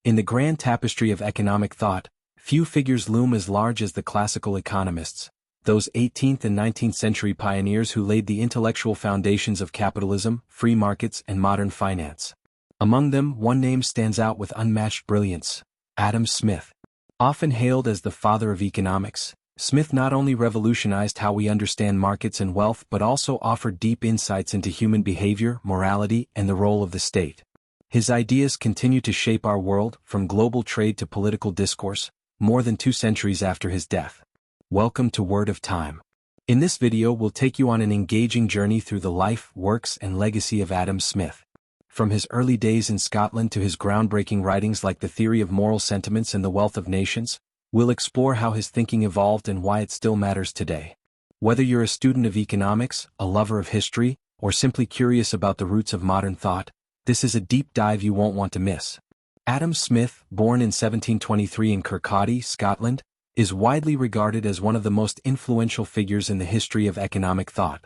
In the grand tapestry of economic thought, few figures loom as large as the classical economists, those 18th and 19th century pioneers who laid the intellectual foundations of capitalism, free markets, and modern finance. Among them, one name stands out with unmatched brilliance: Adam Smith. Often hailed as the father of economics, Smith not only revolutionized how we understand markets and wealth but also offered deep insights into human behavior, morality, and the role of the state. His ideas continue to shape our world, from global trade to political discourse, more than 2 centuries after his death. Welcome to Word of Time. In this video we'll take you on an engaging journey through the life, works, and legacy of Adam Smith. From his early days in Scotland to his groundbreaking writings like The Theory of Moral Sentiments and The Wealth of Nations, we'll explore how his thinking evolved and why it still matters today. Whether you're a student of economics, a lover of history, or simply curious about the roots of modern thought, this is a deep dive you won't want to miss. Adam Smith, born in 1723 in Kirkcaldy, Scotland, is widely regarded as one of the most influential figures in the history of economic thought.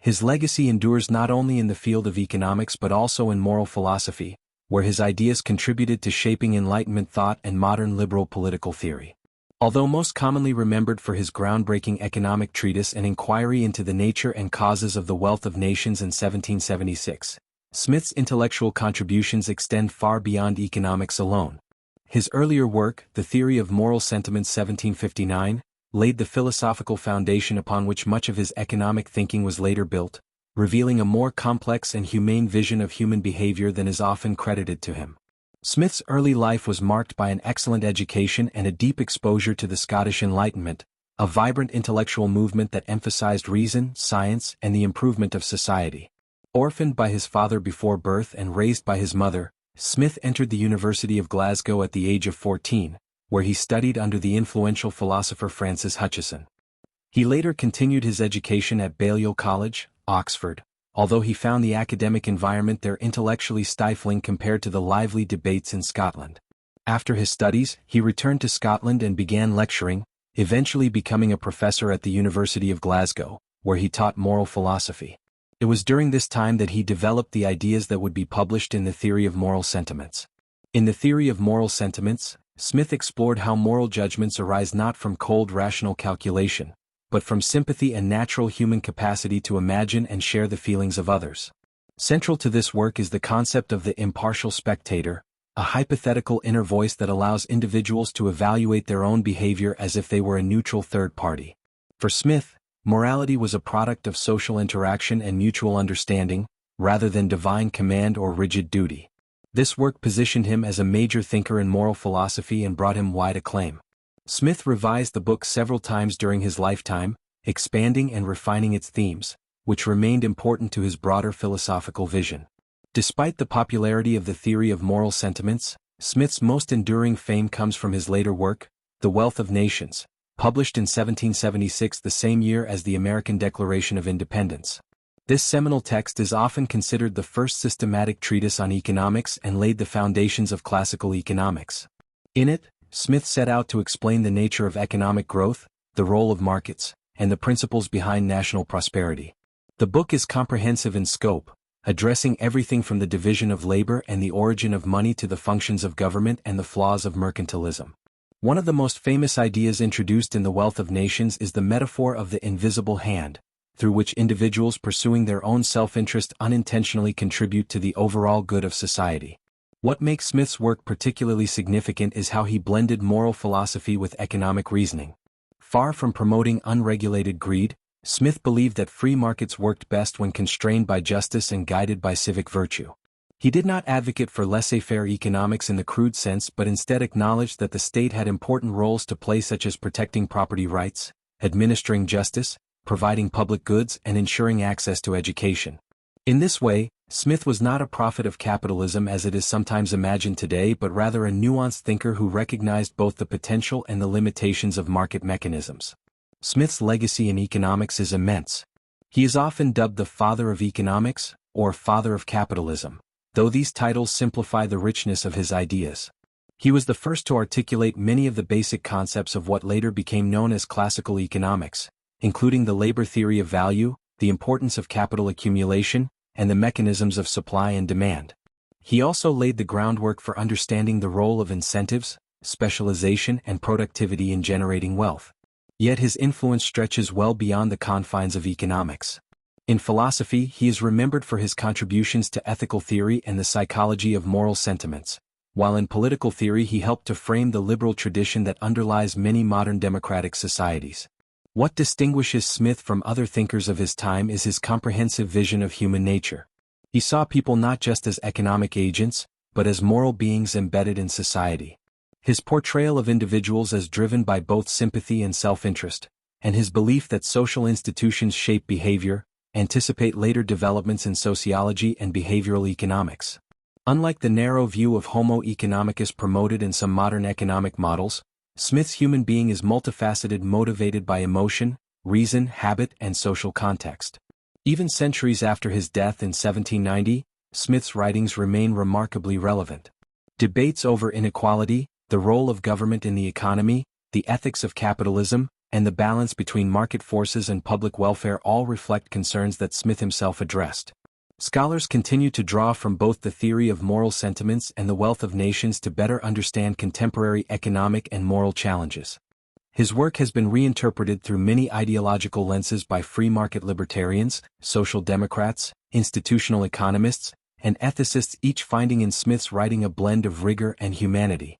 His legacy endures not only in the field of economics but also in moral philosophy, where his ideas contributed to shaping Enlightenment thought and modern liberal political theory. Although most commonly remembered for his groundbreaking economic treatise An Inquiry into the Nature and Causes of the Wealth of Nations in 1776, Smith's intellectual contributions extend far beyond economics alone. His earlier work, The Theory of Moral Sentiments 1759, laid the philosophical foundation upon which much of his economic thinking was later built, revealing a more complex and humane vision of human behavior than is often credited to him. Smith's early life was marked by an excellent education and a deep exposure to the Scottish Enlightenment, a vibrant intellectual movement that emphasized reason, science, and the improvement of society. Orphaned by his father before birth and raised by his mother, Smith entered the University of Glasgow at the age of 14, where he studied under the influential philosopher Francis Hutcheson. He later continued his education at Balliol College, Oxford, although he found the academic environment there intellectually stifling compared to the lively debates in Scotland. After his studies, he returned to Scotland and began lecturing, eventually becoming a professor at the University of Glasgow, where he taught moral philosophy. It was during this time that he developed the ideas that would be published in The Theory of Moral Sentiments. In The Theory of Moral Sentiments, Smith explored how moral judgments arise not from cold rational calculation, but from sympathy and natural human capacity to imagine and share the feelings of others. Central to this work is the concept of the impartial spectator, a hypothetical inner voice that allows individuals to evaluate their own behavior as if they were a neutral third party. For Smith, morality was a product of social interaction and mutual understanding, rather than divine command or rigid duty. This work positioned him as a major thinker in moral philosophy and brought him wide acclaim. Smith revised the book several times during his lifetime, expanding and refining its themes, which remained important to his broader philosophical vision. Despite the popularity of The Theory of Moral Sentiments, Smith's most enduring fame comes from his later work, The Wealth of Nations, published in 1776, the same year as the American Declaration of Independence. This seminal text is often considered the first systematic treatise on economics and laid the foundations of classical economics. In it, Smith set out to explain the nature of economic growth, the role of markets, and the principles behind national prosperity. The book is comprehensive in scope, addressing everything from the division of labor and the origin of money to the functions of government and the flaws of mercantilism. One of the most famous ideas introduced in The Wealth of Nations is the metaphor of the invisible hand, through which individuals pursuing their own self-interest unintentionally contribute to the overall good of society. What makes Smith's work particularly significant is how he blended moral philosophy with economic reasoning. Far from promoting unregulated greed, Smith believed that free markets worked best when constrained by justice and guided by civic virtue. He did not advocate for laissez-faire economics in the crude sense but instead acknowledged that the state had important roles to play, such as protecting property rights, administering justice, providing public goods, and ensuring access to education. In this way, Smith was not a prophet of capitalism as it is sometimes imagined today, but rather a nuanced thinker who recognized both the potential and the limitations of market mechanisms. Smith's legacy in economics is immense. He is often dubbed the father of economics, or father of capitalism, though these titles simplify the richness of his ideas. He was the first to articulate many of the basic concepts of what later became known as classical economics, including the labor theory of value, the importance of capital accumulation, and the mechanisms of supply and demand. He also laid the groundwork for understanding the role of incentives, specialization and productivity in generating wealth. Yet his influence stretches well beyond the confines of economics. In philosophy, he is remembered for his contributions to ethical theory and the psychology of moral sentiments, while in political theory he helped to frame the liberal tradition that underlies many modern democratic societies. What distinguishes Smith from other thinkers of his time is his comprehensive vision of human nature. He saw people not just as economic agents, but as moral beings embedded in society. His portrayal of individuals as driven by both sympathy and self-interest, and his belief that social institutions shape behavior, anticipate later developments in sociology and behavioral economics. Unlike the narrow view of Homo economicus promoted in some modern economic models, Smith's human being is multifaceted, motivated by emotion, reason, habit, and social context. Even centuries after his death in 1790, Smith's writings remain remarkably relevant. Debates over inequality, the role of government in the economy, the ethics of capitalism, and the balance between market forces and public welfare all reflect concerns that Smith himself addressed. Scholars continue to draw from both the theory of moral sentiments and the wealth of nations to better understand contemporary economic and moral challenges. His work has been reinterpreted through many ideological lenses by free market libertarians, social democrats, institutional economists, and ethicists, each finding in Smith's writing a blend of rigor and humanity.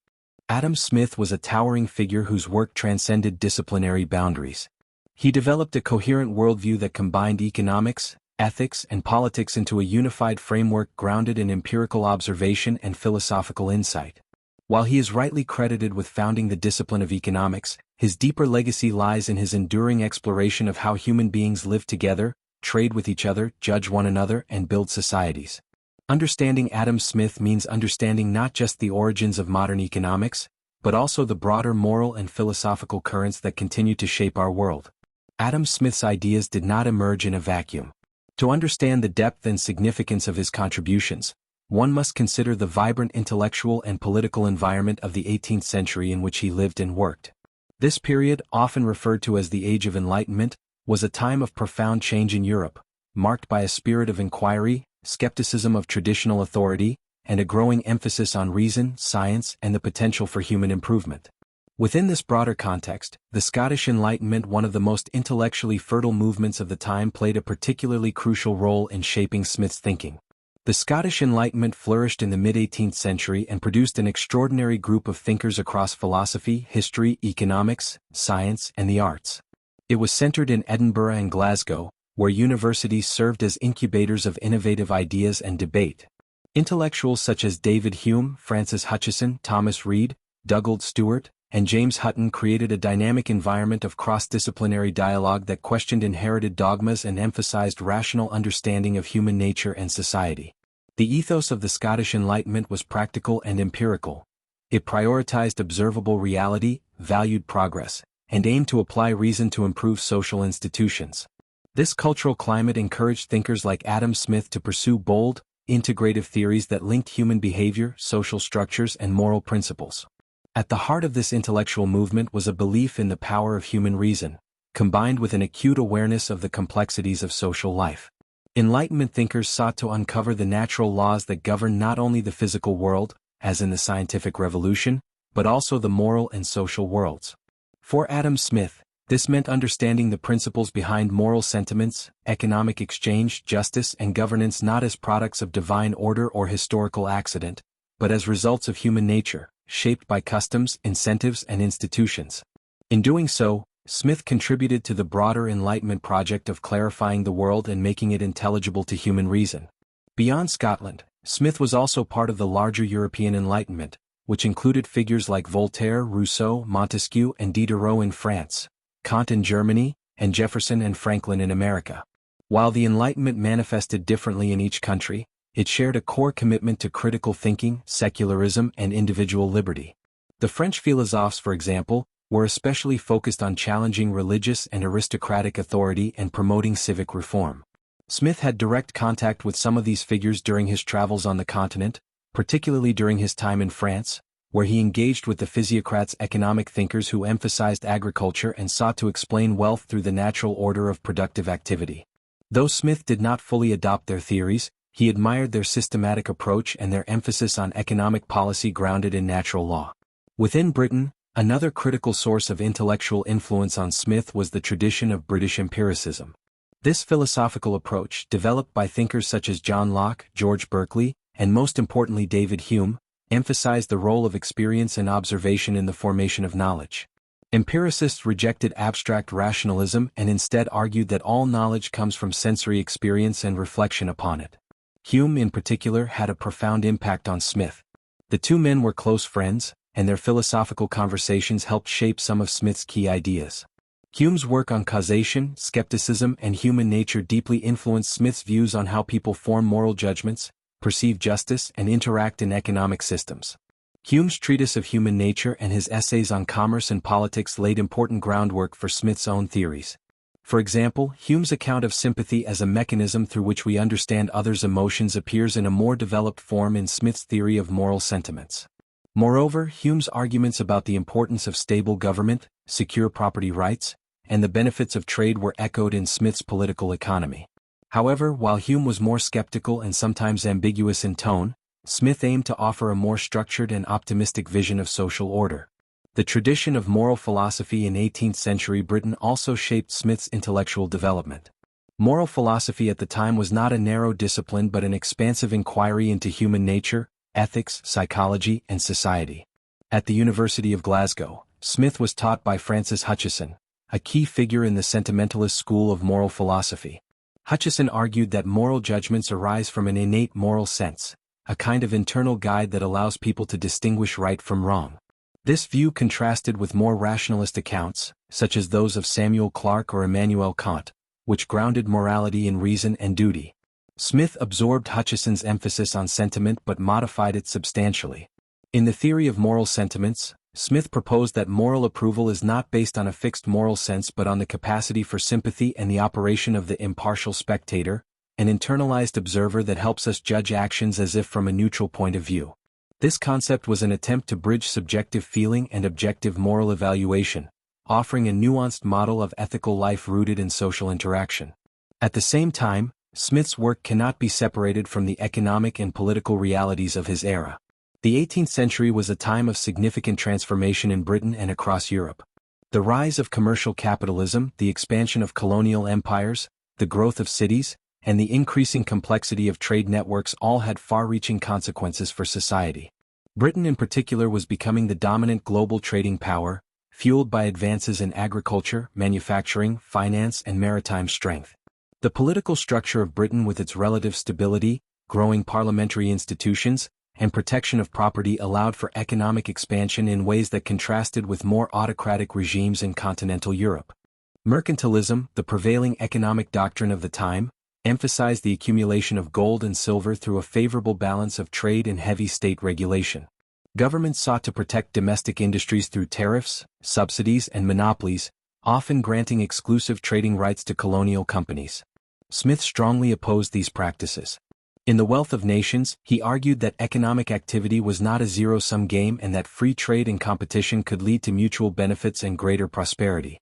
Adam Smith was a towering figure whose work transcended disciplinary boundaries. He developed a coherent worldview that combined economics, ethics, and politics into a unified framework grounded in empirical observation and philosophical insight. While he is rightly credited with founding the discipline of economics, his deeper legacy lies in his enduring exploration of how human beings live together, trade with each other, judge one another, and build societies. Understanding Adam Smith means understanding not just the origins of modern economics, but also the broader moral and philosophical currents that continue to shape our world. Adam Smith's ideas did not emerge in a vacuum. To understand the depth and significance of his contributions, one must consider the vibrant intellectual and political environment of the 18th century in which he lived and worked. This period, often referred to as the Age of Enlightenment, was a time of profound change in Europe, marked by a spirit of inquiry, skepticism of traditional authority, and a growing emphasis on reason, science, and the potential for human improvement. Within this broader context, the Scottish Enlightenment, one of the most intellectually fertile movements of the time, played a particularly crucial role in shaping Smith's thinking. The Scottish Enlightenment flourished in the mid-18th century and produced an extraordinary group of thinkers across philosophy, history, economics, science, and the arts. It was centered in Edinburgh and Glasgow, where universities served as incubators of innovative ideas and debate. Intellectuals such as David Hume, Francis Hutcheson, Thomas Reid, Dougald Stewart, and James Hutton created a dynamic environment of cross-disciplinary dialogue that questioned inherited dogmas and emphasized rational understanding of human nature and society. The ethos of the Scottish Enlightenment was practical and empirical. It prioritized observable reality, valued progress, and aimed to apply reason to improve social institutions. This cultural climate encouraged thinkers like Adam Smith to pursue bold, integrative theories that linked human behavior, social structures, and moral principles. At the heart of this intellectual movement was a belief in the power of human reason, combined with an acute awareness of the complexities of social life. Enlightenment thinkers sought to uncover the natural laws that govern not only the physical world, as in the scientific revolution, but also the moral and social worlds. For Adam Smith, this meant understanding the principles behind moral sentiments, economic exchange, justice, and governance not as products of divine order or historical accident, but as results of human nature, shaped by customs, incentives, and institutions. In doing so, Smith contributed to the broader Enlightenment project of clarifying the world and making it intelligible to human reason. Beyond Scotland, Smith was also part of the larger European Enlightenment, which included figures like Voltaire, Rousseau, Montesquieu, and Diderot in France, Kant in Germany, and Jefferson and Franklin in America. While the Enlightenment manifested differently in each country, it shared a core commitment to critical thinking, secularism, and individual liberty. The French philosophes, for example, were especially focused on challenging religious and aristocratic authority and promoting civic reform. Smith had direct contact with some of these figures during his travels on the continent, particularly during his time in France, where he engaged with the physiocrats, economic thinkers who emphasized agriculture and sought to explain wealth through the natural order of productive activity. Though Smith did not fully adopt their theories, He admired their systematic approach and their emphasis on economic policy grounded in natural law. Within Britain, another critical source of intellectual influence on Smith was the tradition of British empiricism. This philosophical approach, developed by thinkers such as John Locke, George Berkeley, and most importantly David Hume, emphasized the role of experience and observation in the formation of knowledge. Empiricists rejected abstract rationalism and instead argued that all knowledge comes from sensory experience and reflection upon it. Hume in particular had a profound impact on Smith. The two men were close friends, and their philosophical conversations helped shape some of Smith's key ideas. Hume's work on causation, skepticism, and human nature deeply influenced Smith's views on how people form moral judgments, perceive justice, and interact in economic systems. Hume's treatise of human nature and his essays on commerce and politics laid important groundwork for Smith's own theories. For example, Hume's account of sympathy as a mechanism through which we understand others' emotions appears in a more developed form in Smith's theory of moral sentiments. Moreover, Hume's arguments about the importance of stable government, secure property rights, and the benefits of trade were echoed in Smith's political economy. However, while Hume was more skeptical and sometimes ambiguous in tone, Smith aimed to offer a more structured and optimistic vision of social order. The tradition of moral philosophy in 18th-century Britain also shaped Smith's intellectual development. Moral philosophy at the time was not a narrow discipline but an expansive inquiry into human nature, ethics, psychology, and society. At the University of Glasgow, Smith was taught by Francis Hutcheson, a key figure in the sentimentalist school of moral philosophy. Hutcheson argued that moral judgments arise from an innate moral sense, a kind of internal guide that allows people to distinguish right from wrong. This view contrasted with more rationalist accounts, such as those of Samuel Clarke or Immanuel Kant, which grounded morality in reason and duty. Smith absorbed Hutcheson's emphasis on sentiment but modified it substantially. In the theory of moral sentiments, Smith proposed that moral approval is not based on a fixed moral sense but on the capacity for sympathy and the operation of the impartial spectator, an internalized observer that helps us judge actions as if from a neutral point of view. This concept was an attempt to bridge subjective feeling and objective moral evaluation, offering a nuanced model of ethical life rooted in social interaction. At the same time, Smith's work cannot be separated from the economic and political realities of his era. The 18th century was a time of significant transformation in Britain and across Europe. The rise of commercial capitalism, the expansion of colonial empires, the growth of cities, and the increasing complexity of trade networks all had far-reaching consequences for society. Britain in particular was becoming the dominant global trading power, fueled by advances in agriculture, manufacturing, finance, and maritime strength. The political structure of Britain with its relative stability, growing parliamentary institutions, and protection of property allowed for economic expansion in ways that contrasted with more autocratic regimes in continental Europe. Mercantilism, the prevailing economic doctrine of the time, emphasized the accumulation of gold and silver through a favorable balance of trade and heavy state regulation. Governments sought to protect domestic industries through tariffs, subsidies, and monopolies, often granting exclusive trading rights to colonial companies. Smith strongly opposed these practices. In The Wealth of Nations, he argued that economic activity was not a zero-sum game and that free trade and competition could lead to mutual benefits and greater prosperity.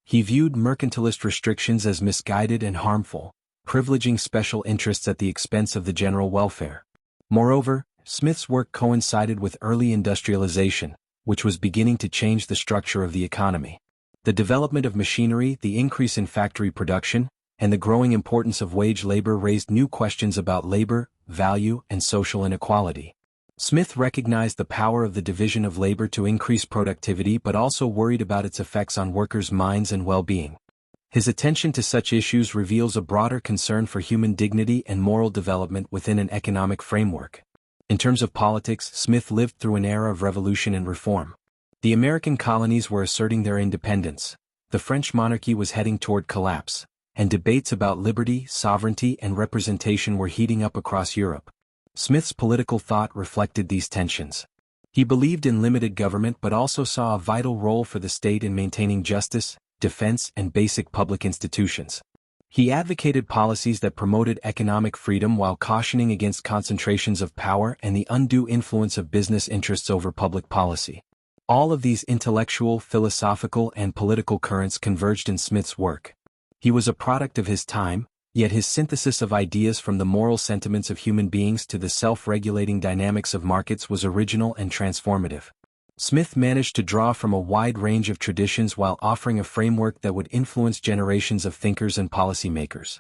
He viewed mercantilist restrictions as misguided and harmful, privileging special interests at the expense of the general welfare. Moreover, Smith's work coincided with early industrialization, which was beginning to change the structure of the economy. The development of machinery, the increase in factory production, and the growing importance of wage labor raised new questions about labor, value, and social inequality. Smith recognized the power of the division of labor to increase productivity but also worried about its effects on workers' minds and well-being. His attention to such issues reveals a broader concern for human dignity and moral development within an economic framework. In terms of politics, Smith lived through an era of revolution and reform. The American colonies were asserting their independence, the French monarchy was heading toward collapse, and debates about liberty, sovereignty, and representation were heating up across Europe. Smith's political thought reflected these tensions. He believed in limited government but also saw a vital role for the state in maintaining justice, defense, and basic public institutions. He advocated policies that promoted economic freedom while cautioning against concentrations of power and the undue influence of business interests over public policy. All of these intellectual, philosophical, and political currents converged in Smith's work. He was a product of his time, Yet his synthesis of ideas from the moral sentiments of human beings to the self-regulating dynamics of markets was original and transformative. Smith managed to draw from a wide range of traditions while offering a framework that would influence generations of thinkers and policymakers.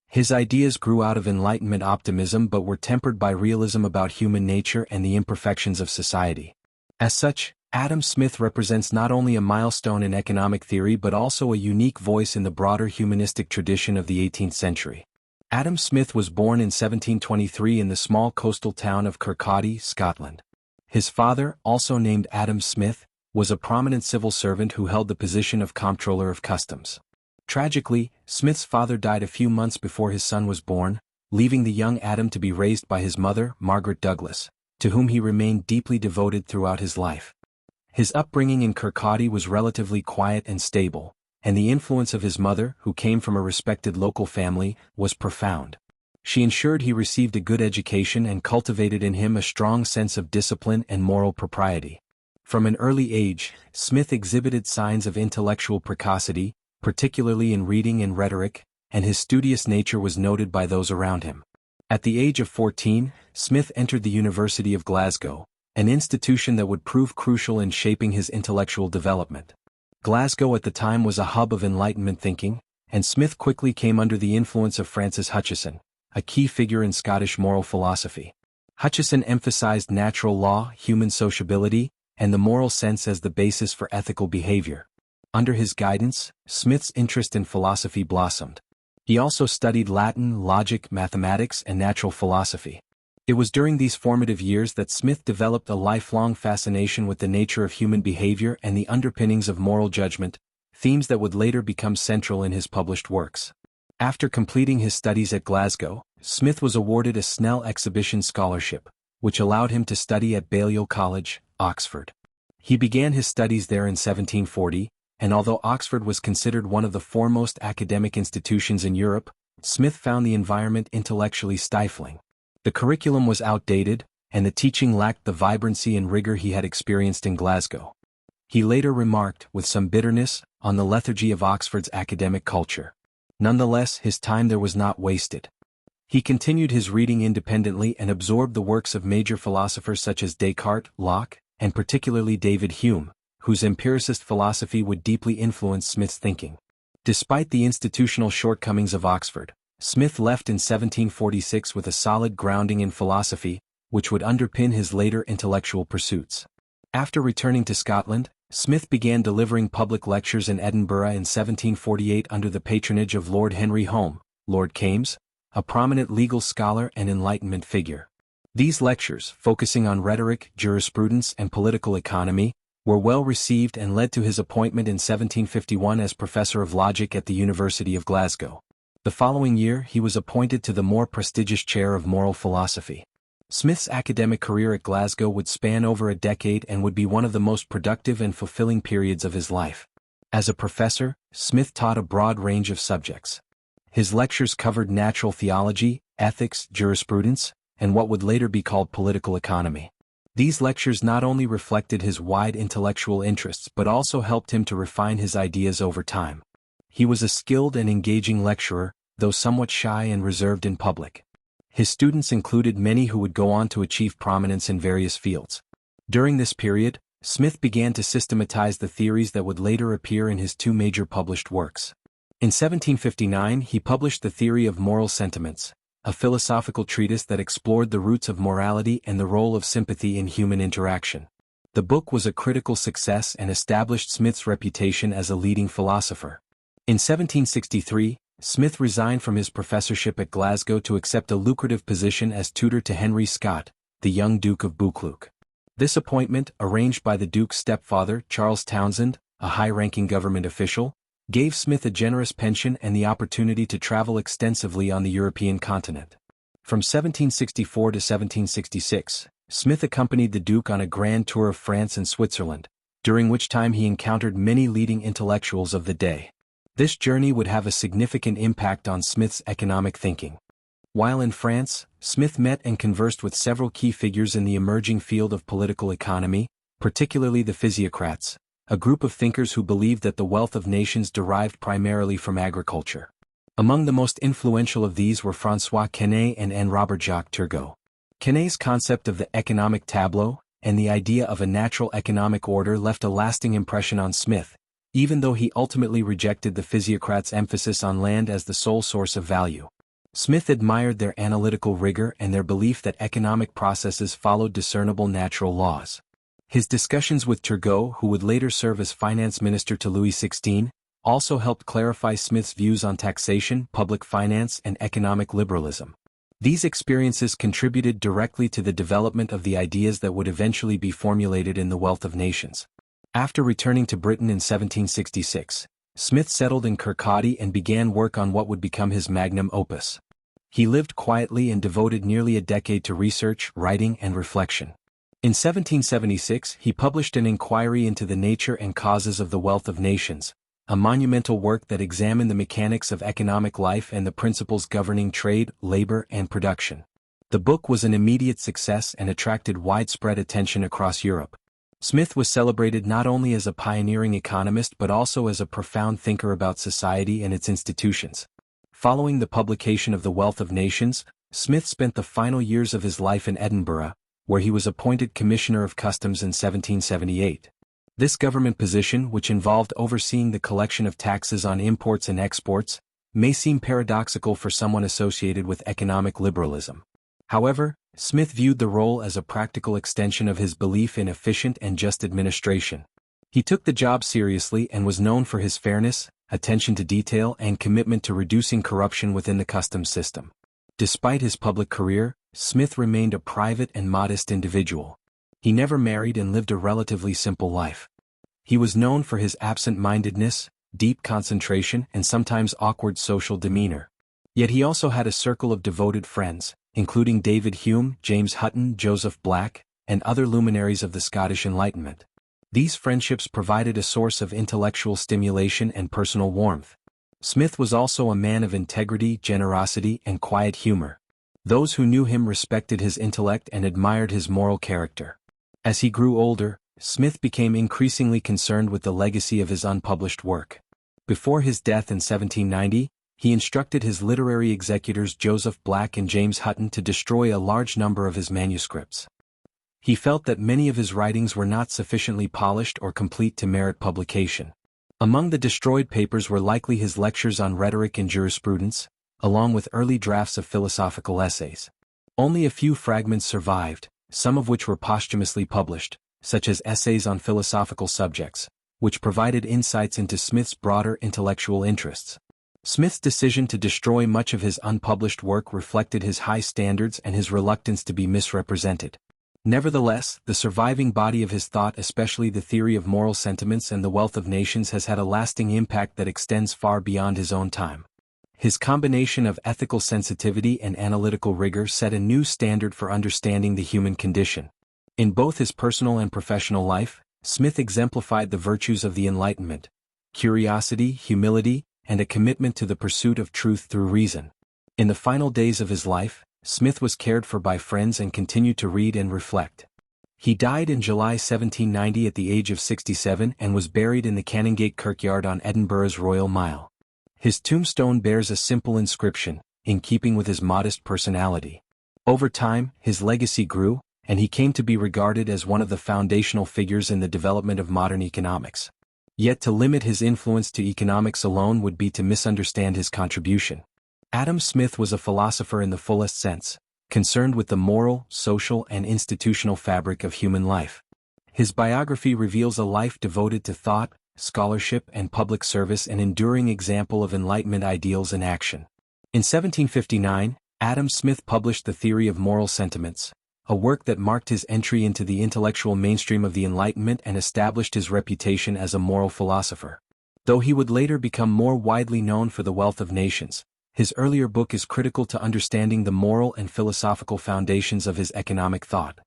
His ideas grew out of Enlightenment optimism but were tempered by realism about human nature and the imperfections of society. As such, Adam Smith represents not only a milestone in economic theory but also a unique voice in the broader humanistic tradition of the 18th century. Adam Smith was born in 1723 in the small coastal town of Kirkcaldy, Scotland. His father, also named Adam Smith, was a prominent civil servant who held the position of Comptroller of Customs. Tragically, Smith's father died a few months before his son was born, leaving the young Adam to be raised by his mother, Margaret Douglas, to whom he remained deeply devoted throughout his life. His upbringing in Kirkcaldy was relatively quiet and stable, and the influence of his mother, who came from a respected local family, was profound. She ensured he received a good education and cultivated in him a strong sense of discipline and moral propriety. From an early age, Smith exhibited signs of intellectual precocity, particularly in reading and rhetoric, and his studious nature was noted by those around him. At the age of 14, Smith entered the University of Glasgow, an institution that would prove crucial in shaping his intellectual development. Glasgow at the time was a hub of Enlightenment thinking, and Smith quickly came under the influence of Francis Hutcheson, a key figure in Scottish moral philosophy. Hutcheson emphasized natural law, human sociability, and the moral sense as the basis for ethical behavior. Under his guidance, Smith's interest in philosophy blossomed. He also studied Latin, logic, mathematics, and natural philosophy. It was during these formative years that Smith developed a lifelong fascination with the nature of human behavior and the underpinnings of moral judgment, themes that would later become central in his published works. After completing his studies at Glasgow, Smith was awarded a Snell Exhibition Scholarship, which allowed him to study at Balliol College, Oxford. He began his studies there in 1740, and although Oxford was considered one of the foremost academic institutions in Europe, Smith found the environment intellectually stifling. The curriculum was outdated, and the teaching lacked the vibrancy and rigor he had experienced in Glasgow. He later remarked, with some bitterness, on the lethargy of Oxford's academic culture. Nonetheless, his time there was not wasted. He continued his reading independently and absorbed the works of major philosophers such as Descartes, Locke, and particularly David Hume, whose empiricist philosophy would deeply influence Smith's thinking. Despite the institutional shortcomings of Oxford, Smith left in 1746 with a solid grounding in philosophy, which would underpin his later intellectual pursuits. After returning to Scotland, Smith began delivering public lectures in Edinburgh in 1748 under the patronage of Lord Henry Home, Lord Kames, a prominent legal scholar and Enlightenment figure. These lectures, focusing on rhetoric, jurisprudence, and political economy, were well received and led to his appointment in 1751 as Professor of Logic at the University of Glasgow. The following year he was appointed to the more prestigious chair of moral philosophy. Smith's academic career at Glasgow would span over a decade and would be one of the most productive and fulfilling periods of his life. As a professor, Smith taught a broad range of subjects. His lectures covered natural theology, ethics, jurisprudence, and what would later be called political economy. These lectures not only reflected his wide intellectual interests but also helped him to refine his ideas over time. He was a skilled and engaging lecturer, though somewhat shy and reserved in public. His students included many who would go on to achieve prominence in various fields. During this period, Smith began to systematize the theories that would later appear in his two major published works. In 1759 he published The Theory of Moral Sentiments, a philosophical treatise that explored the roots of morality and the role of sympathy in human interaction. The book was a critical success and established Smith's reputation as a leading philosopher. In 1763, Smith resigned from his professorship at Glasgow to accept a lucrative position as tutor to Henry Scott, the young Duke of Buccleuch. This appointment, arranged by the Duke's stepfather, Charles Townshend, a high-ranking government official, gave Smith a generous pension and the opportunity to travel extensively on the European continent. From 1764 to 1766, Smith accompanied the Duke on a grand tour of France and Switzerland, during which time he encountered many leading intellectuals of the day. This journey would have a significant impact on Smith's economic thinking. While in France, Smith met and conversed with several key figures in the emerging field of political economy, particularly the physiocrats, a group of thinkers who believed that the wealth of nations derived primarily from agriculture. Among the most influential of these were François Quesnay and Robert-Jacques Turgot. Quesnay's concept of the economic tableau and the idea of a natural economic order left a lasting impression on Smith, even though he ultimately rejected the physiocrats' emphasis on land as the sole source of value. Smith admired their analytical rigor and their belief that economic processes followed discernible natural laws. His discussions with Turgot, who would later serve as finance minister to Louis XVI, also helped clarify Smith's views on taxation, public finance, and economic liberalism. These experiences contributed directly to the development of the ideas that would eventually be formulated in The Wealth of Nations. After returning to Britain in 1766, Smith settled in Kirkcaldy and began work on what would become his magnum opus. He lived quietly and devoted nearly a decade to research, writing, and reflection. In 1776, he published an inquiry into the nature and causes of the wealth of nations, a monumental work that examined the mechanics of economic life and the principles governing trade, labor, and production. The book was an immediate success and attracted widespread attention across Europe. Smith was celebrated not only as a pioneering economist but also as a profound thinker about society and its institutions. Following the publication of The Wealth of Nations, Smith spent the final years of his life in Edinburgh, where he was appointed Commissioner of Customs in 1778. This government position, which involved overseeing the collection of taxes on imports and exports, may seem paradoxical for someone associated with economic liberalism. However, Smith viewed the role as a practical extension of his belief in efficient and just administration. He took the job seriously and was known for his fairness, attention to detail, and commitment to reducing corruption within the customs system. Despite his public career, Smith remained a private and modest individual. He never married and lived a relatively simple life. He was known for his absent-mindedness, deep concentration, and sometimes awkward social demeanor. Yet he also had a circle of devoted friends, including David Hume, James Hutton, Joseph Black, and other luminaries of the Scottish Enlightenment. These friendships provided a source of intellectual stimulation and personal warmth. Smith was also a man of integrity, generosity, and quiet humor. Those who knew him respected his intellect and admired his moral character. As he grew older, Smith became increasingly concerned with the legacy of his unpublished work. Before his death in 1790, he instructed his literary executors Joseph Black and James Hutton to destroy a large number of his manuscripts. He felt that many of his writings were not sufficiently polished or complete to merit publication. Among the destroyed papers were likely his lectures on rhetoric and jurisprudence, along with early drafts of philosophical essays. Only a few fragments survived, some of which were posthumously published, such as essays on philosophical subjects, which provided insights into Smith's broader intellectual interests. Smith's decision to destroy much of his unpublished work reflected his high standards and his reluctance to be misrepresented. Nevertheless, the surviving body of his thought, especially the theory of moral sentiments and the wealth of nations, has had a lasting impact that extends far beyond his own time. His combination of ethical sensitivity and analytical rigor set a new standard for understanding the human condition. In both his personal and professional life, Smith exemplified the virtues of the Enlightenment: curiosity, humility, and a commitment to the pursuit of truth through reason. In the final days of his life, Smith was cared for by friends and continued to read and reflect. He died in July 1790 at the age of 67 and was buried in the Canongate Kirkyard on Edinburgh's Royal Mile. His tombstone bears a simple inscription, in keeping with his modest personality. Over time, his legacy grew, and he came to be regarded as one of the foundational figures in the development of modern economics. Yet to limit his influence to economics alone would be to misunderstand his contribution. Adam Smith was a philosopher in the fullest sense, concerned with the moral, social, and institutional fabric of human life. His biography reveals a life devoted to thought, scholarship, and public service, an enduring example of Enlightenment ideals in action. In 1759, Adam Smith published The Theory of Moral Sentiments, a work that marked his entry into the intellectual mainstream of the Enlightenment and established his reputation as a moral philosopher. Though he would later become more widely known for The Wealth of Nations, his earlier book is critical to understanding the moral and philosophical foundations of his economic thought.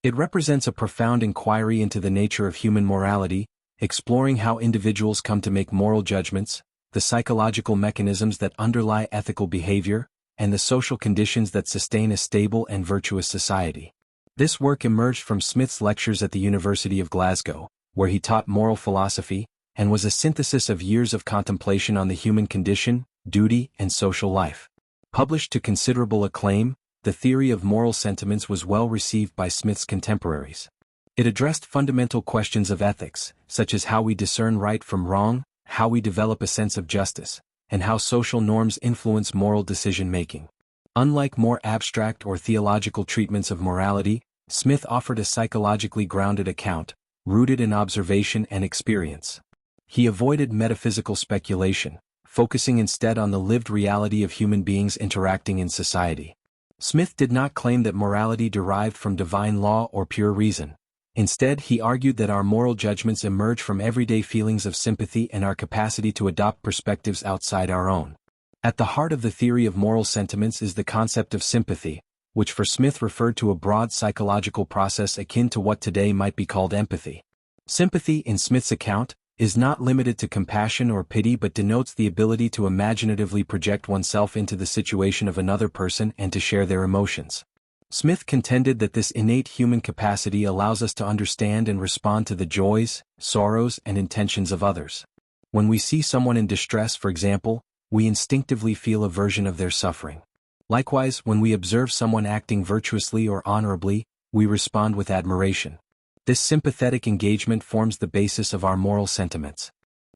It represents a profound inquiry into the nature of human morality, exploring how individuals come to make moral judgments, the psychological mechanisms that underlie ethical behavior, and the social conditions that sustain a stable and virtuous society. This work emerged from Smith's lectures at the University of Glasgow, where he taught moral philosophy, and was a synthesis of years of contemplation on the human condition, duty, and social life. Published to considerable acclaim, the theory of moral sentiments was well received by Smith's contemporaries. It addressed fundamental questions of ethics, such as how we discern right from wrong, how we develop a sense of justice, and how social norms influence moral decision-making. Unlike more abstract or theological treatments of morality, Smith offered a psychologically grounded account, rooted in observation and experience. He avoided metaphysical speculation, focusing instead on the lived reality of human beings interacting in society. Smith did not claim that morality derived from divine law or pure reason. Instead, he argued that our moral judgments emerge from everyday feelings of sympathy and our capacity to adopt perspectives outside our own. At the heart of the theory of moral sentiments is the concept of sympathy, which for Smith referred to a broad psychological process akin to what today might be called empathy. Sympathy, in Smith's account, is not limited to compassion or pity but denotes the ability to imaginatively project oneself into the situation of another person and to share their emotions. Smith contended that this innate human capacity allows us to understand and respond to the joys, sorrows, and intentions of others. When we see someone in distress, for example, we instinctively feel a version of their suffering. Likewise, when we observe someone acting virtuously or honorably, we respond with admiration. This sympathetic engagement forms the basis of our moral sentiments.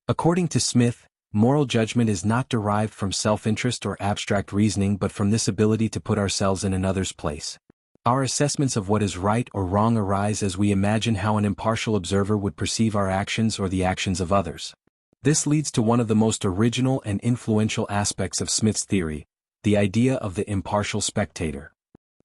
According to Smith, moral judgment is not derived from self-interest or abstract reasoning but from this ability to put ourselves in another's place. Our assessments of what is right or wrong arise as we imagine how an impartial observer would perceive our actions or the actions of others. This leads to one of the most original and influential aspects of Smith's theory, the idea of the impartial spectator.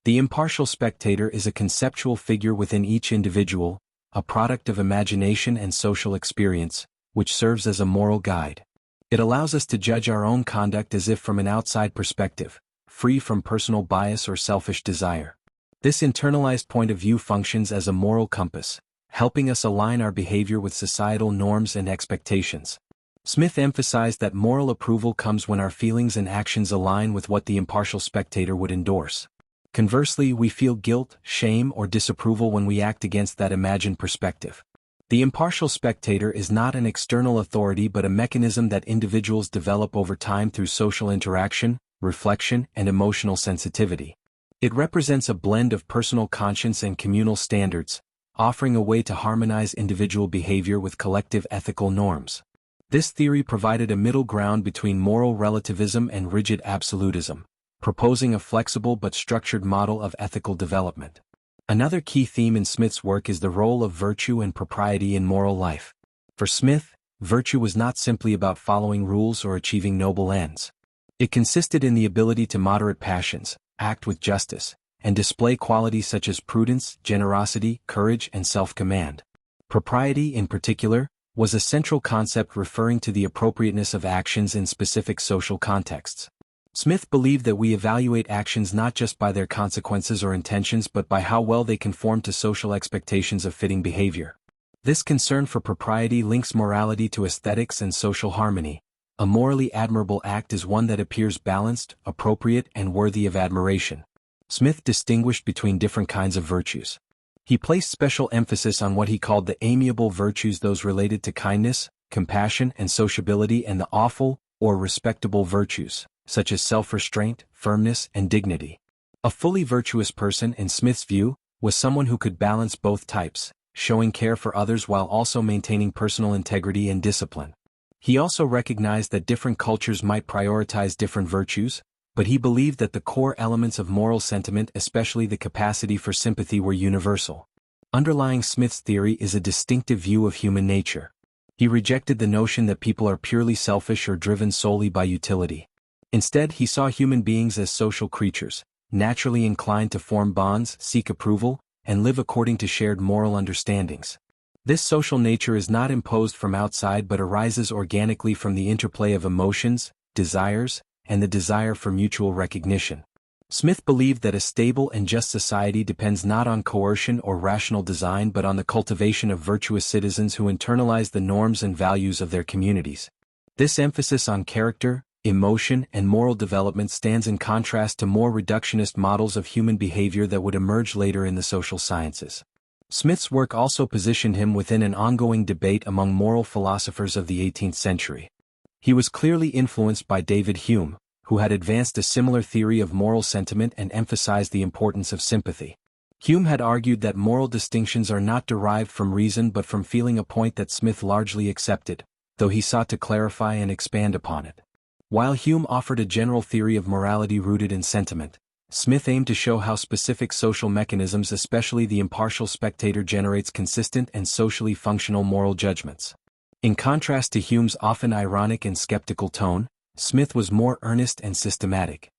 The impartial spectator is a conceptual figure within each individual, a product of imagination and social experience, which serves as a moral guide. It allows us to judge our own conduct as if from an outside perspective, free from personal bias or selfish desire. This internalized point of view functions as a moral compass, helping us align our behavior with societal norms and expectations. Smith emphasized that moral approval comes when our feelings and actions align with what the impartial spectator would endorse. Conversely, we feel guilt, shame, or disapproval when we act against that imagined perspective. The impartial spectator is not an external authority but a mechanism that individuals develop over time through social interaction, reflection, and emotional sensitivity. It represents a blend of personal conscience and communal standards, offering a way to harmonize individual behavior with collective ethical norms. This theory provided a middle ground between moral relativism and rigid absolutism, proposing a flexible but structured model of ethical development. Another key theme in Smith's work is the role of virtue and propriety in moral life. For Smith, virtue was not simply about following rules or achieving noble ends. It consisted in the ability to moderate passions, act with justice, and display qualities such as prudence, generosity, courage, and self-command. Propriety, in particular, was a central concept referring to the appropriateness of actions in specific social contexts. Smith believed that we evaluate actions not just by their consequences or intentions but by how well they conform to social expectations of fitting behavior. This concern for propriety links morality to aesthetics and social harmony. A morally admirable act is one that appears balanced, appropriate, and worthy of admiration. Smith distinguished between different kinds of virtues. He placed special emphasis on what he called the amiable virtues, those related to kindness, compassion, and sociability, and the awful, or respectable virtues, such as self-restraint, firmness, and dignity. A fully virtuous person, in Smith's view, was someone who could balance both types, showing care for others while also maintaining personal integrity and discipline. He also recognized that different cultures might prioritize different virtues, but he believed that the core elements of moral sentiment, especially the capacity for sympathy, were universal. Underlying Smith's theory is a distinctive view of human nature. He rejected the notion that people are purely selfish or driven solely by utility. Instead, he saw human beings as social creatures, naturally inclined to form bonds, seek approval, and live according to shared moral understandings. This social nature is not imposed from outside but arises organically from the interplay of emotions, desires, and the desire for mutual recognition. Smith believed that a stable and just society depends not on coercion or rational design but on the cultivation of virtuous citizens who internalize the norms and values of their communities. This emphasis on character, emotion, and moral development stands in contrast to more reductionist models of human behavior that would emerge later in the social sciences. Smith's work also positioned him within an ongoing debate among moral philosophers of the 18th century. He was clearly influenced by David Hume, who had advanced a similar theory of moral sentiment and emphasized the importance of sympathy. Hume had argued that moral distinctions are not derived from reason but from feeling, a point that Smith largely accepted, though he sought to clarify and expand upon it. While Hume offered a general theory of morality rooted in sentiment, Smith aimed to show how specific social mechanisms, especially the impartial spectator, generates consistent and socially functional moral judgments. In contrast to Hume's often ironic and skeptical tone, Smith was more earnest and systematic.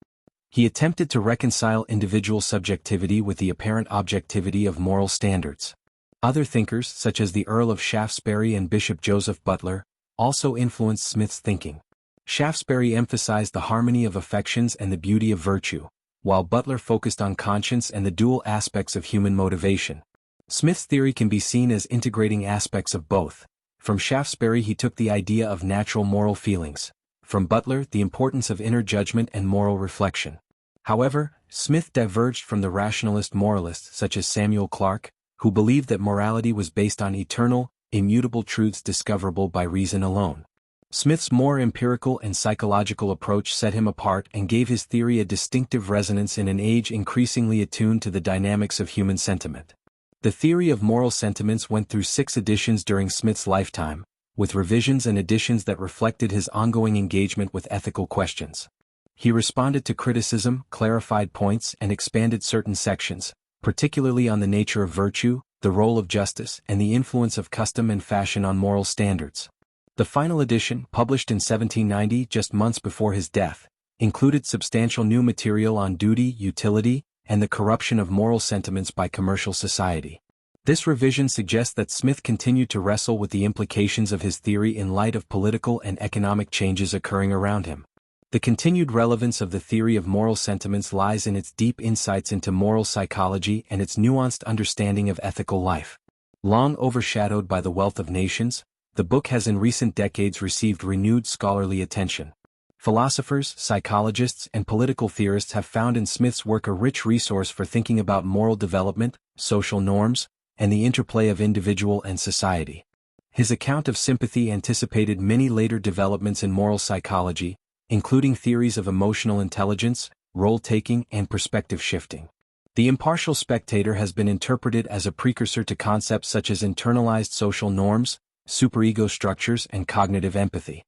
He attempted to reconcile individual subjectivity with the apparent objectivity of moral standards. Other thinkers, such as the Earl of Shaftesbury and Bishop Joseph Butler, also influenced Smith's thinking. Shaftesbury emphasized the harmony of affections and the beauty of virtue, while Butler focused on conscience and the dual aspects of human motivation. Smith's theory can be seen as integrating aspects of both. From Shaftesbury he took the idea of natural moral feelings. From Butler, the importance of inner judgment and moral reflection. However, Smith diverged from the rationalist moralists such as Samuel Clarke, who believed that morality was based on eternal, immutable truths discoverable by reason alone. Smith's more empirical and psychological approach set him apart and gave his theory a distinctive resonance in an age increasingly attuned to the dynamics of human sentiment. The theory of moral sentiments went through 6 editions during Smith's lifetime, with revisions and additions that reflected his ongoing engagement with ethical questions. He responded to criticism, clarified points, and expanded certain sections, particularly on the nature of virtue, the role of justice, and the influence of custom and fashion on moral standards. The final edition, published in 1790, just months before his death, included substantial new material on duty, utility, and the corruption of moral sentiments by commercial society. This revision suggests that Smith continued to wrestle with the implications of his theory in light of political and economic changes occurring around him. The continued relevance of the theory of moral sentiments lies in its deep insights into moral psychology and its nuanced understanding of ethical life. Long overshadowed by The Wealth of Nations, the book has in recent decades received renewed scholarly attention. Philosophers, psychologists, and political theorists have found in Smith's work a rich resource for thinking about moral development, social norms, and the interplay of individual and society. His account of sympathy anticipated many later developments in moral psychology, including theories of emotional intelligence, role-taking, and perspective shifting. The impartial spectator has been interpreted as a precursor to concepts such as internalized social norms, superego structures, and cognitive empathy.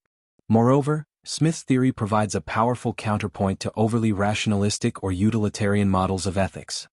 Moreover, Smith's theory provides a powerful counterpoint to overly rationalistic or utilitarian models of ethics.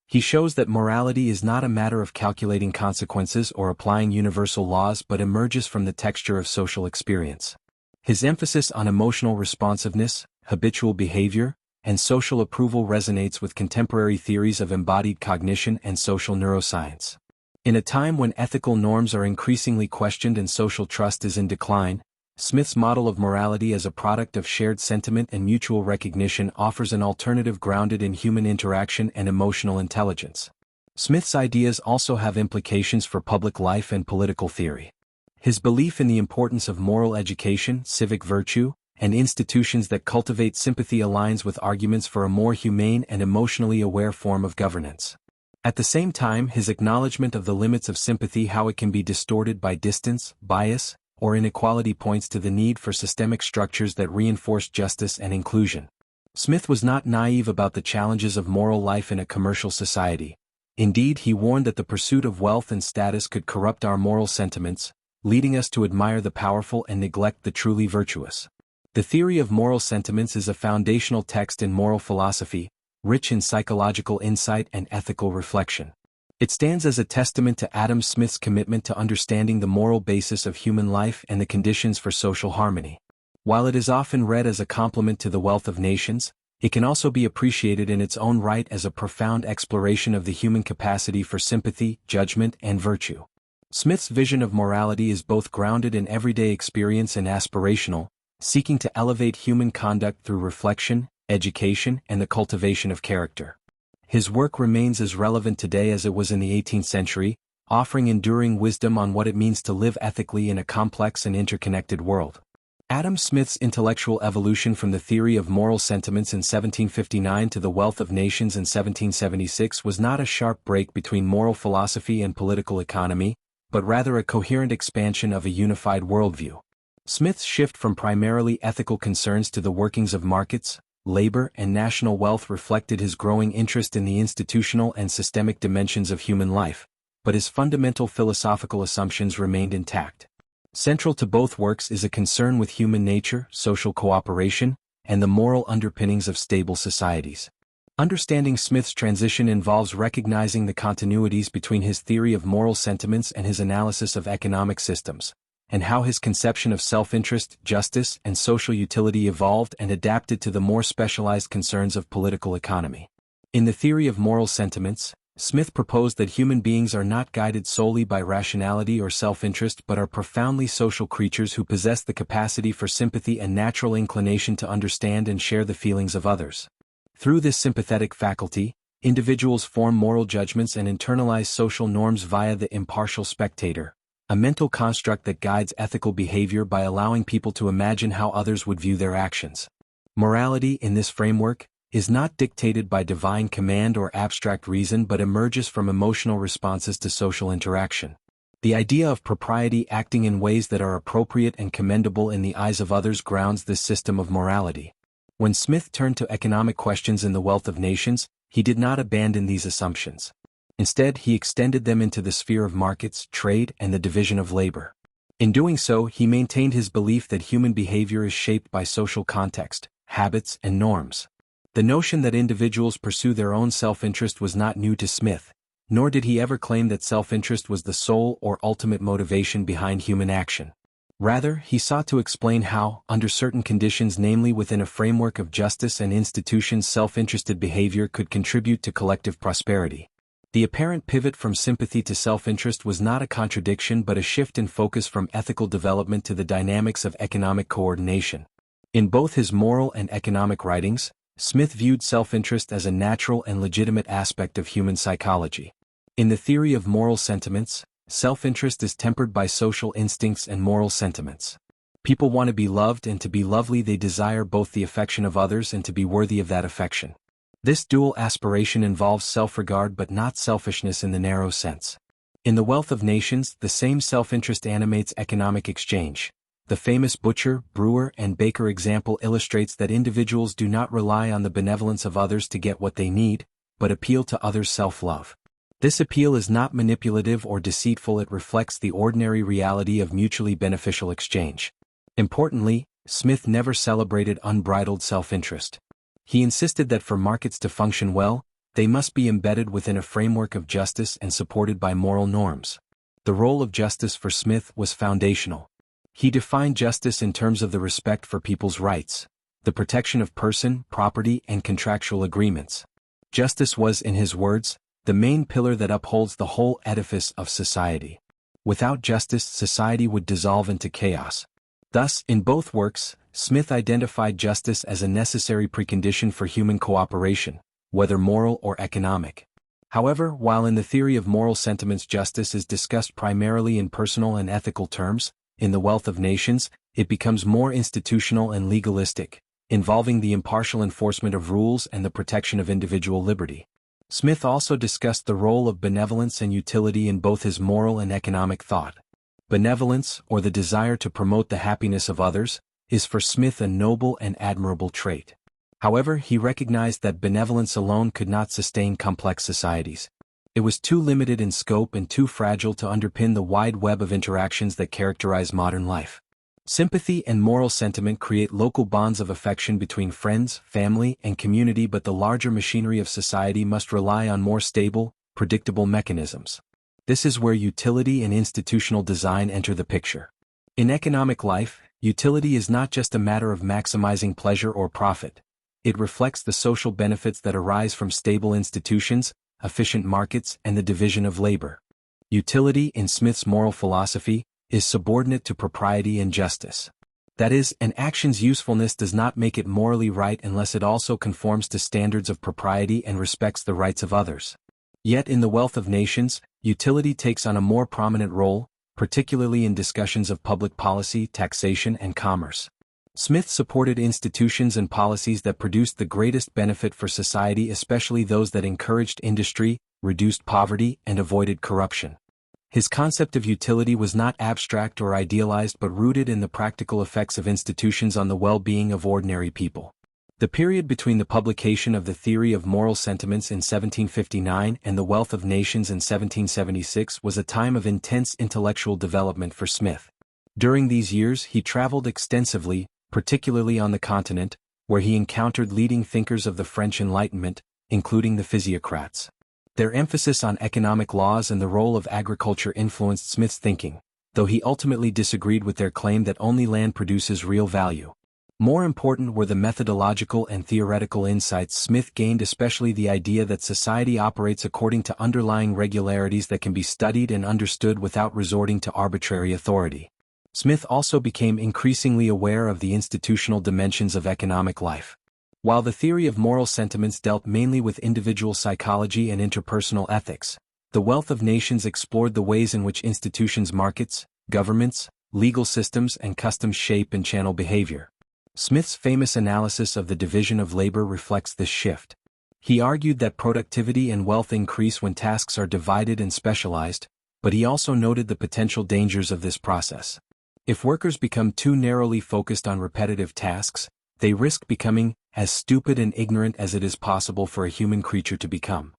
He shows that morality is not a matter of calculating consequences or applying universal laws but emerges from the texture of social experience. His emphasis on emotional responsiveness, habitual behavior, and social approval resonates with contemporary theories of embodied cognition and social neuroscience. In a time when ethical norms are increasingly questioned and social trust is in decline, Smith's model of morality as a product of shared sentiment and mutual recognition offers an alternative grounded in human interaction and emotional intelligence. Smith's ideas also have implications for public life and political theory. His belief in the importance of moral education, civic virtue, and institutions that cultivate sympathy aligns with arguments for a more humane and emotionally aware form of governance. At the same time, his acknowledgement of the limits of sympathy, how it can be distorted by distance, bias, or inequality, points to the need for systemic structures that reinforce justice and inclusion. Smith was not naive about the challenges of moral life in a commercial society. Indeed, he warned that the pursuit of wealth and status could corrupt our moral sentiments, leading us to admire the powerful and neglect the truly virtuous. The theory of moral sentiments is a foundational text in moral philosophy, rich in psychological insight and ethical reflection. It stands as a testament to Adam Smith's commitment to understanding the moral basis of human life and the conditions for social harmony. While it is often read as a complement to The Wealth of Nations, it can also be appreciated in its own right as a profound exploration of the human capacity for sympathy, judgment, and virtue. Smith's vision of morality is both grounded in everyday experience and aspirational, seeking to elevate human conduct through reflection, education, and the cultivation of character. His work remains as relevant today as it was in the 18th century, offering enduring wisdom on what it means to live ethically in a complex and interconnected world. Adam Smith's intellectual evolution from the theory of moral sentiments in 1759 to The Wealth of Nations in 1776 was not a sharp break between moral philosophy and political economy, but rather a coherent expansion of a unified worldview. Smith's shift from primarily ethical concerns to the workings of markets, labor, and national wealth reflected his growing interest in the institutional and systemic dimensions of human life, but his fundamental philosophical assumptions remained intact. Central to both works is a concern with human nature, social cooperation, and the moral underpinnings of stable societies. Understanding Smith's transition involves recognizing the continuities between his theory of moral sentiments and his analysis of economic systems, and how his conception of self-interest, justice, and social utility evolved and adapted to the more specialized concerns of political economy. In the theory of moral sentiments, Smith proposed that human beings are not guided solely by rationality or self-interest but are profoundly social creatures who possess the capacity for sympathy and natural inclination to understand and share the feelings of others. Through this sympathetic faculty, individuals form moral judgments and internalize social norms via the impartial spectator, a mental construct that guides ethical behavior by allowing people to imagine how others would view their actions. Morality, in this framework, is not dictated by divine command or abstract reason but emerges from emotional responses to social interaction. The idea of propriety acting in ways that are appropriate and commendable in the eyes of others grounds this system of morality. When Smith turned to economic questions in The Wealth of Nations, he did not abandon these assumptions. Instead, he extended them into the sphere of markets, trade, and the division of labor. In doing so, he maintained his belief that human behavior is shaped by social context, habits, and norms. The notion that individuals pursue their own self-interest was not new to Smith, nor did he ever claim that self-interest was the sole or ultimate motivation behind human action. Rather, he sought to explain how, under certain conditions, namely within a framework of justice and institutions, self-interested behavior could contribute to collective prosperity. The apparent pivot from sympathy to self-interest was not a contradiction but a shift in focus from ethical development to the dynamics of economic coordination. In both his moral and economic writings, Smith viewed self-interest as a natural and legitimate aspect of human psychology. In the theory of moral sentiments, self-interest is tempered by social instincts and moral sentiments. People want to be loved, and to be lovely they desire both the affection of others and to be worthy of that affection. This dual aspiration involves self-regard but not selfishness in the narrow sense. In The Wealth of Nations, the same self-interest animates economic exchange. The famous butcher, brewer, and baker example illustrates that individuals do not rely on the benevolence of others to get what they need, but appeal to others' self-love. This appeal is not manipulative or deceitful, it reflects the ordinary reality of mutually beneficial exchange. Importantly, Smith never celebrated unbridled self-interest. He insisted that for markets to function well, they must be embedded within a framework of justice and supported by moral norms. The role of justice for Smith was foundational. He defined justice in terms of the respect for people's rights, the protection of person, property, and contractual agreements. Justice was, in his words, the main pillar that upholds the whole edifice of society. Without justice, society would dissolve into chaos. Thus, in both works, Smith identified justice as a necessary precondition for human cooperation, whether moral or economic. However, while in the theory of moral sentiments justice is discussed primarily in personal and ethical terms, in The Wealth of Nations, it becomes more institutional and legalistic, involving the impartial enforcement of rules and the protection of individual liberty. Smith also discussed the role of benevolence and utility in both his moral and economic thought. Benevolence, or the desire to promote the happiness of others, is for Smith a noble and admirable trait. However, he recognized that benevolence alone could not sustain complex societies. It was too limited in scope and too fragile to underpin the wide web of interactions that characterize modern life. Sympathy and moral sentiment create local bonds of affection between friends, family, and community, but the larger machinery of society must rely on more stable, predictable mechanisms. This is where utility and institutional design enter the picture. In economic life, utility is not just a matter of maximizing pleasure or profit. It reflects the social benefits that arise from stable institutions, efficient markets, and the division of labor. Utility, in Smith's moral philosophy, is subordinate to propriety and justice. That is, an action's usefulness does not make it morally right unless it also conforms to standards of propriety and respects the rights of others. Yet in The Wealth of Nations, utility takes on a more prominent role, particularly in discussions of public policy, taxation, and commerce. Smith supported institutions and policies that produced the greatest benefit for society, especially those that encouraged industry, reduced poverty, and avoided corruption. His concept of utility was not abstract or idealized but rooted in the practical effects of institutions on the well-being of ordinary people. The period between the publication of the Theory of Moral Sentiments in 1759 and The Wealth of Nations in 1776 was a time of intense intellectual development for Smith. During these years he traveled extensively, particularly on the continent, where he encountered leading thinkers of the French Enlightenment, including the physiocrats. Their emphasis on economic laws and the role of agriculture influenced Smith's thinking, though he ultimately disagreed with their claim that only land produces real value. More important were the methodological and theoretical insights Smith gained, especially the idea that society operates according to underlying regularities that can be studied and understood without resorting to arbitrary authority. Smith also became increasingly aware of the institutional dimensions of economic life. While the theory of moral sentiments dealt mainly with individual psychology and interpersonal ethics, The Wealth of Nations explored the ways in which institutions, markets, governments, legal systems, and customs shape and channel behavior. Smith's famous analysis of the division of labor reflects this shift. He argued that productivity and wealth increase when tasks are divided and specialized, but he also noted the potential dangers of this process. If workers become too narrowly focused on repetitive tasks, they risk becoming as stupid and ignorant as it is possible for a human creature to become.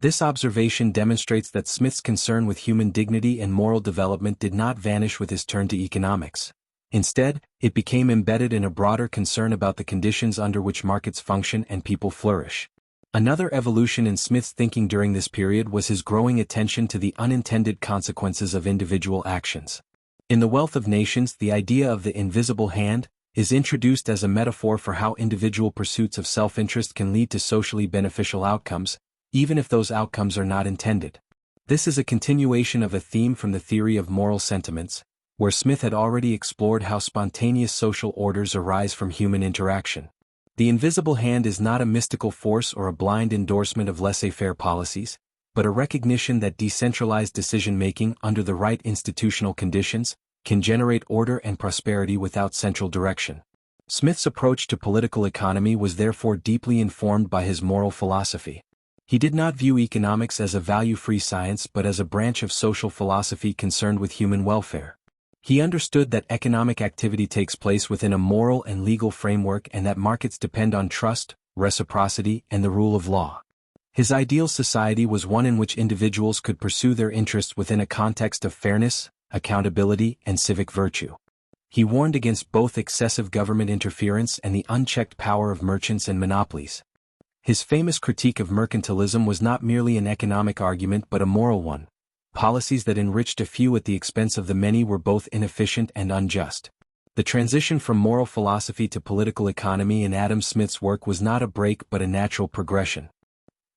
This observation demonstrates that Smith's concern with human dignity and moral development did not vanish with his turn to economics. Instead, it became embedded in a broader concern about the conditions under which markets function and people flourish. Another evolution in Smith's thinking during this period was his growing attention to the unintended consequences of individual actions. In The Wealth of Nations, the idea of the invisible hand is introduced as a metaphor for how individual pursuits of self-interest can lead to socially beneficial outcomes, even if those outcomes are not intended. This is a continuation of a theme from the Theory of Moral Sentiments, where Smith had already explored how spontaneous social orders arise from human interaction. The invisible hand is not a mystical force or a blind endorsement of laissez-faire policies, but a recognition that decentralized decision-making under the right institutional conditions can generate order and prosperity without central direction. Smith's approach to political economy was therefore deeply informed by his moral philosophy. He did not view economics as a value-free science but as a branch of social philosophy concerned with human welfare. He understood that economic activity takes place within a moral and legal framework and that markets depend on trust, reciprocity, and the rule of law. His ideal society was one in which individuals could pursue their interests within a context of fairness, accountability, and civic virtue. He warned against both excessive government interference and the unchecked power of merchants and monopolies. His famous critique of mercantilism was not merely an economic argument but a moral one. Policies that enriched a few at the expense of the many were both inefficient and unjust. The transition from moral philosophy to political economy in Adam Smith's work was not a break but a natural progression.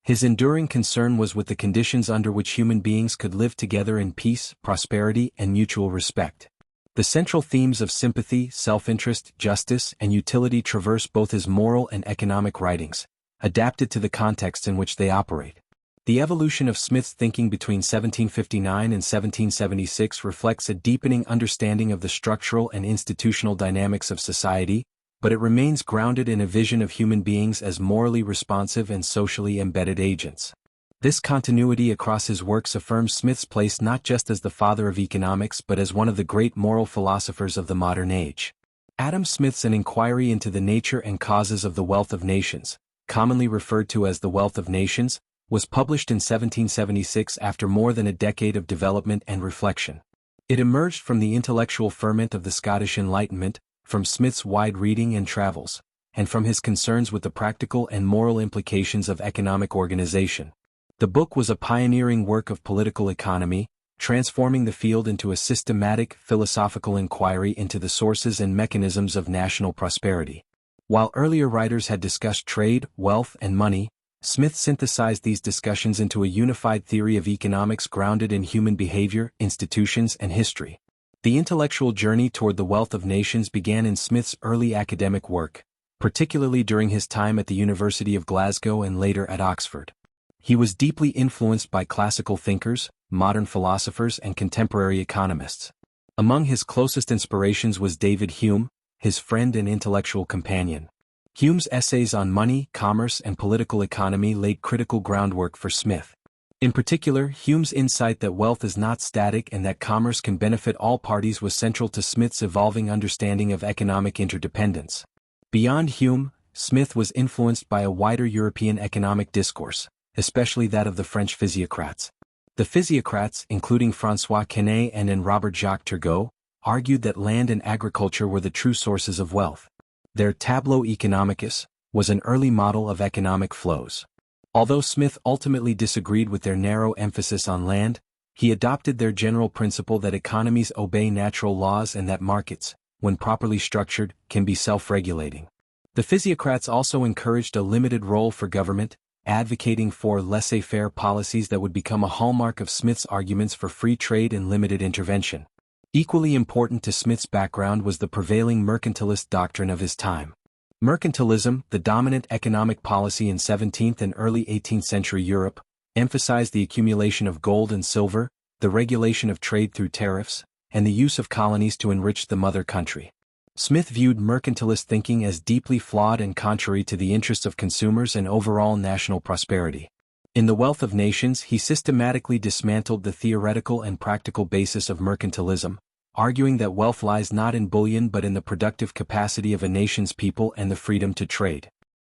His enduring concern was with the conditions under which human beings could live together in peace, prosperity, and mutual respect. The central themes of sympathy, self-interest, justice, and utility traverse both his moral and economic writings, adapted to the context in which they operate. The evolution of Smith's thinking between 1759 and 1776 reflects a deepening understanding of the structural and institutional dynamics of society, but it remains grounded in a vision of human beings as morally responsive and socially embedded agents. This continuity across his works affirms Smith's place not just as the father of economics but as one of the great moral philosophers of the modern age. Adam Smith's An Inquiry into the Nature and Causes of the Wealth of Nations, commonly referred to as The Wealth of Nations, was published in 1776 after more than a decade of development and reflection. It emerged from the intellectual ferment of the Scottish Enlightenment, from Smith's wide reading and travels, and from his concerns with the practical and moral implications of economic organization. The book was a pioneering work of political economy, transforming the field into a systematic, philosophical inquiry into the sources and mechanisms of national prosperity. While earlier writers had discussed trade, wealth, and money, Smith synthesized these discussions into a unified theory of economics grounded in human behavior, institutions, and history. The intellectual journey toward the wealth of nations began in Smith's early academic work, particularly during his time at the University of Glasgow and later at Oxford. He was deeply influenced by classical thinkers, modern philosophers, and contemporary economists. Among his closest inspirations was David Hume, his friend and intellectual companion. Hume's essays on money, commerce, and political economy laid critical groundwork for Smith. In particular, Hume's insight that wealth is not static and that commerce can benefit all parties was central to Smith's evolving understanding of economic interdependence. Beyond Hume, Smith was influenced by a wider European economic discourse, especially that of the French physiocrats. The physiocrats, including François Quesnay and Robert-Jacques Turgot, argued that land and agriculture were the true sources of wealth. Their tableau economicus was an early model of economic flows. Although Smith ultimately disagreed with their narrow emphasis on land, he adopted their general principle that economies obey natural laws and that markets, when properly structured, can be self-regulating. The physiocrats also encouraged a limited role for government, advocating for laissez-faire policies that would become a hallmark of Smith's arguments for free trade and limited intervention. Equally important to Smith's background was the prevailing mercantilist doctrine of his time. Mercantilism, the dominant economic policy in 17th and early 18th century Europe, emphasized the accumulation of gold and silver, the regulation of trade through tariffs, and the use of colonies to enrich the mother country. Smith viewed mercantilist thinking as deeply flawed and contrary to the interests of consumers and overall national prosperity. In The Wealth of Nations, he systematically dismantled the theoretical and practical basis of mercantilism, arguing that wealth lies not in bullion but in the productive capacity of a nation's people and the freedom to trade.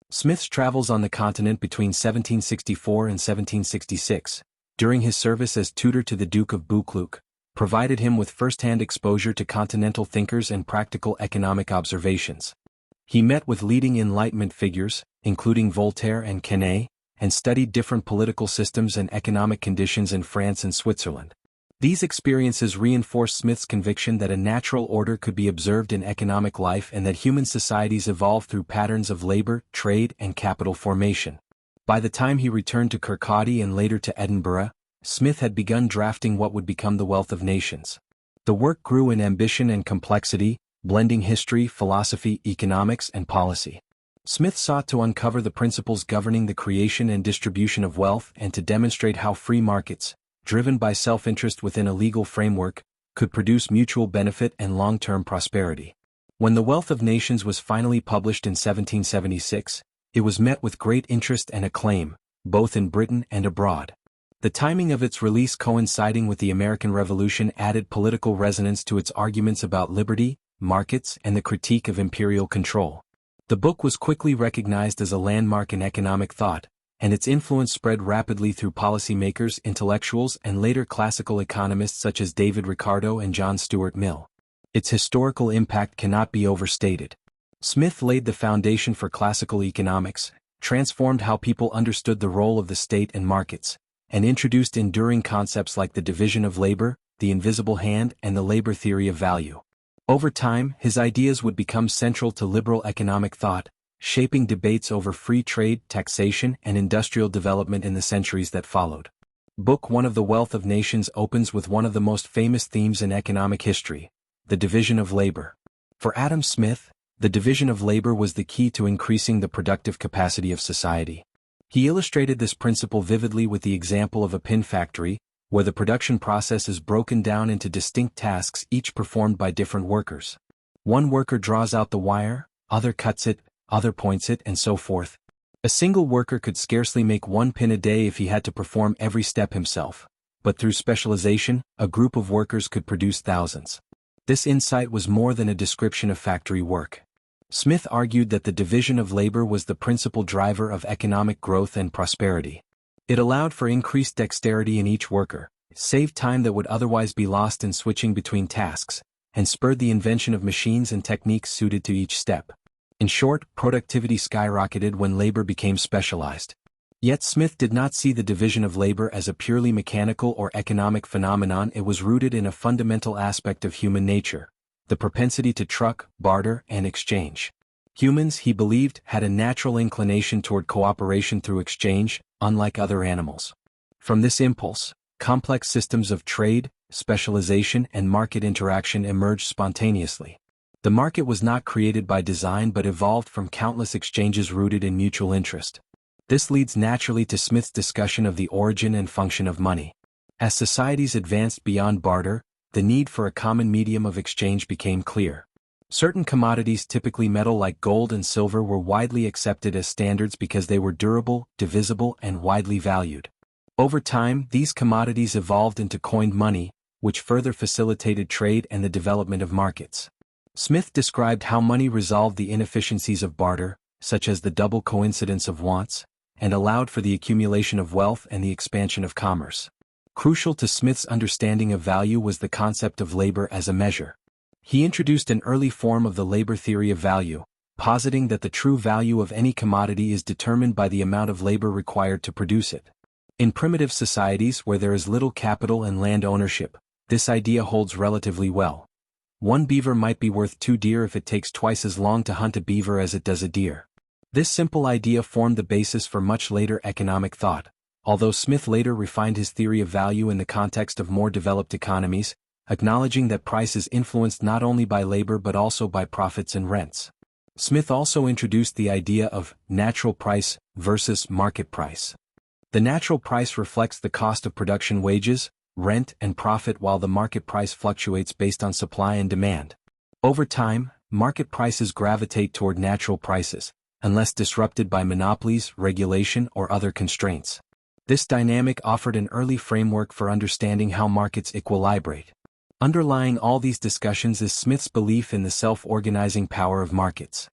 Smith's travels on the continent between 1764 and 1766, during his service as tutor to the Duke of Buccleuch, provided him with first-hand exposure to continental thinkers and practical economic observations. He met with leading Enlightenment figures, including Voltaire and Quesnay, and studied different political systems and economic conditions in France and Switzerland. These experiences reinforced Smith's conviction that a natural order could be observed in economic life and that human societies evolve through patterns of labor, trade, and capital formation. By the time he returned to Kirkcaldy and later to Edinburgh, Smith had begun drafting what would become The Wealth of Nations. The work grew in ambition and complexity, blending history, philosophy, economics, and policy. Smith sought to uncover the principles governing the creation and distribution of wealth and to demonstrate how free markets, driven by self-interest within a legal framework, could produce mutual benefit and long-term prosperity. When The Wealth of Nations was finally published in 1776, it was met with great interest and acclaim, both in Britain and abroad. The timing of its release coinciding with the American Revolution added political resonance to its arguments about liberty, markets, and the critique of imperial control. The book was quickly recognized as a landmark in economic thought, and its influence spread rapidly through policymakers, intellectuals, and later classical economists such as David Ricardo and John Stuart Mill. Its historical impact cannot be overstated. Smith laid the foundation for classical economics, transformed how people understood the role of the state and markets, and introduced enduring concepts like the division of labor, the invisible hand, and the labor theory of value. Over time, his ideas would become central to liberal economic thought, shaping debates over free trade, taxation, and industrial development in the centuries that followed. Book 1 of The Wealth of Nations opens with one of the most famous themes in economic history, the division of labor. For Adam Smith, the division of labor was the key to increasing the productive capacity of society. He illustrated this principle vividly with the example of a pin factory, where the production process is broken down into distinct tasks each performed by different workers. One worker draws out the wire, other cuts it, other points it, and so forth. A single worker could scarcely make one pin a day if he had to perform every step himself, but through specialization, a group of workers could produce thousands. This insight was more than a description of factory work. Smith argued that the division of labor was the principal driver of economic growth and prosperity. It allowed for increased dexterity in each worker, saved time that would otherwise be lost in switching between tasks, and spurred the invention of machines and techniques suited to each step. In short, productivity skyrocketed when labor became specialized. Yet Smith did not see the division of labor as a purely mechanical or economic phenomenon. It was rooted in a fundamental aspect of human nature, the propensity to truck, barter, and exchange. Humans, he believed, had a natural inclination toward cooperation through exchange, unlike other animals. From this impulse, complex systems of trade, specialization, and market interaction emerged spontaneously. The market was not created by design but evolved from countless exchanges rooted in mutual interest. This leads naturally to Smith's discussion of the origin and function of money. As societies advanced beyond barter, the need for a common medium of exchange became clear. Certain commodities, typically metal like gold and silver, were widely accepted as standards because they were durable, divisible, and widely valued. Over time, these commodities evolved into coined money, which further facilitated trade and the development of markets. Smith described how money resolved the inefficiencies of barter, such as the double coincidence of wants, and allowed for the accumulation of wealth and the expansion of commerce. Crucial to Smith's understanding of value was the concept of labor as a measure. He introduced an early form of the labor theory of value, positing that the true value of any commodity is determined by the amount of labor required to produce it. In primitive societies where there is little capital and land ownership, this idea holds relatively well. One beaver might be worth 2 deer if it takes twice as long to hunt a beaver as it does a deer. This simple idea formed the basis for much later economic thought, although Smith later refined his theory of value in the context of more developed economies, acknowledging that price is influenced not only by labor but also by profits and rents. Smith also introduced the idea of natural price versus market price. The natural price reflects the cost of production wages, rent and profit, while the market price fluctuates based on supply and demand. Over time, market prices gravitate toward natural prices, unless disrupted by monopolies, regulation, or other constraints. This dynamic offered an early framework for understanding how markets equilibrate. Underlying all these discussions is Smith's belief in the self-organizing power of markets.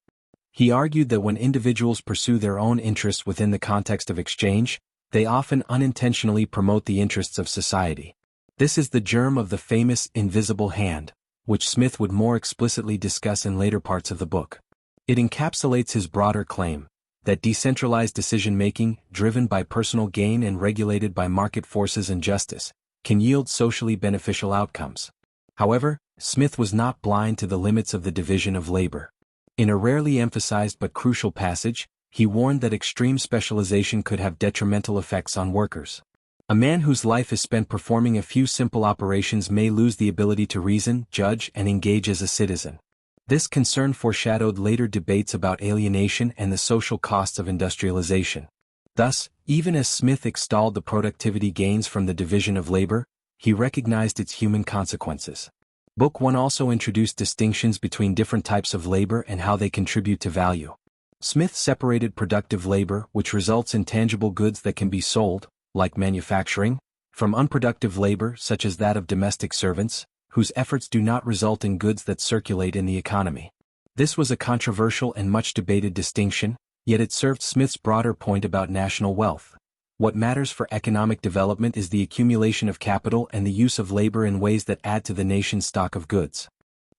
He argued that when individuals pursue their own interests within the context of exchange, they often unintentionally promote the interests of society. This is the germ of the famous invisible hand, which Smith would more explicitly discuss in later parts of the book. It encapsulates his broader claim that decentralized decision-making, driven by personal gain and regulated by market forces and justice, can yield socially beneficial outcomes. However, Smith was not blind to the limits of the division of labor. In a rarely emphasized but crucial passage, he warned that extreme specialization could have detrimental effects on workers. A man whose life is spent performing a few simple operations may lose the ability to reason, judge, and engage as a citizen. This concern foreshadowed later debates about alienation and the social costs of industrialization. Thus, even as Smith extolled the productivity gains from the division of labor, he recognized its human consequences. Book 1 also introduced distinctions between different types of labor and how they contribute to value. Smith separated productive labor, which results in tangible goods that can be sold, like manufacturing, from unproductive labor such as that of domestic servants, whose efforts do not result in goods that circulate in the economy. This was a controversial and much debated distinction, yet it served Smith's broader point about national wealth. What matters for economic development is the accumulation of capital and the use of labor in ways that add to the nation's stock of goods.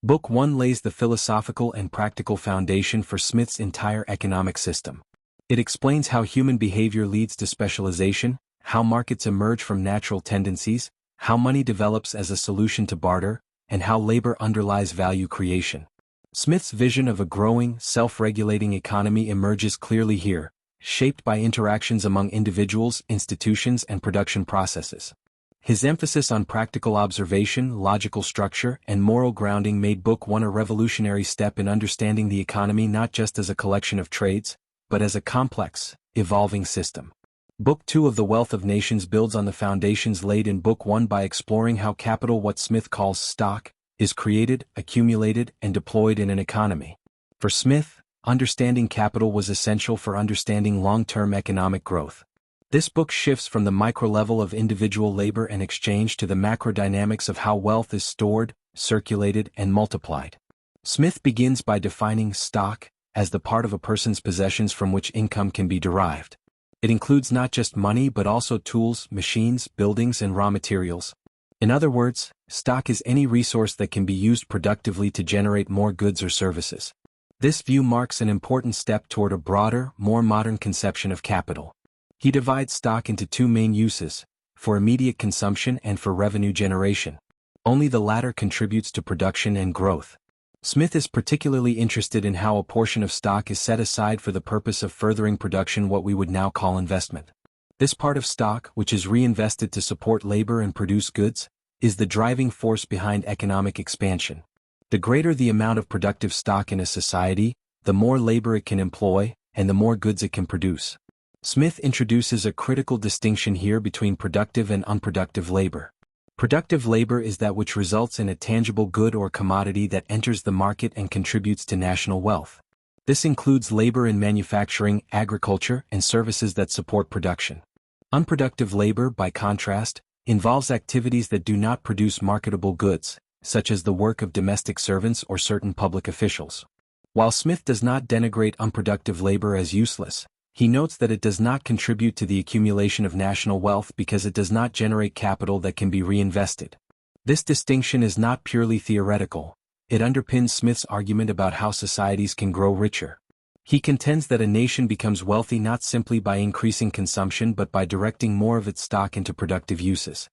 Book 1 lays the philosophical and practical foundation for Smith's entire economic system. It explains how human behavior leads to specialization, how markets emerge from natural tendencies, how money develops as a solution to barter, and how labor underlies value creation. Smith's vision of a growing, self-regulating economy emerges clearly here, shaped by interactions among individuals, institutions, and production processes. His emphasis on practical observation, logical structure, and moral grounding made Book 1 a revolutionary step in understanding the economy not just as a collection of trades, but as a complex, evolving system. Book 2 of The Wealth of Nations builds on the foundations laid in Book 1 by exploring how capital, what Smith calls stock, is created, accumulated, and deployed in an economy. For Smith, understanding capital was essential for understanding long-term economic growth. This book shifts from the micro-level of individual labor and exchange to the macro-dynamics of how wealth is stored, circulated, and multiplied. Smith begins by defining stock as the part of a person's possessions from which income can be derived. It includes not just money but also tools, machines, buildings, and raw materials. In other words, stock is any resource that can be used productively to generate more goods or services. This view marks an important step toward a broader, more modern conception of capital. He divides stock into 2 main uses, for immediate consumption and for revenue generation. Only the latter contributes to production and growth. Smith is particularly interested in how a portion of stock is set aside for the purpose of furthering production, what we would now call investment. This part of stock, which is reinvested to support labor and produce goods, is the driving force behind economic expansion. The greater the amount of productive stock in a society, the more labor it can employ, and the more goods it can produce. Smith introduces a critical distinction here between productive and unproductive labor. Productive labor is that which results in a tangible good or commodity that enters the market and contributes to national wealth. This includes labor in manufacturing, agriculture, and services that support production. Unproductive labor, by contrast, involves activities that do not produce marketable goods, such as the work of domestic servants or certain public officials. While Smith does not denigrate unproductive labor as useless, he notes that it does not contribute to the accumulation of national wealth because it does not generate capital that can be reinvested. This distinction is not purely theoretical. It underpins Smith's argument about how societies can grow richer. He contends that a nation becomes wealthy not simply by increasing consumption but by directing more of its stock into productive uses.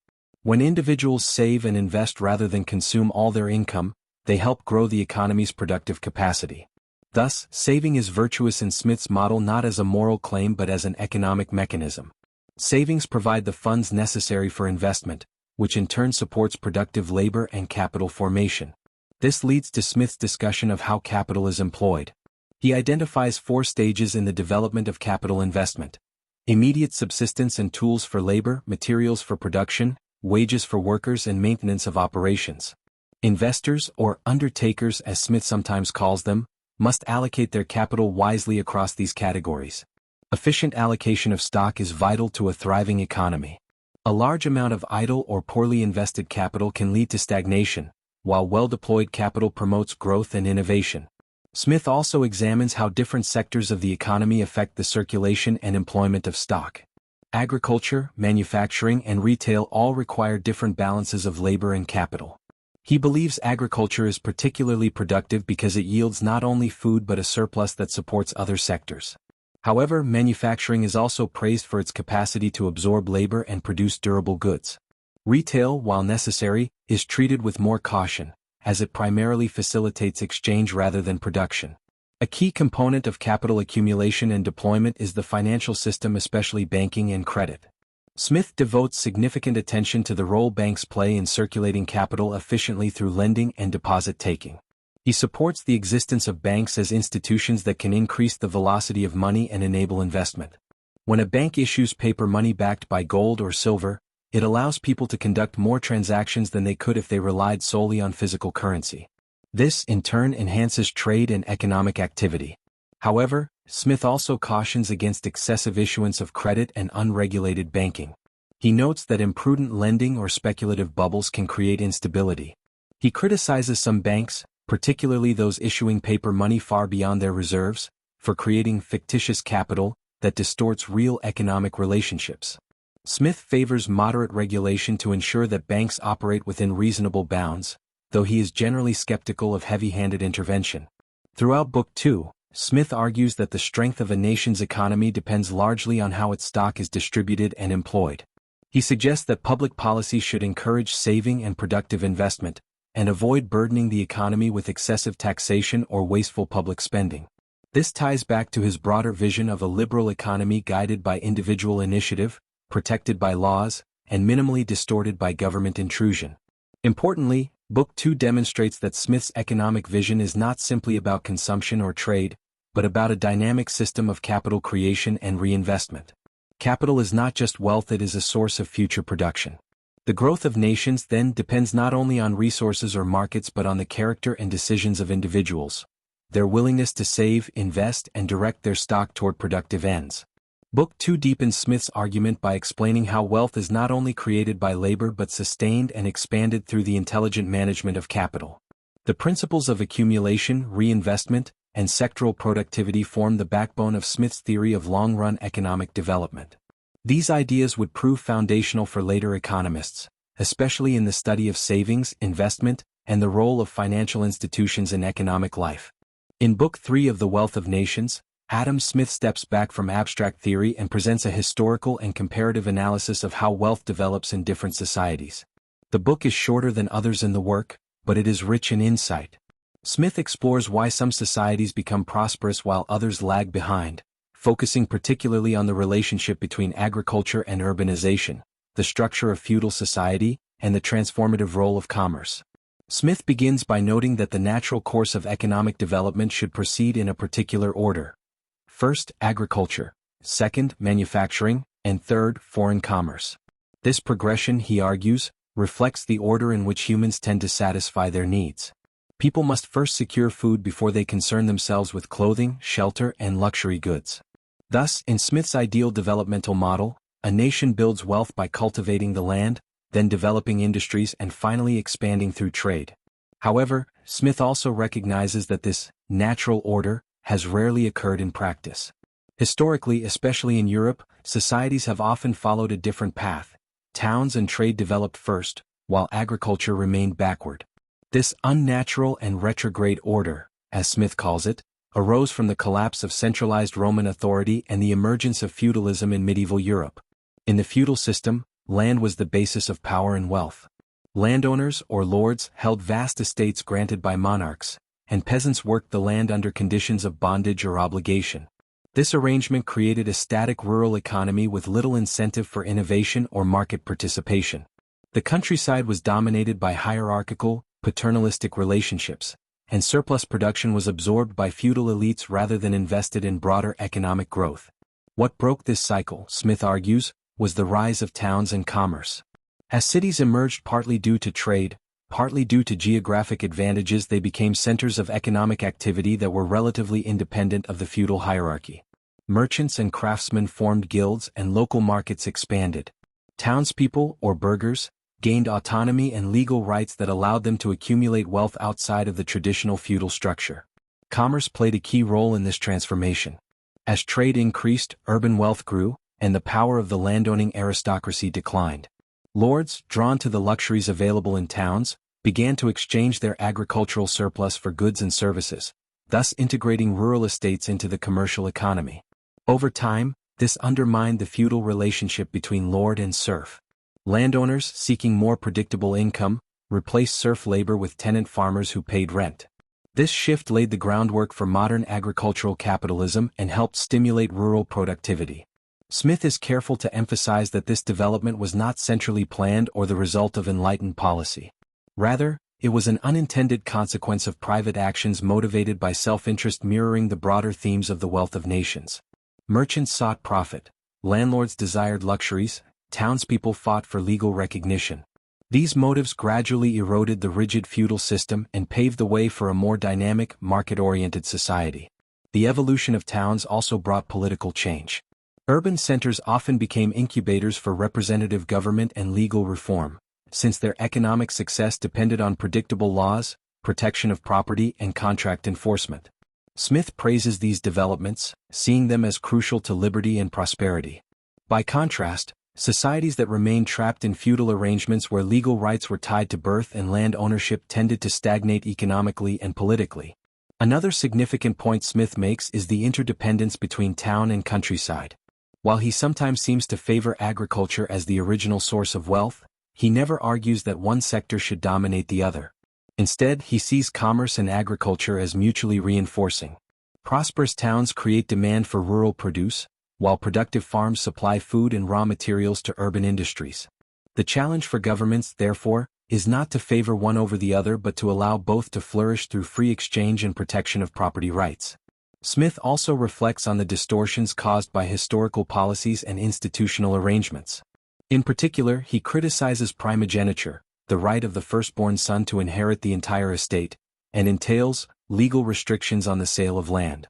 When individuals save and invest rather than consume all their income, they help grow the economy's productive capacity. Thus, saving is virtuous in Smith's model not as a moral claim but as an economic mechanism. Savings provide the funds necessary for investment, which in turn supports productive labor and capital formation. This leads to Smith's discussion of how capital is employed. He identifies 4 stages in the development of capital investment: immediate subsistence and tools for labor, materials for production, wages for workers, and maintenance of operations. Investors, or undertakers as Smith sometimes calls them, must allocate their capital wisely across these categories. Efficient allocation of stock is vital to a thriving economy. A large amount of idle or poorly invested capital can lead to stagnation, while well-deployed capital promotes growth and innovation. Smith also examines how different sectors of the economy affect the circulation and employment of stock. Agriculture, manufacturing, and retail all require different balances of labor and capital. He believes agriculture is particularly productive because it yields not only food but a surplus that supports other sectors. However, manufacturing is also praised for its capacity to absorb labor and produce durable goods. Retail, while necessary, is treated with more caution, as it primarily facilitates exchange rather than production. A key component of capital accumulation and deployment is the financial system, especially banking and credit. Smith devotes significant attention to the role banks play in circulating capital efficiently through lending and deposit taking. He supports the existence of banks as institutions that can increase the velocity of money and enable investment. When a bank issues paper money backed by gold or silver, it allows people to conduct more transactions than they could if they relied solely on physical currency. This, in turn, enhances trade and economic activity. However, Smith also cautions against excessive issuance of credit and unregulated banking. He notes that imprudent lending or speculative bubbles can create instability. He criticizes some banks, particularly those issuing paper money far beyond their reserves, for creating fictitious capital that distorts real economic relationships. Smith favors moderate regulation to ensure that banks operate within reasonable bounds, though he is generally skeptical of heavy-handed intervention. Throughout Book 2, Smith argues that the strength of a nation's economy depends largely on how its stock is distributed and employed. He suggests that public policy should encourage saving and productive investment, and avoid burdening the economy with excessive taxation or wasteful public spending. This ties back to his broader vision of a liberal economy guided by individual initiative, protected by laws, and minimally distorted by government intrusion. Importantly, Book 2 demonstrates that Smith's economic vision is not simply about consumption or trade, but about a dynamic system of capital creation and reinvestment. Capital is not just wealth, it is a source of future production. The growth of nations then depends not only on resources or markets but on the character and decisions of individuals, their willingness to save, invest, and direct their stock toward productive ends. Book 2 deepens Smith's argument by explaining how wealth is not only created by labor but sustained and expanded through the intelligent management of capital. The principles of accumulation, reinvestment, and sectoral productivity form the backbone of Smith's theory of long-run economic development. These ideas would prove foundational for later economists, especially in the study of savings, investment, and the role of financial institutions in economic life. In Book 3 of The Wealth of Nations, Adam Smith steps back from abstract theory and presents a historical and comparative analysis of how wealth develops in different societies. The book is shorter than others in the work, but it is rich in insight. Smith explores why some societies become prosperous while others lag behind, focusing particularly on the relationship between agriculture and urbanization, the structure of feudal society, and the transformative role of commerce. Smith begins by noting that the natural course of economic development should proceed in a particular order. First, agriculture, second, manufacturing, and third, foreign commerce. This progression, he argues, reflects the order in which humans tend to satisfy their needs. People must first secure food before they concern themselves with clothing, shelter, and luxury goods. Thus, in Smith's ideal developmental model, a nation builds wealth by cultivating the land, then developing industries and finally expanding through trade. However, Smith also recognizes that this natural order has rarely occurred in practice. Historically, especially in Europe, societies have often followed a different path. Towns and trade developed first, while agriculture remained backward. This unnatural and retrograde order, as Smith calls it, arose from the collapse of centralized Roman authority and the emergence of feudalism in medieval Europe. In the feudal system, land was the basis of power and wealth. Landowners, or lords, held vast estates granted by monarchs, and peasants worked the land under conditions of bondage or obligation. This arrangement created a static rural economy with little incentive for innovation or market participation. The countryside was dominated by hierarchical, paternalistic relationships, and surplus production was absorbed by feudal elites rather than invested in broader economic growth. What broke this cycle, Smith argues, was the rise of towns and commerce. As cities emerged partly due to trade, partly due to geographic advantages, they became centers of economic activity that were relatively independent of the feudal hierarchy. Merchants and craftsmen formed guilds and local markets expanded. Townspeople, or burghers, gained autonomy and legal rights that allowed them to accumulate wealth outside of the traditional feudal structure. Commerce played a key role in this transformation. As trade increased, urban wealth grew, and the power of the landowning aristocracy declined. Lords, drawn to the luxuries available in towns, began to exchange their agricultural surplus for goods and services, thus integrating rural estates into the commercial economy. Over time, this undermined the feudal relationship between lord and serf. Landowners, seeking more predictable income, replaced serf labor with tenant farmers who paid rent. This shift laid the groundwork for modern agricultural capitalism and helped stimulate rural productivity. Smith is careful to emphasize that this development was not centrally planned or the result of enlightened policy. Rather, it was an unintended consequence of private actions motivated by self-interest, mirroring the broader themes of the wealth of nations. Merchants sought profit, landlords desired luxuries, townspeople fought for legal recognition. These motives gradually eroded the rigid feudal system and paved the way for a more dynamic, market-oriented society. The evolution of towns also brought political change. Urban centers often became incubators for representative government and legal reform, since their economic success depended on predictable laws, protection of property, and contract enforcement. Smith praises these developments, seeing them as crucial to liberty and prosperity. By contrast, societies that remained trapped in feudal arrangements where legal rights were tied to birth and land ownership tended to stagnate economically and politically. Another significant point Smith makes is the interdependence between town and countryside. While he sometimes seems to favor agriculture as the original source of wealth, he never argues that one sector should dominate the other. Instead, he sees commerce and agriculture as mutually reinforcing. Prosperous towns create demand for rural produce, while productive farms supply food and raw materials to urban industries. The challenge for governments, therefore, is not to favor one over the other but to allow both to flourish through free exchange and protection of property rights. Smith also reflects on the distortions caused by historical policies and institutional arrangements. In particular, he criticizes primogeniture, the right of the firstborn son to inherit the entire estate, and entails legal restrictions on the sale of land.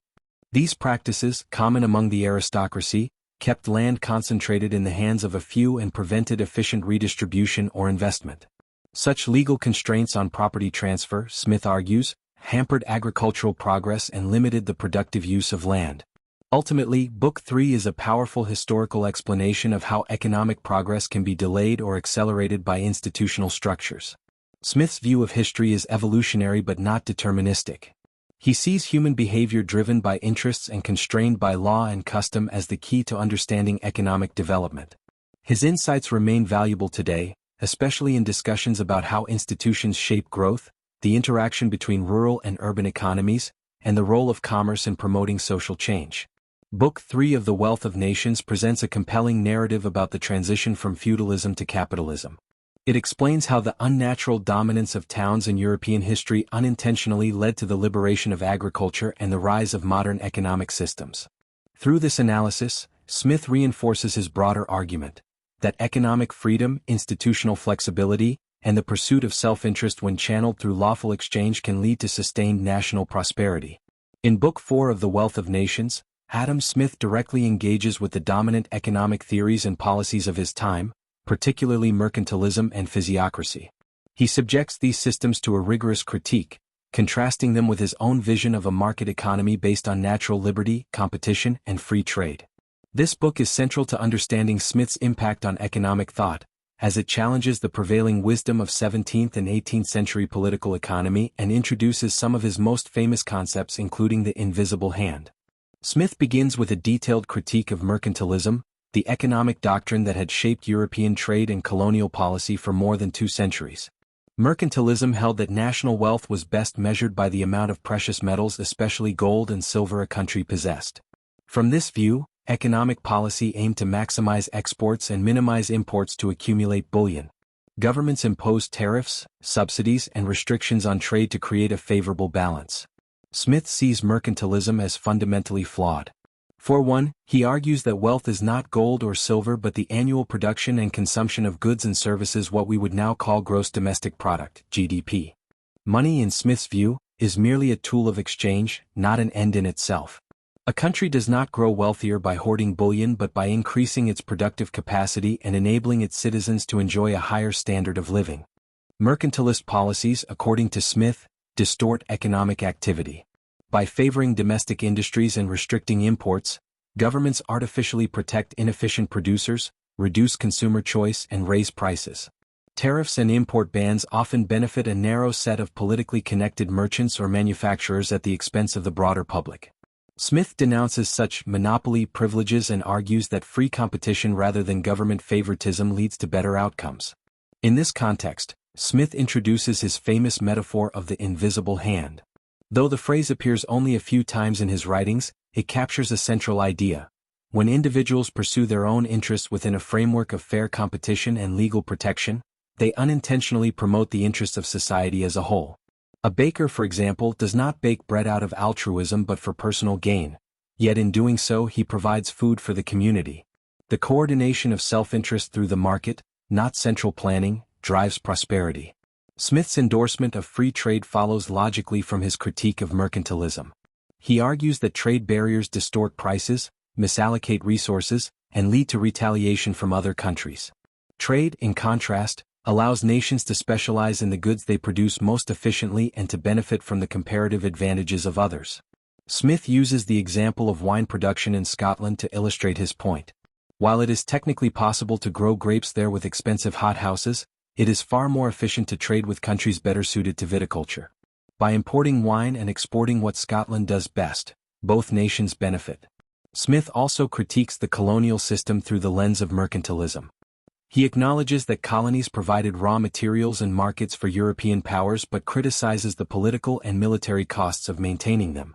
These practices, common among the aristocracy, kept land concentrated in the hands of a few and prevented efficient redistribution or investment. Such legal constraints on property transfer, Smith argues, hampered agricultural progress and limited the productive use of land. Ultimately, Book 3 is a powerful historical explanation of how economic progress can be delayed or accelerated by institutional structures. Smith's view of history is evolutionary but not deterministic. He sees human behavior driven by interests and constrained by law and custom as the key to understanding economic development. His insights remain valuable today, especially in discussions about how institutions shape growth, the interaction between rural and urban economies, and the role of commerce in promoting social change. Book 3 of The Wealth of Nations presents a compelling narrative about the transition from feudalism to capitalism. It explains how the unnatural dominance of towns in European history unintentionally led to the liberation of agriculture and the rise of modern economic systems. Through this analysis, Smith reinforces his broader argument that economic freedom, institutional flexibility, and the pursuit of self-interest when channeled through lawful exchange can lead to sustained national prosperity. In Book 4 of The Wealth of Nations, Adam Smith directly engages with the dominant economic theories and policies of his time, particularly mercantilism and physiocracy. He subjects these systems to a rigorous critique, contrasting them with his own vision of a market economy based on natural liberty, competition, and free trade. This book is central to understanding Smith's impact on economic thought, as it challenges the prevailing wisdom of 17th and 18th century political economy and introduces some of his most famous concepts, including the invisible hand. Smith begins with a detailed critique of mercantilism, the economic doctrine that had shaped European trade and colonial policy for more than 2 centuries. Mercantilism held that national wealth was best measured by the amount of precious metals, especially gold and silver, a country possessed. From this view, economic policy aimed to maximize exports and minimize imports to accumulate bullion. Governments imposed tariffs, subsidies, and restrictions on trade to create a favorable balance. Smith sees mercantilism as fundamentally flawed. For one, he argues that wealth is not gold or silver but the annual production and consumption of goods and services, what we would now call gross domestic product, GDP. Money, in Smith's view, is merely a tool of exchange, not an end in itself. A country does not grow wealthier by hoarding bullion but by increasing its productive capacity and enabling its citizens to enjoy a higher standard of living. Mercantilist policies, according to Smith, distort economic activity. By favoring domestic industries and restricting imports, governments artificially protect inefficient producers, reduce consumer choice, and raise prices. Tariffs and import bans often benefit a narrow set of politically connected merchants or manufacturers at the expense of the broader public. Smith denounces such monopoly privileges and argues that free competition rather than government favoritism leads to better outcomes. In this context, Smith introduces his famous metaphor of the invisible hand. Though the phrase appears only a few times in his writings, it captures a central idea. When individuals pursue their own interests within a framework of fair competition and legal protection, they unintentionally promote the interests of society as a whole. A baker, for example, does not bake bread out of altruism but for personal gain, yet in doing so he provides food for the community. The coordination of self-interest through the market, not central planning, drives prosperity. Smith's endorsement of free trade follows logically from his critique of mercantilism. He argues that trade barriers distort prices, misallocate resources, and lead to retaliation from other countries. Trade, in contrast, allows nations to specialize in the goods they produce most efficiently and to benefit from the comparative advantages of others. Smith uses the example of wine production in Scotland to illustrate his point. While it is technically possible to grow grapes there with expensive hothouses, it is far more efficient to trade with countries better suited to viticulture. By importing wine and exporting what Scotland does best, both nations benefit. Smith also critiques the colonial system through the lens of mercantilism. He acknowledges that colonies provided raw materials and markets for European powers but criticizes the political and military costs of maintaining them.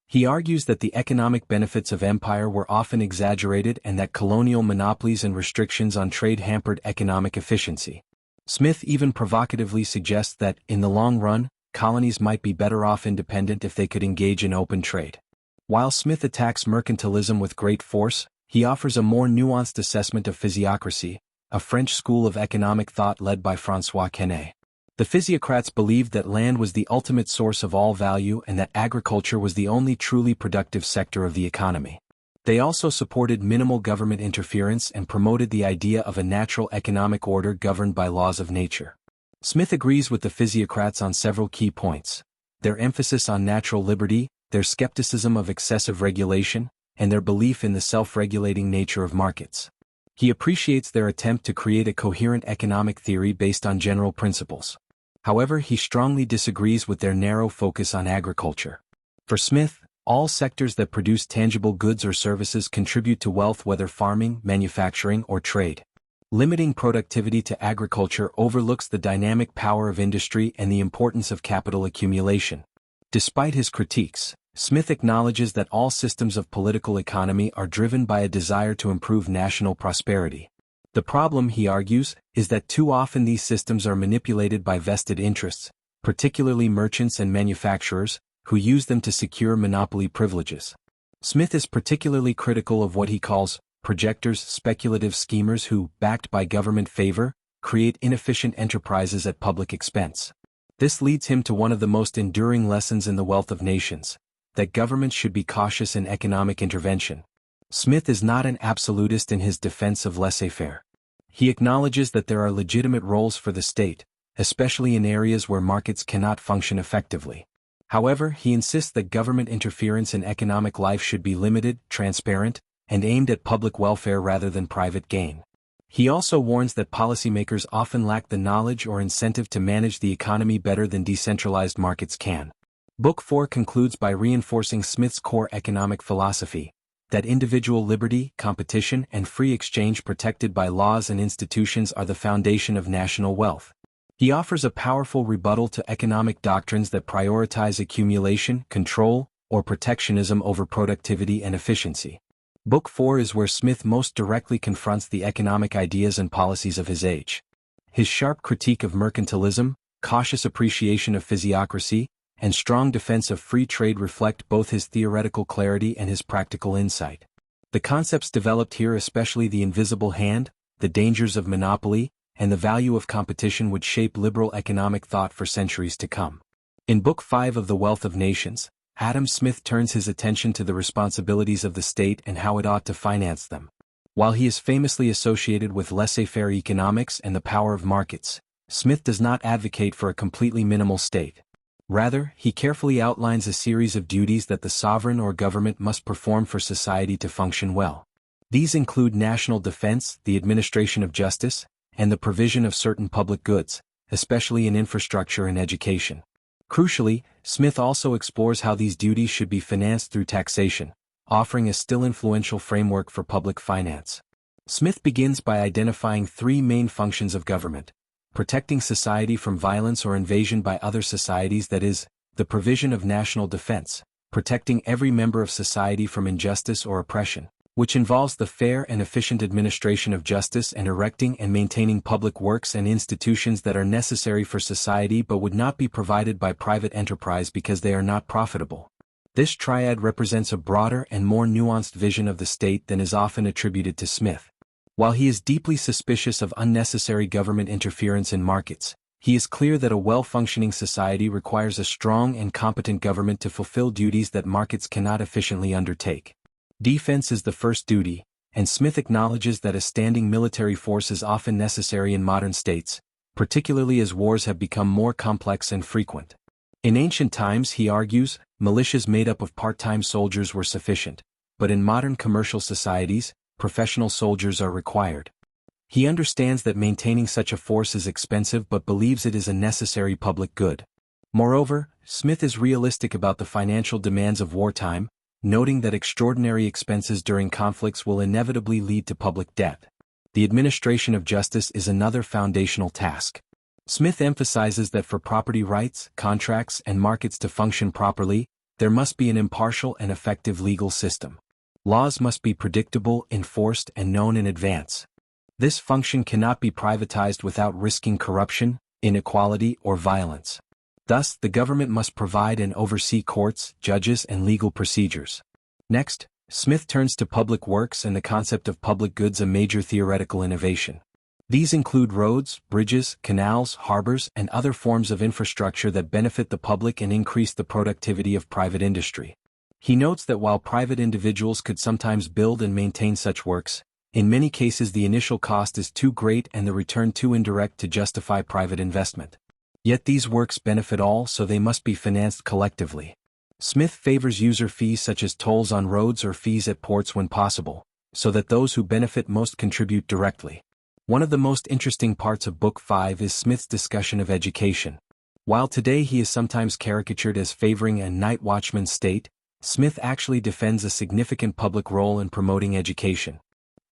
He argues that the economic benefits of empire were often exaggerated and that colonial monopolies and restrictions on trade hampered economic efficiency. Smith even provocatively suggests that, in the long run, colonies might be better off independent if they could engage in open trade. While Smith attacks mercantilism with great force, he offers a more nuanced assessment of physiocracy, a French school of economic thought led by François Quesnay. The physiocrats believed that land was the ultimate source of all value and that agriculture was the only truly productive sector of the economy. They also supported minimal government interference and promoted the idea of a natural economic order governed by laws of nature. Smith agrees with the physiocrats on several key points: their emphasis on natural liberty, their skepticism of excessive regulation, and their belief in the self-regulating nature of markets. He appreciates their attempt to create a coherent economic theory based on general principles. However, he strongly disagrees with their narrow focus on agriculture. For Smith, all sectors that produce tangible goods or services contribute to wealth, whether farming, manufacturing, or trade. Limiting productivity to agriculture overlooks the dynamic power of industry and the importance of capital accumulation. Despite his critiques, Smith acknowledges that all systems of political economy are driven by a desire to improve national prosperity. The problem, he argues, is that too often these systems are manipulated by vested interests, particularly merchants and manufacturers, who use them to secure monopoly privileges. Smith is particularly critical of what he calls projectors, speculative schemers who, backed by government favor, create inefficient enterprises at public expense. This leads him to one of the most enduring lessons in The Wealth of Nations: that governments should be cautious in economic intervention. Smith is not an absolutist in his defense of laissez-faire. He acknowledges that there are legitimate roles for the state, especially in areas where markets cannot function effectively. However, he insists that government interference in economic life should be limited, transparent, and aimed at public welfare rather than private gain. He also warns that policymakers often lack the knowledge or incentive to manage the economy better than decentralized markets can. Book 4 concludes by reinforcing Smith's core economic philosophy, that individual liberty, competition, and free exchange protected by laws and institutions are the foundation of national wealth. He offers a powerful rebuttal to economic doctrines that prioritize accumulation, control, or protectionism over productivity and efficiency. Book 4 is where Smith most directly confronts the economic ideas and policies of his age. His sharp critique of mercantilism, cautious appreciation of physiocracy, and strong defense of free trade reflect both his theoretical clarity and his practical insight. The concepts developed here, especially the invisible hand, the dangers of monopoly, and the value of competition, would shape liberal economic thought for centuries to come. In Book 5 of The Wealth of Nations, Adam Smith turns his attention to the responsibilities of the state and how it ought to finance them. While he is famously associated with laissez-faire economics and the power of markets, Smith does not advocate for a completely minimal state. Rather, he carefully outlines a series of duties that the sovereign or government must perform for society to function well. These include national defense, the administration of justice, and the provision of certain public goods, especially in infrastructure and education. Crucially, Smith also explores how these duties should be financed through taxation, offering a still influential framework for public finance. Smith begins by identifying three main functions of government: protecting society from violence or invasion by other societies, that is, the provision of national defense, protecting every member of society from injustice or oppression, which involves the fair and efficient administration of justice, and erecting and maintaining public works and institutions that are necessary for society but would not be provided by private enterprise because they are not profitable. This triad represents a broader and more nuanced vision of the state than is often attributed to Smith. While he is deeply suspicious of unnecessary government interference in markets, he is clear that a well-functioning society requires a strong and competent government to fulfill duties that markets cannot efficiently undertake. Defense is the first duty, and Smith acknowledges that a standing military force is often necessary in modern states, particularly as wars have become more complex and frequent. In ancient times, he argues, militias made up of part-time soldiers were sufficient, but in modern commercial societies, professional soldiers are required. He understands that maintaining such a force is expensive but believes it is a necessary public good. Moreover, Smith is realistic about the financial demands of wartime, noting that extraordinary expenses during conflicts will inevitably lead to public debt. The administration of justice is another foundational task. Smith emphasizes that for property rights, contracts, and markets to function properly, there must be an impartial and effective legal system. Laws must be predictable, enforced, and known in advance. This function cannot be privatized without risking corruption, inequality, or violence. Thus, the government must provide and oversee courts, judges, and legal procedures. Next, Smith turns to public works and the concept of public goods, a major theoretical innovation. These include roads, bridges, canals, harbors, and other forms of infrastructure that benefit the public and increase the productivity of private industry. He notes that while private individuals could sometimes build and maintain such works, in many cases the initial cost is too great and the return too indirect to justify private investment. Yet these works benefit all, so they must be financed collectively. Smith favors user fees such as tolls on roads or fees at ports when possible, so that those who benefit most contribute directly. One of the most interesting parts of Book 5 is Smith's discussion of education. While today he is sometimes caricatured as favoring a night watchman state, Smith actually defends a significant public role in promoting education.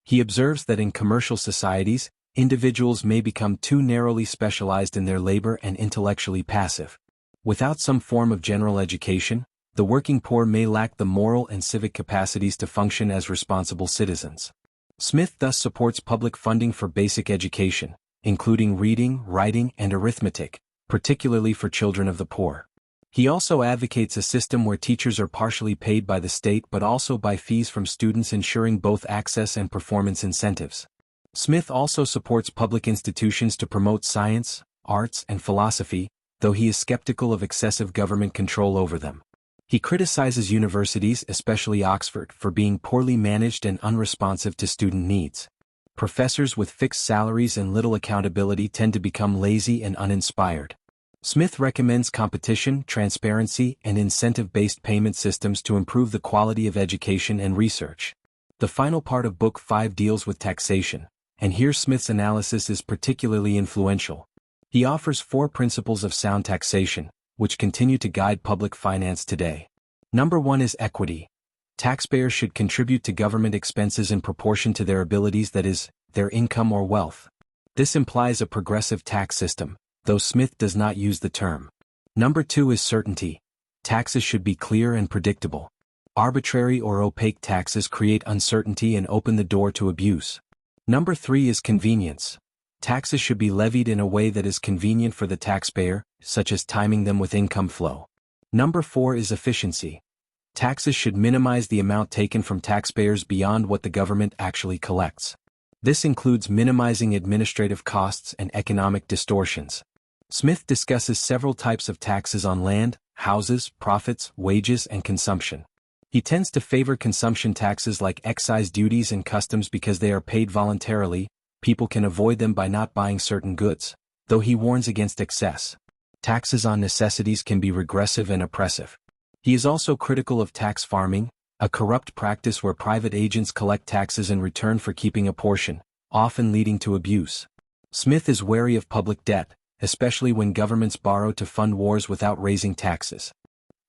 He observes that in commercial societies, individuals may become too narrowly specialized in their labor and intellectually passive. Without some form of general education, the working poor may lack the moral and civic capacities to function as responsible citizens. Smith thus supports public funding for basic education, including reading, writing, and arithmetic, particularly for children of the poor. He also advocates a system where teachers are partially paid by the state but also by fees from students, ensuring both access and performance incentives. Smith also supports public institutions to promote science, arts, and philosophy, though he is skeptical of excessive government control over them. He criticizes universities, especially Oxford, for being poorly managed and unresponsive to student needs. Professors with fixed salaries and little accountability tend to become lazy and uninspired. Smith recommends competition, transparency, and incentive-based payment systems to improve the quality of education and research. The final part of Book 5 deals with taxation, and here Smith's analysis is particularly influential. He offers 4 principles of sound taxation, which continue to guide public finance today. Number 1 is equity. Taxpayers should contribute to government expenses in proportion to their abilities, that is, their income or wealth. This implies a progressive tax system, though Smith does not use the term. Number 2 is certainty. Taxes should be clear and predictable. Arbitrary or opaque taxes create uncertainty and open the door to abuse. Number 3 is convenience. Taxes should be levied in a way that is convenient for the taxpayer, such as timing them with income flow. Number 4 is efficiency. Taxes should minimize the amount taken from taxpayers beyond what the government actually collects. This includes minimizing administrative costs and economic distortions. Smith discusses several types of taxes on land, houses, profits, wages, and consumption. He tends to favor consumption taxes like excise duties and customs because they are paid voluntarily. People can avoid them by not buying certain goods, though he warns against excess. Taxes on necessities can be regressive and oppressive. He is also critical of tax farming, a corrupt practice where private agents collect taxes in return for keeping a portion, often leading to abuse. Smith is wary of public debt, especially when governments borrow to fund wars without raising taxes.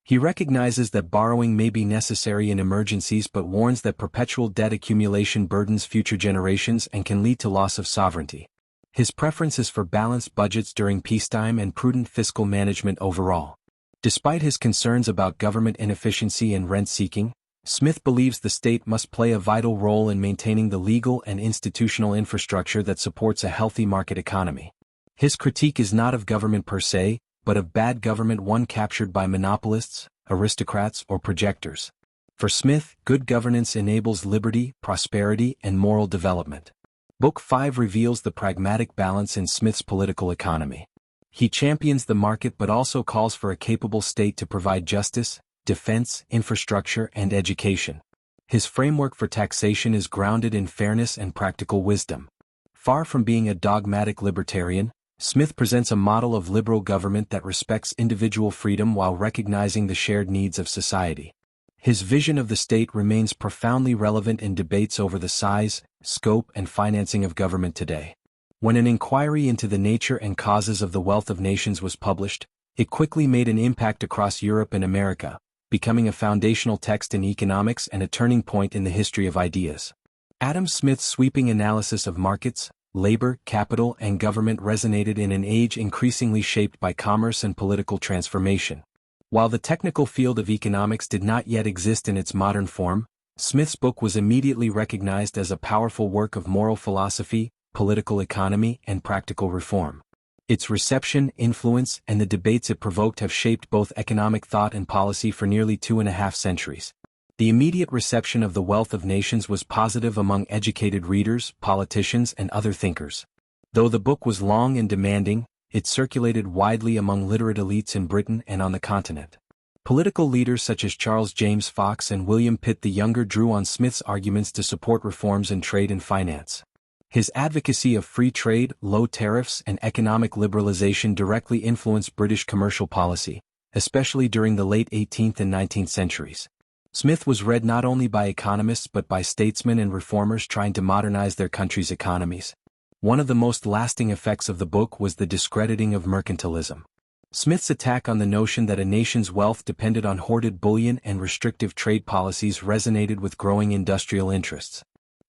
He recognizes that borrowing may be necessary in emergencies but warns that perpetual debt accumulation burdens future generations and can lead to loss of sovereignty. His preference is for balanced budgets during peacetime and prudent fiscal management overall. Despite his concerns about government inefficiency and rent-seeking, Smith believes the state must play a vital role in maintaining the legal and institutional infrastructure that supports a healthy market economy. His critique is not of government per se, but of bad government, one captured by monopolists, aristocrats, or projectors. For Smith, good governance enables liberty, prosperity, and moral development. Book 5 reveals the pragmatic balance in Smith's political economy. He champions the market but also calls for a capable state to provide justice, defense, infrastructure, and education. His framework for taxation is grounded in fairness and practical wisdom. Far from being a dogmatic libertarian, Smith presents a model of liberal government that respects individual freedom while recognizing the shared needs of society. His vision of the state remains profoundly relevant in debates over the size, scope, and financing of government today. When an inquiry into the nature and causes of the wealth of nations was published, it quickly made an impact across Europe and America, becoming a foundational text in economics and a turning point in the history of ideas. Adam Smith's sweeping analysis of markets, labor, capital, and government resonated in an age increasingly shaped by commerce and political transformation. While the technical field of economics did not yet exist in its modern form, Smith's book was immediately recognized as a powerful work of moral philosophy, political economy, and practical reform. Its reception, influence, and the debates it provoked have shaped both economic thought and policy for nearly 2.5 centuries. The immediate reception of The Wealth of Nations was positive among educated readers, politicians, and other thinkers. Though the book was long and demanding, it circulated widely among literate elites in Britain and on the continent. Political leaders such as Charles James Fox and William Pitt the Younger drew on Smith's arguments to support reforms in trade and finance. His advocacy of free trade, low tariffs, and economic liberalization directly influenced British commercial policy, especially during the late 18th and 19th centuries. Smith was read not only by economists but by statesmen and reformers trying to modernize their country's economies. One of the most lasting effects of the book was the discrediting of mercantilism. Smith's attack on the notion that a nation's wealth depended on hoarded bullion and restrictive trade policies resonated with growing industrial interests.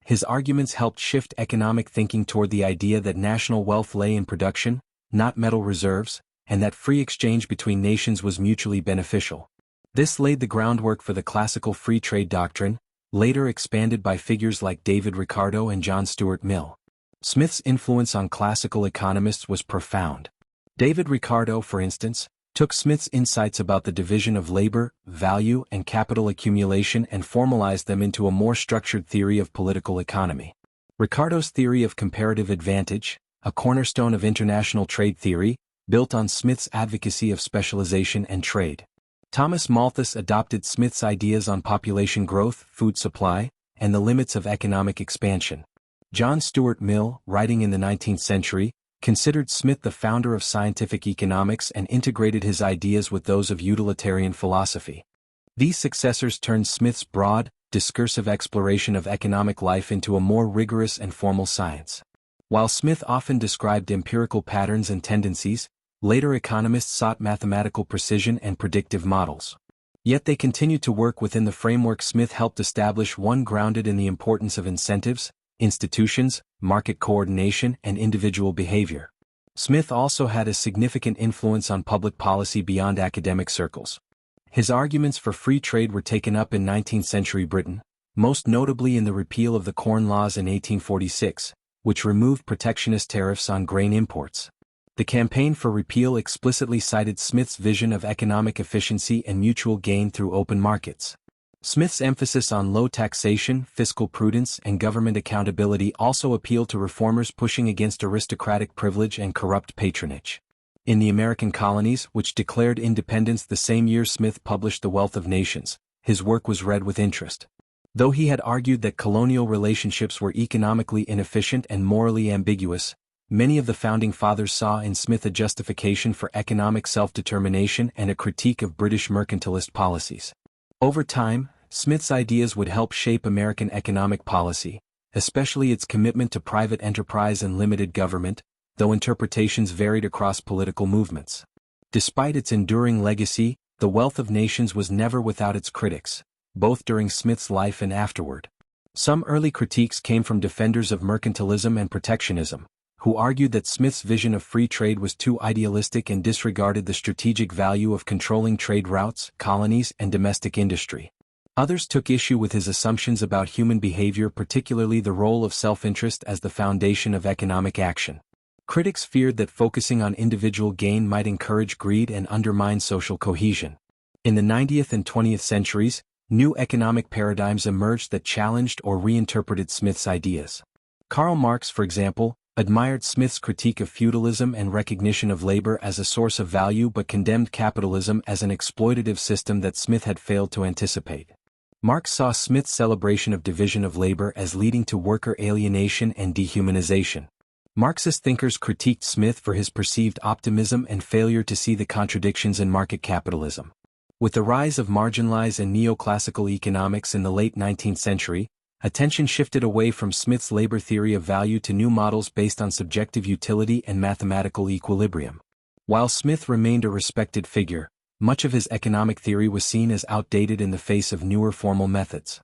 His arguments helped shift economic thinking toward the idea that national wealth lay in production, not metal reserves, and that free exchange between nations was mutually beneficial. This laid the groundwork for the classical free trade doctrine, later expanded by figures like David Ricardo and John Stuart Mill. Smith's influence on classical economists was profound. David Ricardo, for instance, took Smith's insights about the division of labor, value, and capital accumulation and formalized them into a more structured theory of political economy. Ricardo's theory of comparative advantage, a cornerstone of international trade theory, built on Smith's advocacy of specialization and trade. Thomas Malthus adopted Smith's ideas on population growth, food supply, and the limits of economic expansion. John Stuart Mill, writing in the 19th century, considered Smith the founder of scientific economics and integrated his ideas with those of utilitarian philosophy. These successors turned Smith's broad, discursive exploration of economic life into a more rigorous and formal science. While Smith often described empirical patterns and tendencies, later economists sought mathematical precision and predictive models. Yet they continued to work within the framework Smith helped establish, one grounded in the importance of incentives, institutions, market coordination, and individual behavior. Smith also had a significant influence on public policy beyond academic circles. His arguments for free trade were taken up in 19th-century Britain, most notably in the repeal of the Corn Laws in 1846, which removed protectionist tariffs on grain imports. The campaign for repeal explicitly cited Smith's vision of economic efficiency and mutual gain through open markets. Smith's emphasis on low taxation, fiscal prudence, and government accountability also appealed to reformers pushing against aristocratic privilege and corrupt patronage. In the American colonies, which declared independence the same year Smith published The Wealth of Nations, his work was read with interest. Though he had argued that colonial relationships were economically inefficient and morally ambiguous, many of the Founding Fathers saw in Smith a justification for economic self-determination and a critique of British mercantilist policies. Over time, Smith's ideas would help shape American economic policy, especially its commitment to private enterprise and limited government, though interpretations varied across political movements. Despite its enduring legacy, The Wealth of Nations was never without its critics, both during Smith's life and afterward. Some early critiques came from defenders of mercantilism and protectionism, who argued that Smith's vision of free trade was too idealistic and disregarded the strategic value of controlling trade routes, colonies, and domestic industry. Others took issue with his assumptions about human behavior, particularly the role of self-interest as the foundation of economic action. Critics feared that focusing on individual gain might encourage greed and undermine social cohesion. In the 19th and 20th centuries, new economic paradigms emerged that challenged or reinterpreted Smith's ideas. Karl Marx, for example, admired Smith's critique of feudalism and recognition of labor as a source of value but condemned capitalism as an exploitative system that Smith had failed to anticipate. Marx saw Smith's celebration of division of labor as leading to worker alienation and dehumanization. Marxist thinkers critiqued Smith for his perceived optimism and failure to see the contradictions in market capitalism. With the rise of marginalized and neoclassical economics in the late 19th century, attention shifted away from Smith's labor theory of value to new models based on subjective utility and mathematical equilibrium. While Smith remained a respected figure, much of his economic theory was seen as outdated in the face of newer formal methods.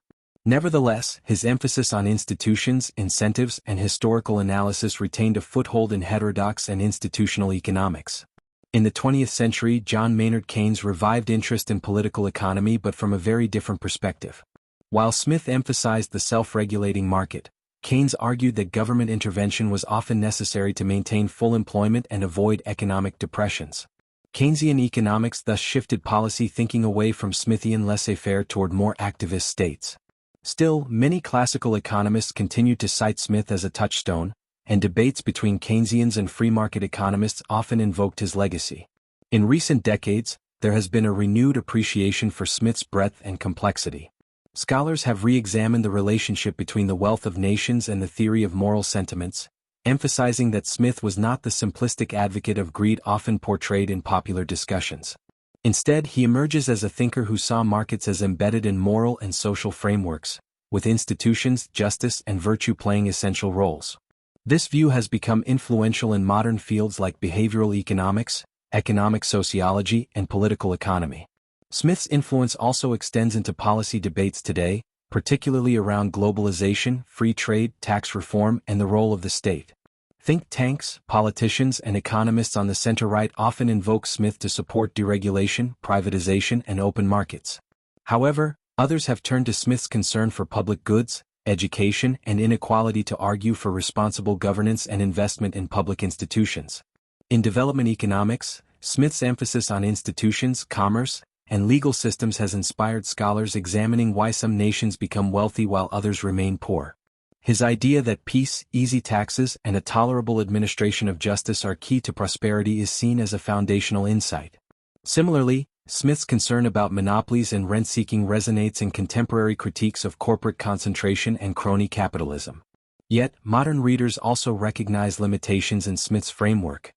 Nevertheless, his emphasis on institutions, incentives, and historical analysis retained a foothold in heterodox and institutional economics. In the 20th century, John Maynard Keynes revived interest in political economy, but from a very different perspective. While Smith emphasized the self-regulating market, Keynes argued that government intervention was often necessary to maintain full employment and avoid economic depressions. Keynesian economics thus shifted policy thinking away from Smithian laissez-faire toward more activist states. Still, many classical economists continued to cite Smith as a touchstone, and debates between Keynesians and free market economists often invoked his legacy. In recent decades, there has been a renewed appreciation for Smith's breadth and complexity. Scholars have re-examined the relationship between The Wealth of Nations and the theory of moral sentiments, emphasizing that Smith was not the simplistic advocate of greed often portrayed in popular discussions. Instead, he emerges as a thinker who saw markets as embedded in moral and social frameworks, with institutions, justice, and virtue playing essential roles. This view has become influential in modern fields like behavioral economics, economic sociology, and political economy. Smith's influence also extends into policy debates today, particularly around globalization, free trade, tax reform, and the role of the state. Think tanks, politicians, and economists on the center-right often invoke Smith to support deregulation, privatization, and open markets. However, others have turned to Smith's concern for public goods, education, and inequality to argue for responsible governance and investment in public institutions. In development economics, Smith's emphasis on institutions, commerce, and legal systems has inspired scholars examining why some nations become wealthy while others remain poor. His idea that peace, easy taxes, and a tolerable administration of justice are key to prosperity is seen as a foundational insight. Similarly, Smith's concern about monopolies and rent-seeking resonates in contemporary critiques of corporate concentration and crony capitalism. Yet, modern readers also recognize limitations in Smith's framework.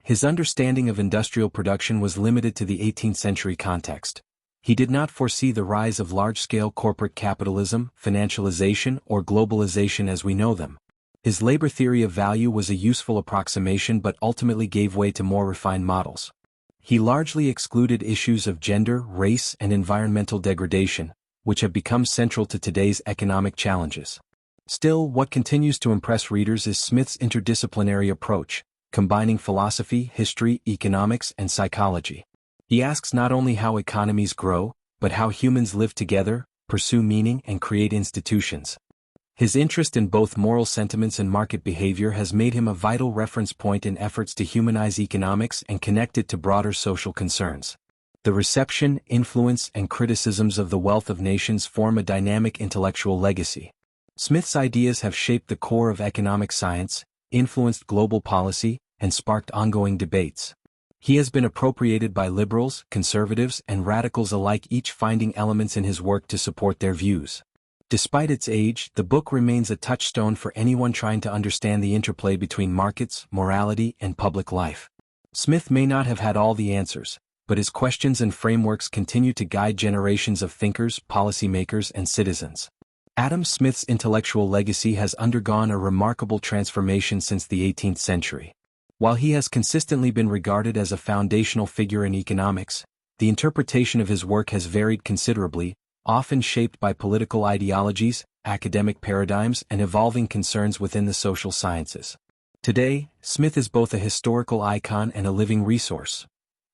His understanding of industrial production was limited to the 18th century context. He did not foresee the rise of large-scale corporate capitalism, financialization, or globalization as we know them. His labor theory of value was a useful approximation but ultimately gave way to more refined models. He largely excluded issues of gender, race, and environmental degradation, which have become central to today's economic challenges. Still, what continues to impress readers is Smith's interdisciplinary approach, combining philosophy, history, economics, and psychology. He asks not only how economies grow, but how humans live together, pursue meaning, and create institutions. His interest in both moral sentiments and market behavior has made him a vital reference point in efforts to humanize economics and connect it to broader social concerns. The reception, influence, and criticisms of The Wealth of Nations form a dynamic intellectual legacy. Smith's ideas have shaped the core of economic science, influenced global policy, and sparked ongoing debates. He has been appropriated by liberals, conservatives, and radicals alike, each finding elements in his work to support their views. Despite its age, the book remains a touchstone for anyone trying to understand the interplay between markets, morality, and public life. Smith may not have had all the answers, but his questions and frameworks continue to guide generations of thinkers, policymakers, and citizens. Adam Smith's intellectual legacy has undergone a remarkable transformation since the 18th century. While he has consistently been regarded as a foundational figure in economics, the interpretation of his work has varied considerably, often shaped by political ideologies, academic paradigms, and evolving concerns within the social sciences. Today, Smith is both a historical icon and a living resource.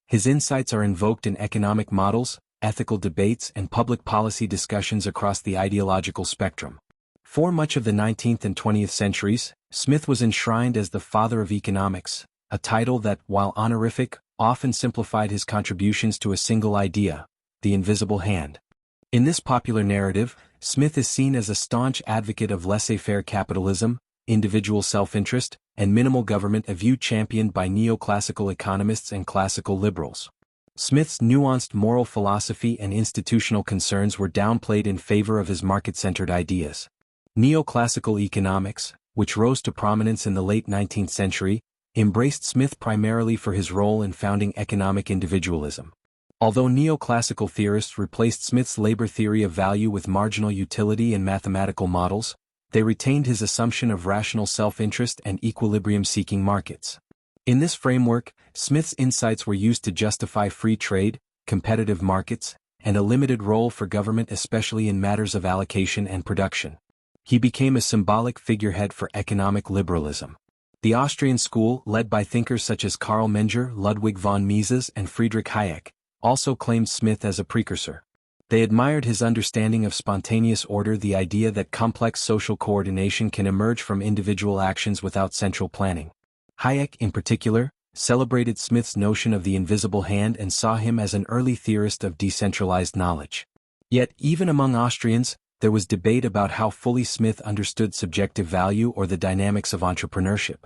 His insights are invoked in economic models, ethical debates, and public policy discussions across the ideological spectrum. For much of the 19th and 20th centuries, Smith was enshrined as the father of economics, a title that, while honorific, often simplified his contributions to a single idea, the invisible hand. In this popular narrative, Smith is seen as a staunch advocate of laissez-faire capitalism, individual self-interest, and minimal government, a view championed by neoclassical economists and classical liberals. Smith's nuanced moral philosophy and institutional concerns were downplayed in favor of his market-centered ideas. Neoclassical economics, which rose to prominence in the late 19th century, embraced Smith primarily for his role in founding economic individualism. Although neoclassical theorists replaced Smith's labor theory of value with marginal utility and mathematical models, they retained his assumption of rational self-interest and equilibrium-seeking markets. In this framework, Smith's insights were used to justify free trade, competitive markets, and a limited role for government, especially in matters of allocation and production. He became a symbolic figurehead for economic liberalism. The Austrian school, led by thinkers such as Karl Menger, Ludwig von Mises, and Friedrich Hayek, also claimed Smith as a precursor. They admired his understanding of spontaneous order, the idea that complex social coordination can emerge from individual actions without central planning. Hayek, in particular, celebrated Smith's notion of the invisible hand and saw him as an early theorist of decentralized knowledge. Yet, even among Austrians, there was debate about how fully Smith understood subjective value or the dynamics of entrepreneurship.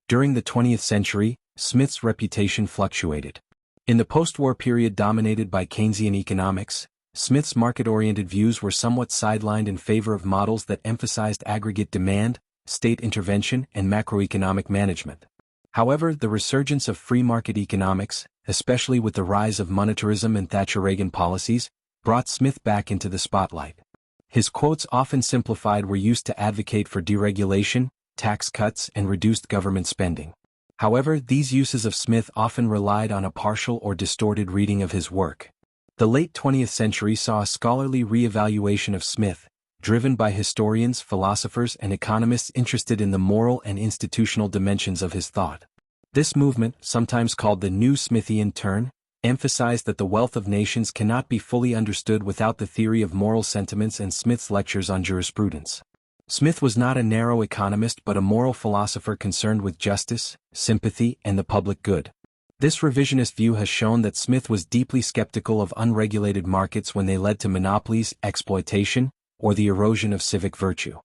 During the 20th century, Smith's reputation fluctuated. In the post-war period dominated by Keynesian economics, Smith's market-oriented views were somewhat sidelined in favor of models that emphasized aggregate demand, state intervention, and macroeconomic management. However, the resurgence of free market economics, especially with the rise of monetarism and Thatcher-Reagan policies, brought Smith back into the spotlight. His quotes, often simplified, were used to advocate for deregulation, tax cuts, and reduced government spending. However, these uses of Smith often relied on a partial or distorted reading of his work. The late 20th century saw a scholarly re-evaluation of Smith, driven by historians, philosophers, and economists interested in the moral and institutional dimensions of his thought. This movement, sometimes called the New Smithian Turn, emphasized that the wealth of nations cannot be fully understood without the theory of moral sentiments and Smith's lectures on jurisprudence. Smith was not a narrow economist but a moral philosopher concerned with justice, sympathy, and the public good. This revisionist view has shown that Smith was deeply skeptical of unregulated markets when they led to monopolies, exploitation, or the erosion of civic virtue.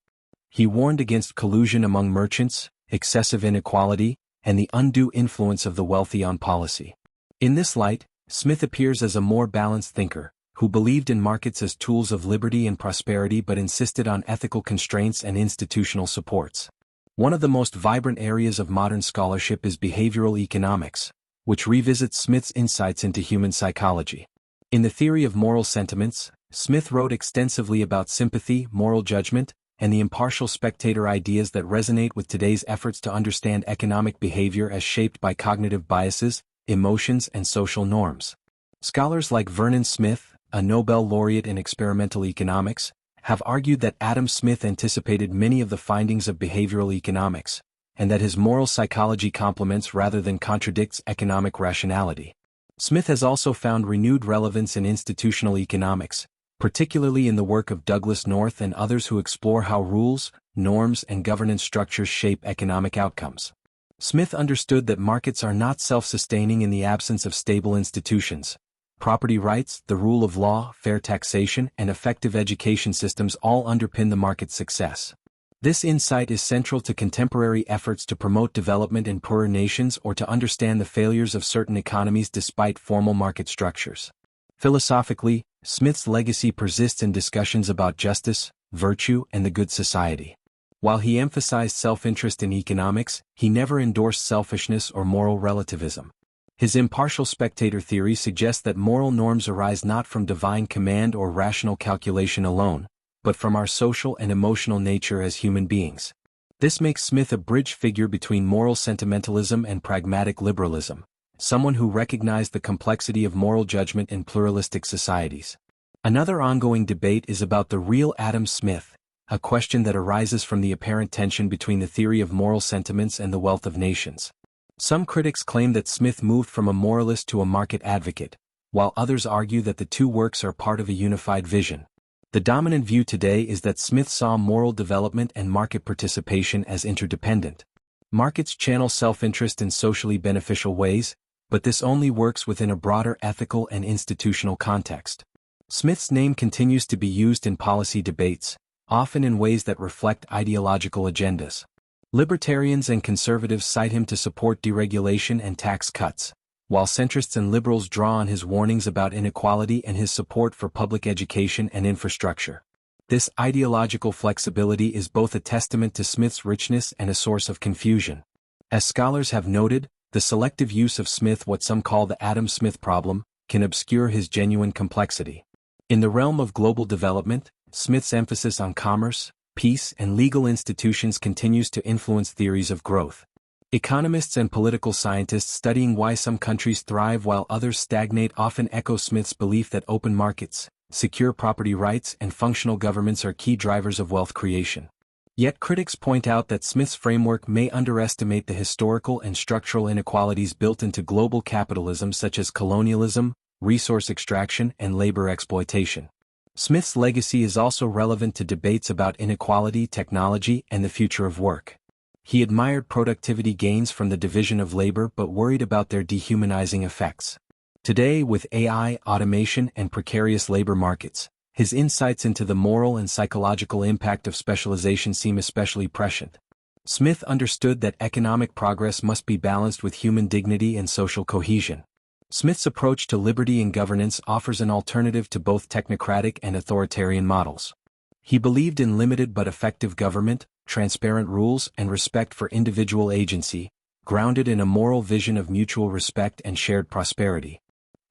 He warned against collusion among merchants, excessive inequality, and the undue influence of the wealthy on policy. In this light, Smith appears as a more balanced thinker, who believed in markets as tools of liberty and prosperity but insisted on ethical constraints and institutional supports. One of the most vibrant areas of modern scholarship is behavioral economics, which revisits Smith's insights into human psychology. In the theory of moral sentiments, Smith wrote extensively about sympathy, moral judgment, and the impartial spectator ideas that resonate with today's efforts to understand economic behavior as shaped by cognitive biases, emotions, and social norms. Scholars like Vernon Smith, a Nobel laureate in experimental economics, have argued that Adam Smith anticipated many of the findings of behavioral economics, and that his moral psychology complements rather than contradicts economic rationality. Smith has also found renewed relevance in institutional economics, particularly in the work of Douglas North and others who explore how rules, norms, and governance structures shape economic outcomes. Smith understood that markets are not self-sustaining in the absence of stable institutions. Property rights, the rule of law, fair taxation, and effective education systems all underpin the market's success. This insight is central to contemporary efforts to promote development in poorer nations or to understand the failures of certain economies despite formal market structures. Philosophically, Smith's legacy persists in discussions about justice, virtue, and the good society. While he emphasized self-interest in economics, he never endorsed selfishness or moral relativism. His impartial spectator theory suggests that moral norms arise not from divine command or rational calculation alone, but from our social and emotional nature as human beings. This makes Smith a bridge figure between moral sentimentalism and pragmatic liberalism, someone who recognized the complexity of moral judgment in pluralistic societies. Another ongoing debate is about the real Adam Smith, a question that arises from the apparent tension between the theory of moral sentiments and the wealth of nations. Some critics claim that Smith moved from a moralist to a market advocate, while others argue that the two works are part of a unified vision. The dominant view today is that Smith saw moral development and market participation as interdependent. Markets channel self-interest in socially beneficial ways, but this only works within a broader ethical and institutional context. Smith's name continues to be used in policy debates, often in ways that reflect ideological agendas. Libertarians and conservatives cite him to support deregulation and tax cuts, while centrists and liberals draw on his warnings about inequality and his support for public education and infrastructure. This ideological flexibility is both a testament to Smith's richness and a source of confusion. As scholars have noted, the selective use of Smith, what some call the Adam Smith problem, can obscure his genuine complexity. In the realm of global development, Smith's emphasis on commerce, peace, and legal institutions continues to influence theories of growth. Economists and political scientists studying why some countries thrive while others stagnate often echo Smith's belief that open markets, secure property rights, and functional governments are key drivers of wealth creation. Yet critics point out that Smith's framework may underestimate the historical and structural inequalities built into global capitalism, such as colonialism, resource extraction, and labor exploitation. Smith's legacy is also relevant to debates about inequality, technology, and the future of work. He admired productivity gains from the division of labor but worried about their dehumanizing effects. Today, with AI, automation, and precarious labor markets, his insights into the moral and psychological impact of specialization seem especially prescient. Smith understood that economic progress must be balanced with human dignity and social cohesion. Smith's approach to liberty and governance offers an alternative to both technocratic and authoritarian models. He believed in limited but effective government, transparent rules, and respect for individual agency, grounded in a moral vision of mutual respect and shared prosperity.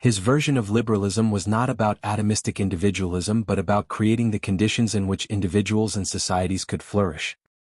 His version of liberalism was not about atomistic individualism but about creating the conditions in which individuals and societies could flourish.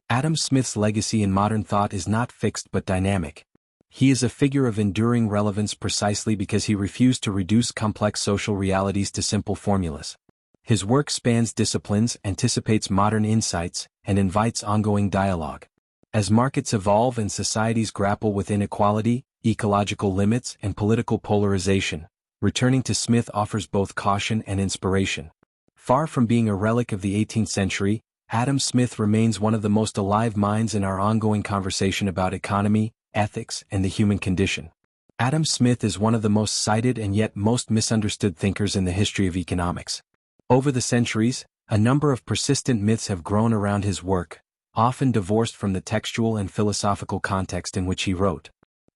Adam Smith's legacy in modern thought is not fixed but dynamic. He is a figure of enduring relevance precisely because he refused to reduce complex social realities to simple formulas. His work spans disciplines, anticipates modern insights, and invites ongoing dialogue. As markets evolve and societies grapple with inequality, ecological limits, and political polarization, returning to Smith offers both caution and inspiration. Far from being a relic of the 18th century, Adam Smith remains one of the most alive minds in our ongoing conversation about economy, ethics, and the human condition. Adam Smith is one of the most cited and yet most misunderstood thinkers in the history of economics. Over the centuries, a number of persistent myths have grown around his work, often divorced from the textual and philosophical context in which he wrote.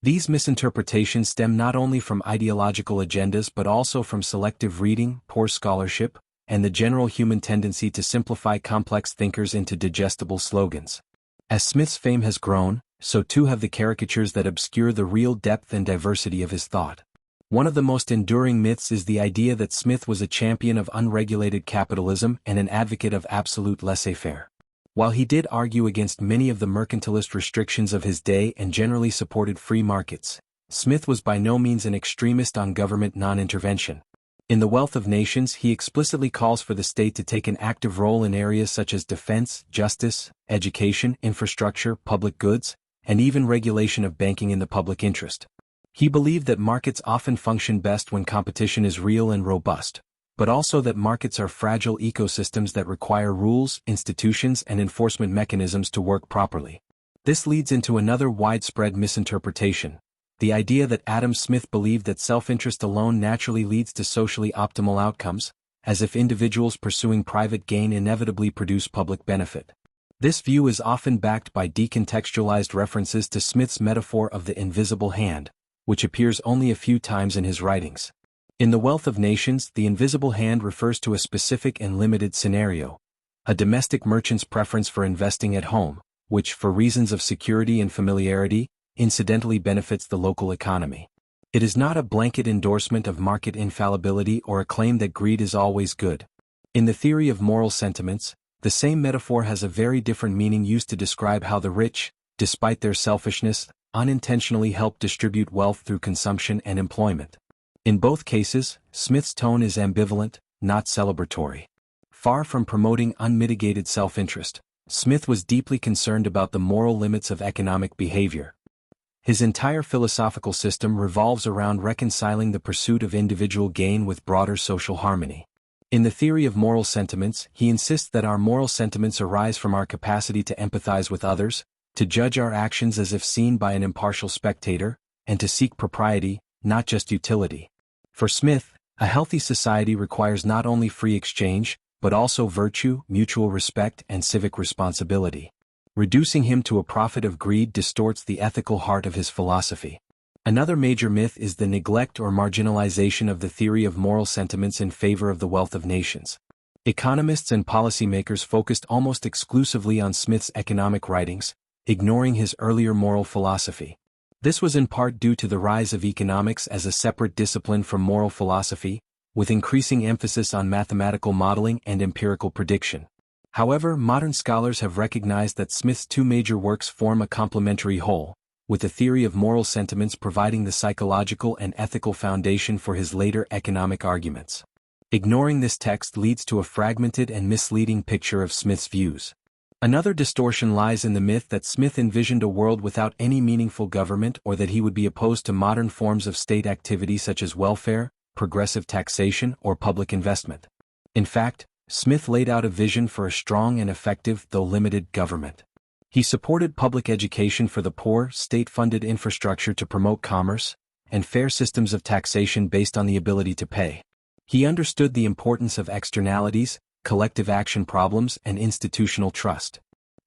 These misinterpretations stem not only from ideological agendas but also from selective reading, poor scholarship, and the general human tendency to simplify complex thinkers into digestible slogans. As Smith's fame has grown, so too have the caricatures that obscure the real depth and diversity of his thought. One of the most enduring myths is the idea that Smith was a champion of unregulated capitalism and an advocate of absolute laissez-faire. While he did argue against many of the mercantilist restrictions of his day and generally supported free markets, Smith was by no means an extremist on government non-intervention. In The Wealth of Nations, he explicitly calls for the state to take an active role in areas such as defense, justice, education, infrastructure, public goods, and even regulation of banking in the public interest. He believed that markets often function best when competition is real and robust, but also that markets are fragile ecosystems that require rules, institutions, and enforcement mechanisms to work properly. This leads into another widespread misinterpretation: the idea that Adam Smith believed that self-interest alone naturally leads to socially optimal outcomes, as if individuals pursuing private gain inevitably produce public benefit. This view is often backed by decontextualized references to Smith's metaphor of the invisible hand, which appears only a few times in his writings. In The Wealth of Nations, the invisible hand refers to a specific and limited scenario: a domestic merchant's preference for investing at home, which, for reasons of security and familiarity, incidentally benefits the local economy. It is not a blanket endorsement of market infallibility or a claim that greed is always good. In the theory of moral sentiments, the same metaphor has a very different meaning used to describe how the rich, despite their selfishness, unintentionally help distribute wealth through consumption and employment. In both cases, Smith's tone is ambivalent, not celebratory. Far from promoting unmitigated self-interest, Smith was deeply concerned about the moral limits of economic behavior. His entire philosophical system revolves around reconciling the pursuit of individual gain with broader social harmony. In the theory of moral sentiments, he insists that our moral sentiments arise from our capacity to empathize with others, to judge our actions as if seen by an impartial spectator, and to seek propriety, not just utility. For Smith, a healthy society requires not only free exchange, but also virtue, mutual respect, and civic responsibility. Reducing him to a prophet of greed distorts the ethical heart of his philosophy. Another major myth is the neglect or marginalization of the theory of moral sentiments in favor of The Wealth of Nations. Economists and policymakers focused almost exclusively on Smith's economic writings, ignoring his earlier moral philosophy. This was in part due to the rise of economics as a separate discipline from moral philosophy, with increasing emphasis on mathematical modeling and empirical prediction. However, modern scholars have recognized that Smith's two major works form a complementary whole, with the theory of moral sentiments providing the psychological and ethical foundation for his later economic arguments. Ignoring this text leads to a fragmented and misleading picture of Smith's views. Another distortion lies in the myth that Smith envisioned a world without any meaningful government, or that he would be opposed to modern forms of state activity such as welfare, progressive taxation, or public investment. In fact, Smith laid out a vision for a strong and effective, though limited, government. He supported public education for the poor, state-funded infrastructure to promote commerce, and fair systems of taxation based on the ability to pay. He understood the importance of externalities, collective action problems, and institutional trust.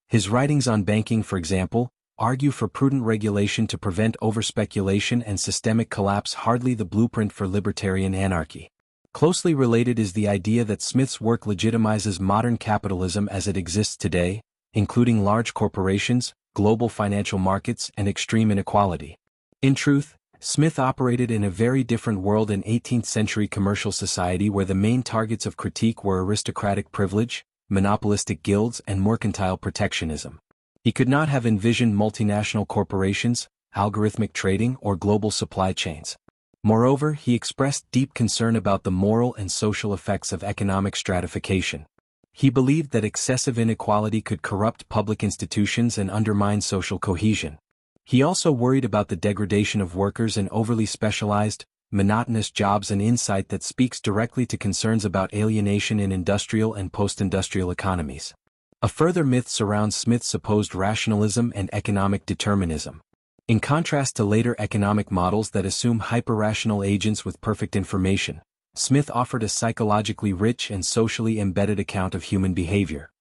His writings on banking, for example, argue for prudent regulation to prevent overspeculation and systemic collapse, hardly the blueprint for libertarian anarchy. Closely related is the idea that Smith's work legitimizes modern capitalism as it exists today, including large corporations, global financial markets, and extreme inequality. In truth, Smith operated in a very different world in 18th-century commercial society where the main targets of critique were aristocratic privilege, monopolistic guilds, and mercantile protectionism. He could not have envisioned multinational corporations, algorithmic trading, or global supply chains. Moreover, he expressed deep concern about the moral and social effects of economic stratification. He believed that excessive inequality could corrupt public institutions and undermine social cohesion. He also worried about the degradation of workers in overly specialized, monotonous jobs, an insight that speaks directly to concerns about alienation in industrial and post-industrial economies. A further myth surrounds Smith's supposed rationalism and economic determinism. In contrast to later economic models that assume hyper-rational agents with perfect information, Smith offered a psychologically rich and socially embedded account of human behavior.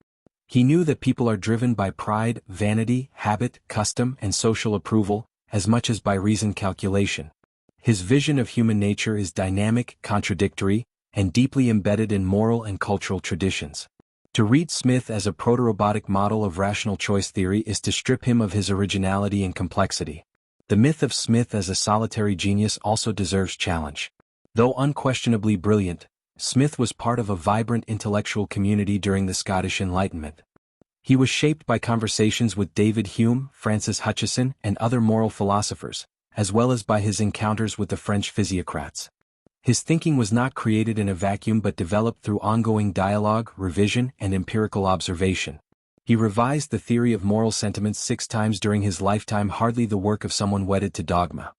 He knew that people are driven by pride, vanity, habit, custom, and social approval, as much as by reasoned calculation. His vision of human nature is dynamic, contradictory, and deeply embedded in moral and cultural traditions. To read Smith as a proto-robotic model of rational choice theory is to strip him of his originality and complexity. The myth of Smith as a solitary genius also deserves challenge. Though unquestionably brilliant, Smith was part of a vibrant intellectual community during the Scottish Enlightenment. He was shaped by conversations with David Hume, Francis Hutcheson, and other moral philosophers, as well as by his encounters with the French physiocrats. His thinking was not created in a vacuum but developed through ongoing dialogue, revision, and empirical observation. He revised the theory of moral sentiments 6 times during his lifetime, hardly the work of someone wedded to dogma.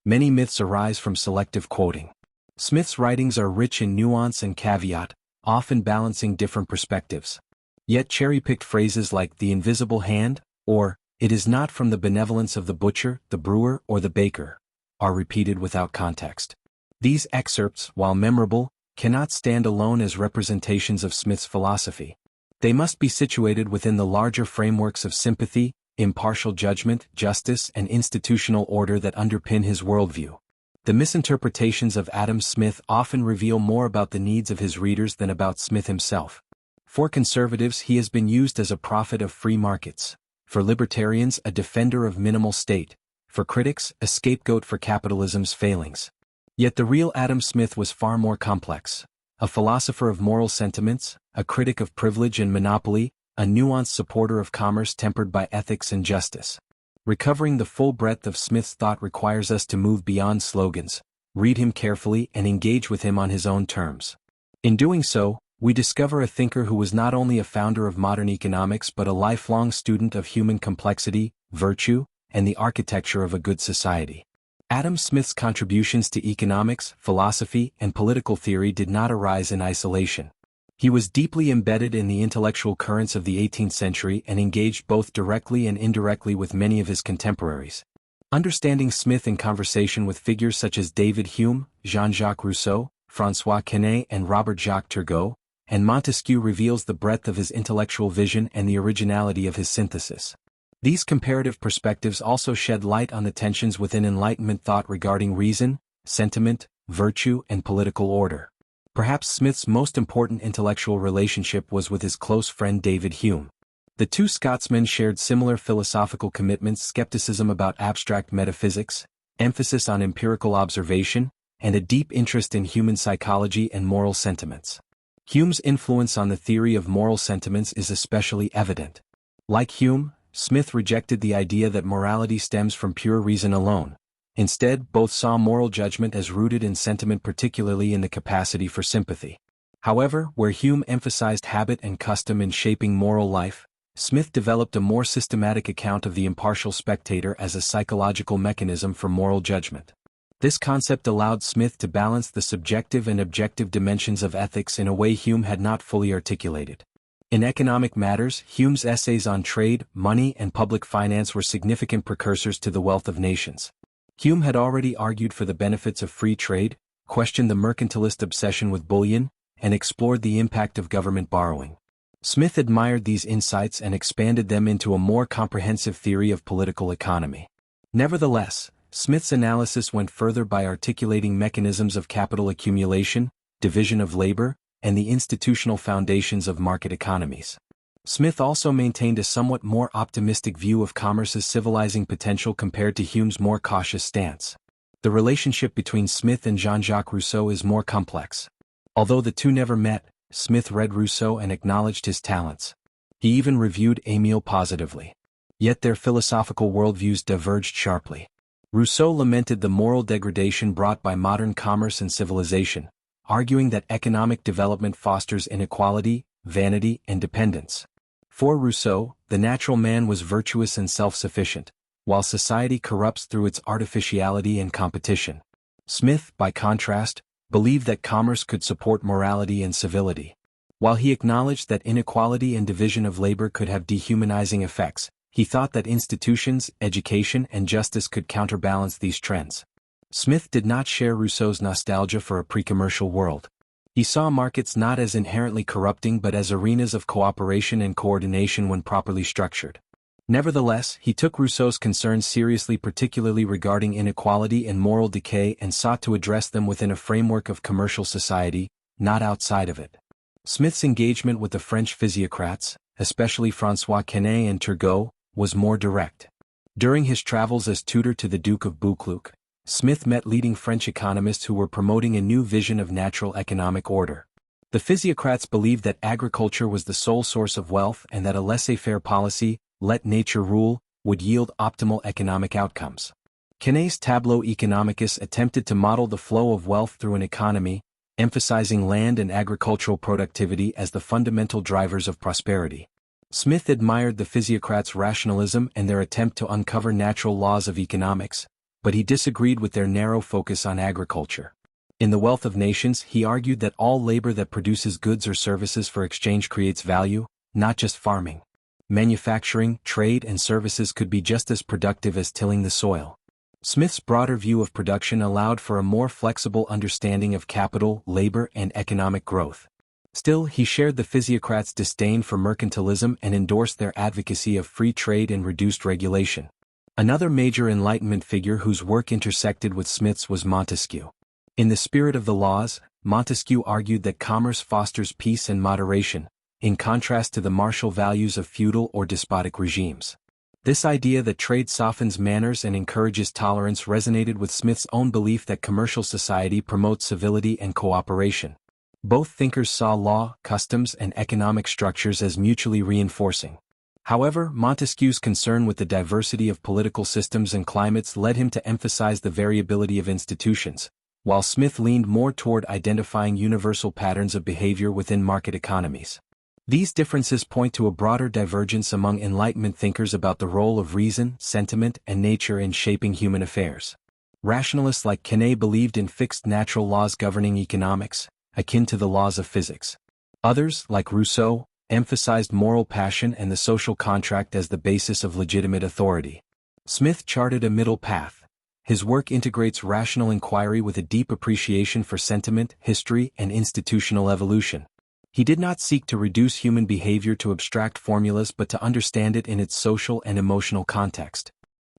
Many myths arise from selective quoting. Smith's writings are rich in nuance and caveat, often balancing different perspectives. Yet cherry-picked phrases like "the invisible hand," or "it is not from the benevolence of the butcher, the brewer, or the baker," are repeated without context. These excerpts, while memorable, cannot stand alone as representations of Smith's philosophy. They must be situated within the larger frameworks of sympathy, impartial judgment, justice, and institutional order that underpin his worldview. The misinterpretations of Adam Smith often reveal more about the needs of his readers than about Smith himself. For conservatives, he has been used as a prophet of free markets. For libertarians, a defender of minimal state. For critics, a scapegoat for capitalism's failings. Yet the real Adam Smith was far more complex. A philosopher of moral sentiments, a critic of privilege and monopoly, a nuanced supporter of commerce tempered by ethics and justice. Recovering the full breadth of Smith's thought requires us to move beyond slogans, read him carefully, and engage with him on his own terms. In doing so, we discover a thinker who was not only a founder of modern economics but a lifelong student of human complexity, virtue, and the architecture of a good society. Adam Smith's contributions to economics, philosophy, and political theory did not arise in isolation. He was deeply embedded in the intellectual currents of the 18th century and engaged both directly and indirectly with many of his contemporaries. Understanding Smith in conversation with figures such as David Hume, Jean-Jacques Rousseau, François Quesnay, and Robert-Jacques Turgot, and Montesquieu reveals the breadth of his intellectual vision and the originality of his synthesis. These comparative perspectives also shed light on the tensions within Enlightenment thought regarding reason, sentiment, virtue, and political order. Perhaps Smith's most important intellectual relationship was with his close friend David Hume. The two Scotsmen shared similar philosophical commitments: skepticism about abstract metaphysics, emphasis on empirical observation, and a deep interest in human psychology and moral sentiments. Hume's influence on the theory of moral sentiments is especially evident. Like Hume, Smith rejected the idea that morality stems from pure reason alone. Instead, both saw moral judgment as rooted in sentiment, particularly in the capacity for sympathy. However, where Hume emphasized habit and custom in shaping moral life, Smith developed a more systematic account of the impartial spectator as a psychological mechanism for moral judgment. This concept allowed Smith to balance the subjective and objective dimensions of ethics in a way Hume had not fully articulated. In economic matters, Hume's essays on trade, money, and public finance were significant precursors to The Wealth of Nations. Hume had already argued for the benefits of free trade, questioned the mercantilist obsession with bullion, and explored the impact of government borrowing. Smith admired these insights and expanded them into a more comprehensive theory of political economy. Nevertheless, Smith's analysis went further by articulating mechanisms of capital accumulation, division of labor, and the institutional foundations of market economies. Smith also maintained a somewhat more optimistic view of commerce's civilizing potential compared to Hume's more cautious stance. The relationship between Smith and Jean-Jacques Rousseau is more complex. Although the two never met, Smith read Rousseau and acknowledged his talents. He even reviewed Émile positively. Yet their philosophical worldviews diverged sharply. Rousseau lamented the moral degradation brought by modern commerce and civilization, arguing that economic development fosters inequality, vanity, and dependence. For Rousseau, the natural man was virtuous and self-sufficient, while society corrupts through its artificiality and competition. Smith, by contrast, believed that commerce could support morality and civility. While he acknowledged that inequality and division of labor could have dehumanizing effects, he thought that institutions, education, and justice could counterbalance these trends. Smith did not share Rousseau's nostalgia for a pre-commercial world. He saw markets not as inherently corrupting but as arenas of cooperation and coordination when properly structured. Nevertheless, he took Rousseau's concerns seriously, particularly regarding inequality and moral decay, and sought to address them within a framework of commercial society, not outside of it. Smith's engagement with the French physiocrats, especially François Quesnay and Turgot, was more direct. During his travels as tutor to the Duke of Buccleuch, Smith met leading French economists who were promoting a new vision of natural economic order. The physiocrats believed that agriculture was the sole source of wealth and that a laissez-faire policy, let nature rule, would yield optimal economic outcomes. Quesnay's Tableau Economicus attempted to model the flow of wealth through an economy, emphasizing land and agricultural productivity as the fundamental drivers of prosperity. Smith admired the physiocrats' rationalism and their attempt to uncover natural laws of economics, but he disagreed with their narrow focus on agriculture. In The Wealth of Nations, he argued that all labor that produces goods or services for exchange creates value, not just farming. Manufacturing, trade, and services could be just as productive as tilling the soil. Smith's broader view of production allowed for a more flexible understanding of capital, labor, and economic growth. Still, he shared the physiocrats' disdain for mercantilism and endorsed their advocacy of free trade and reduced regulation. Another major Enlightenment figure whose work intersected with Smith's was Montesquieu. In The Spirit of the Laws, Montesquieu argued that commerce fosters peace and moderation, in contrast to the martial values of feudal or despotic regimes. This idea that trade softens manners and encourages tolerance resonated with Smith's own belief that commercial society promotes civility and cooperation. Both thinkers saw law, customs, and economic structures as mutually reinforcing. However, Montesquieu's concern with the diversity of political systems and climates led him to emphasize the variability of institutions, while Smith leaned more toward identifying universal patterns of behavior within market economies. These differences point to a broader divergence among Enlightenment thinkers about the role of reason, sentiment, and nature in shaping human affairs. Rationalists like Quesnay believed in fixed natural laws governing economics, akin to the laws of physics. Others, like Rousseau, emphasized moral passion and the social contract as the basis of legitimate authority. Smith charted a middle path. His work integrates rational inquiry with a deep appreciation for sentiment, history, and institutional evolution. He did not seek to reduce human behavior to abstract formulas but to understand it in its social and emotional context.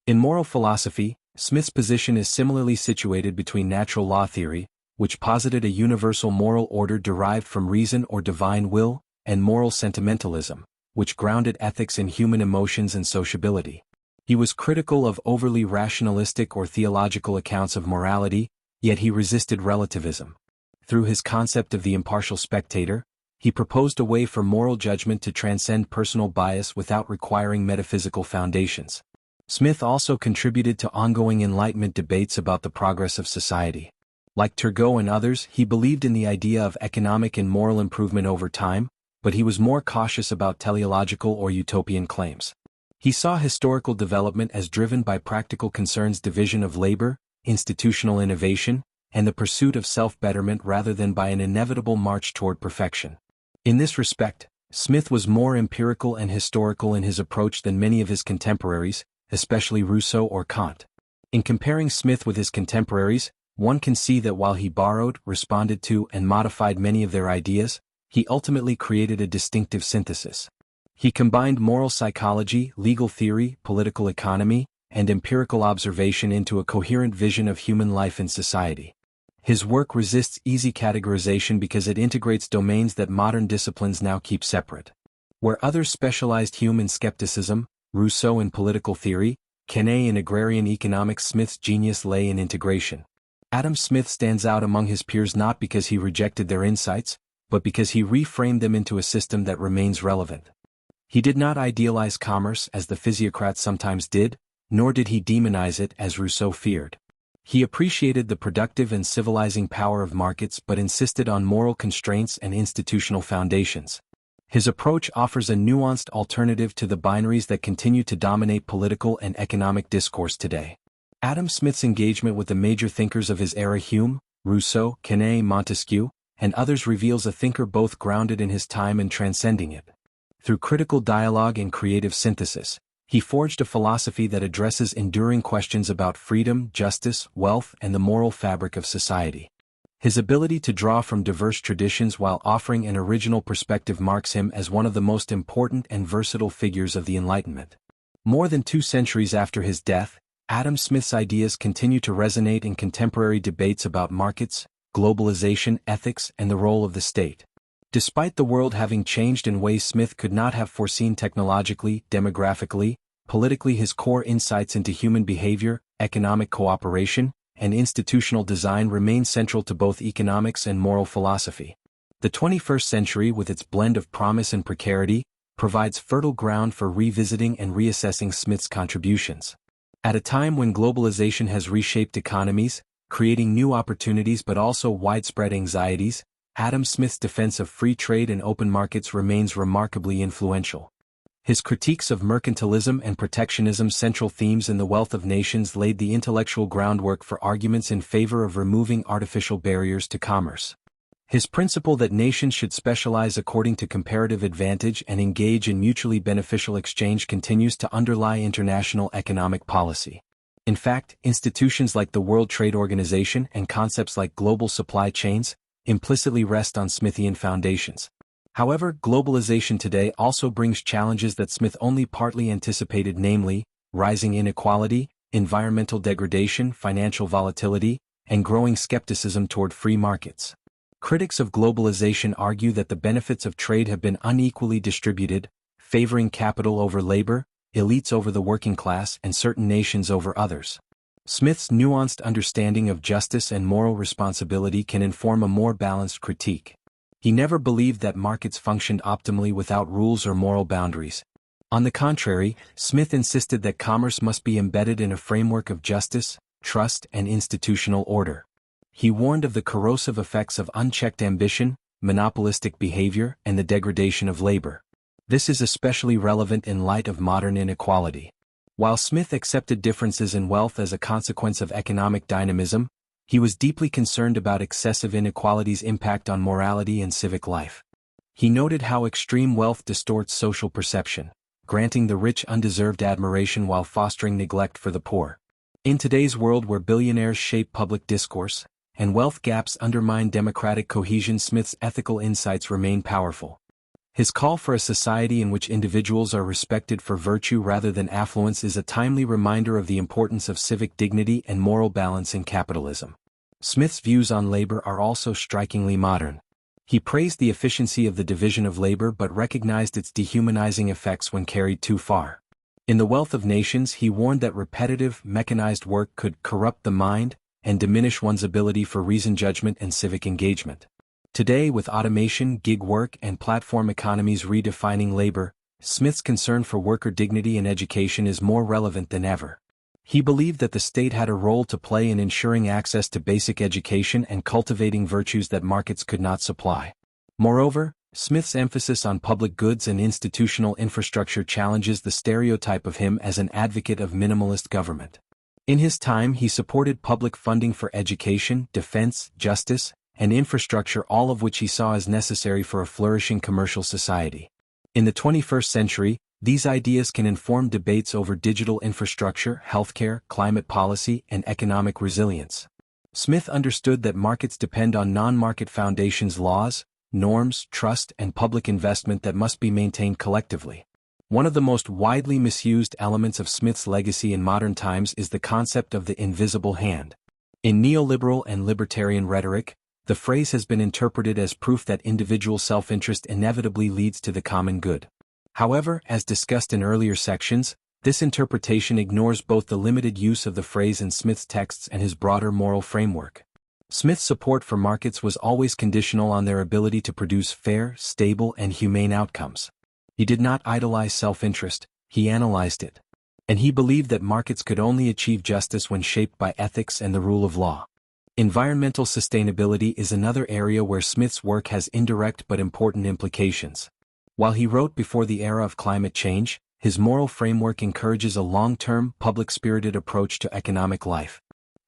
In moral philosophy, Smith's position is similarly situated between natural law theory, which posited a universal moral order derived from reason or divine will, and moral sentimentalism, which grounded ethics in human emotions and sociability. He was critical of overly rationalistic or theological accounts of morality, yet he resisted relativism. Through his concept of the impartial spectator, he proposed a way for moral judgment to transcend personal bias without requiring metaphysical foundations. Smith also contributed to ongoing Enlightenment debates about the progress of society. Like Turgot and others, he believed in the idea of economic and moral improvement over time, but he was more cautious about teleological or utopian claims. He saw historical development as driven by practical concerns: division of labor, institutional innovation, and the pursuit of self-betterment rather than by an inevitable march toward perfection. In this respect, Smith was more empirical and historical in his approach than many of his contemporaries, especially Rousseau or Kant. In comparing Smith with his contemporaries, one can see that while he borrowed, responded to, and modified many of their ideas, he ultimately created a distinctive synthesis. He combined moral psychology, legal theory, political economy, and empirical observation into a coherent vision of human life and society. His work resists easy categorization because it integrates domains that modern disciplines now keep separate. Where others specialized: Hume in skepticism, Rousseau in political theory, Quesnay in agrarian economics, Smith's genius lay in integration. Adam Smith stands out among his peers not because he rejected their insights, but because he reframed them into a system that remains relevant. He did not idealize commerce as the physiocrats sometimes did, nor did he demonize it as Rousseau feared. He appreciated the productive and civilizing power of markets but insisted on moral constraints and institutional foundations. His approach offers a nuanced alternative to the binaries that continue to dominate political and economic discourse today. Adam Smith's engagement with the major thinkers of his era, Hume, Rousseau, Quesnay, Montesquieu, and others, reveals a thinker both grounded in his time and transcending it. Through critical dialogue and creative synthesis, he forged a philosophy that addresses enduring questions about freedom, justice, wealth, and the moral fabric of society. His ability to draw from diverse traditions while offering an original perspective marks him as one of the most important and versatile figures of the Enlightenment. More than 2 centuries after his death, Adam Smith's ideas continue to resonate in contemporary debates about markets, globalization, ethics, and the role of the state. Despite the world having changed in ways Smith could not have foreseen technologically, demographically, politically, his core insights into human behavior, economic cooperation, and institutional design remain central to both economics and moral philosophy. The 21st century, with its blend of promise and precarity, provides fertile ground for revisiting and reassessing Smith's contributions. At a time when globalization has reshaped economies, creating new opportunities but also widespread anxieties, Adam Smith's defense of free trade and open markets remains remarkably influential. His critiques of mercantilism and protectionism, central themes in The Wealth of Nations, laid the intellectual groundwork for arguments in favor of removing artificial barriers to commerce. His principle that nations should specialize according to comparative advantage and engage in mutually beneficial exchange continues to underlie international economic policy. In fact, institutions like the World Trade Organization and concepts like global supply chains implicitly rest on Smithian foundations. However, globalization today also brings challenges that Smith only partly anticipated, namely, rising inequality, environmental degradation, financial volatility, and growing skepticism toward free markets. Critics of globalization argue that the benefits of trade have been unequally distributed, favoring capital over labor, elites over the working class, and certain nations over others. Smith's nuanced understanding of justice and moral responsibility can inform a more balanced critique. He never believed that markets functioned optimally without rules or moral boundaries. On the contrary, Smith insisted that commerce must be embedded in a framework of justice, trust, and institutional order. He warned of the corrosive effects of unchecked ambition, monopolistic behavior, and the degradation of labor. This is especially relevant in light of modern inequality. While Smith accepted differences in wealth as a consequence of economic dynamism, he was deeply concerned about excessive inequality's impact on morality and civic life. He noted how extreme wealth distorts social perception, granting the rich undeserved admiration while fostering neglect for the poor. In today's world where billionaires shape public discourse, and wealth gaps undermine democratic cohesion, Smith's ethical insights remain powerful. His call for a society in which individuals are respected for virtue rather than affluence is a timely reminder of the importance of civic dignity and moral balance in capitalism. Smith's views on labor are also strikingly modern. He praised the efficiency of the division of labor but recognized its dehumanizing effects when carried too far. In The Wealth of Nations, he warned that repetitive, mechanized work could corrupt the mind and diminish one's ability for reasoned judgment and civic engagement. Today, with automation, gig work, and platform economies redefining labor, Smith's concern for worker dignity and education is more relevant than ever. He believed that the state had a role to play in ensuring access to basic education and cultivating virtues that markets could not supply. Moreover, Smith's emphasis on public goods and institutional infrastructure challenges the stereotype of him as an advocate of minimalist government. In his time, he supported public funding for education, defense, justice, and infrastructure, all of which he saw as necessary for a flourishing commercial society. In the 21st century, these ideas can inform debates over digital infrastructure, healthcare, climate policy, and economic resilience. Smith understood that markets depend on non-market foundations, laws, norms, trust, and public investment that must be maintained collectively. One of the most widely misused elements of Smith's legacy in modern times is the concept of the invisible hand. In neoliberal and libertarian rhetoric, the phrase has been interpreted as proof that individual self-interest inevitably leads to the common good. However, as discussed in earlier sections, this interpretation ignores both the limited use of the phrase in Smith's texts and his broader moral framework. Smith's support for markets was always conditional on their ability to produce fair, stable, and humane outcomes. He did not idolize self-interest, he analyzed it. And he believed that markets could only achieve justice when shaped by ethics and the rule of law. Environmental sustainability is another area where Smith's work has indirect but important implications. While he wrote before the era of climate change, his moral framework encourages a long-term, public-spirited approach to economic life.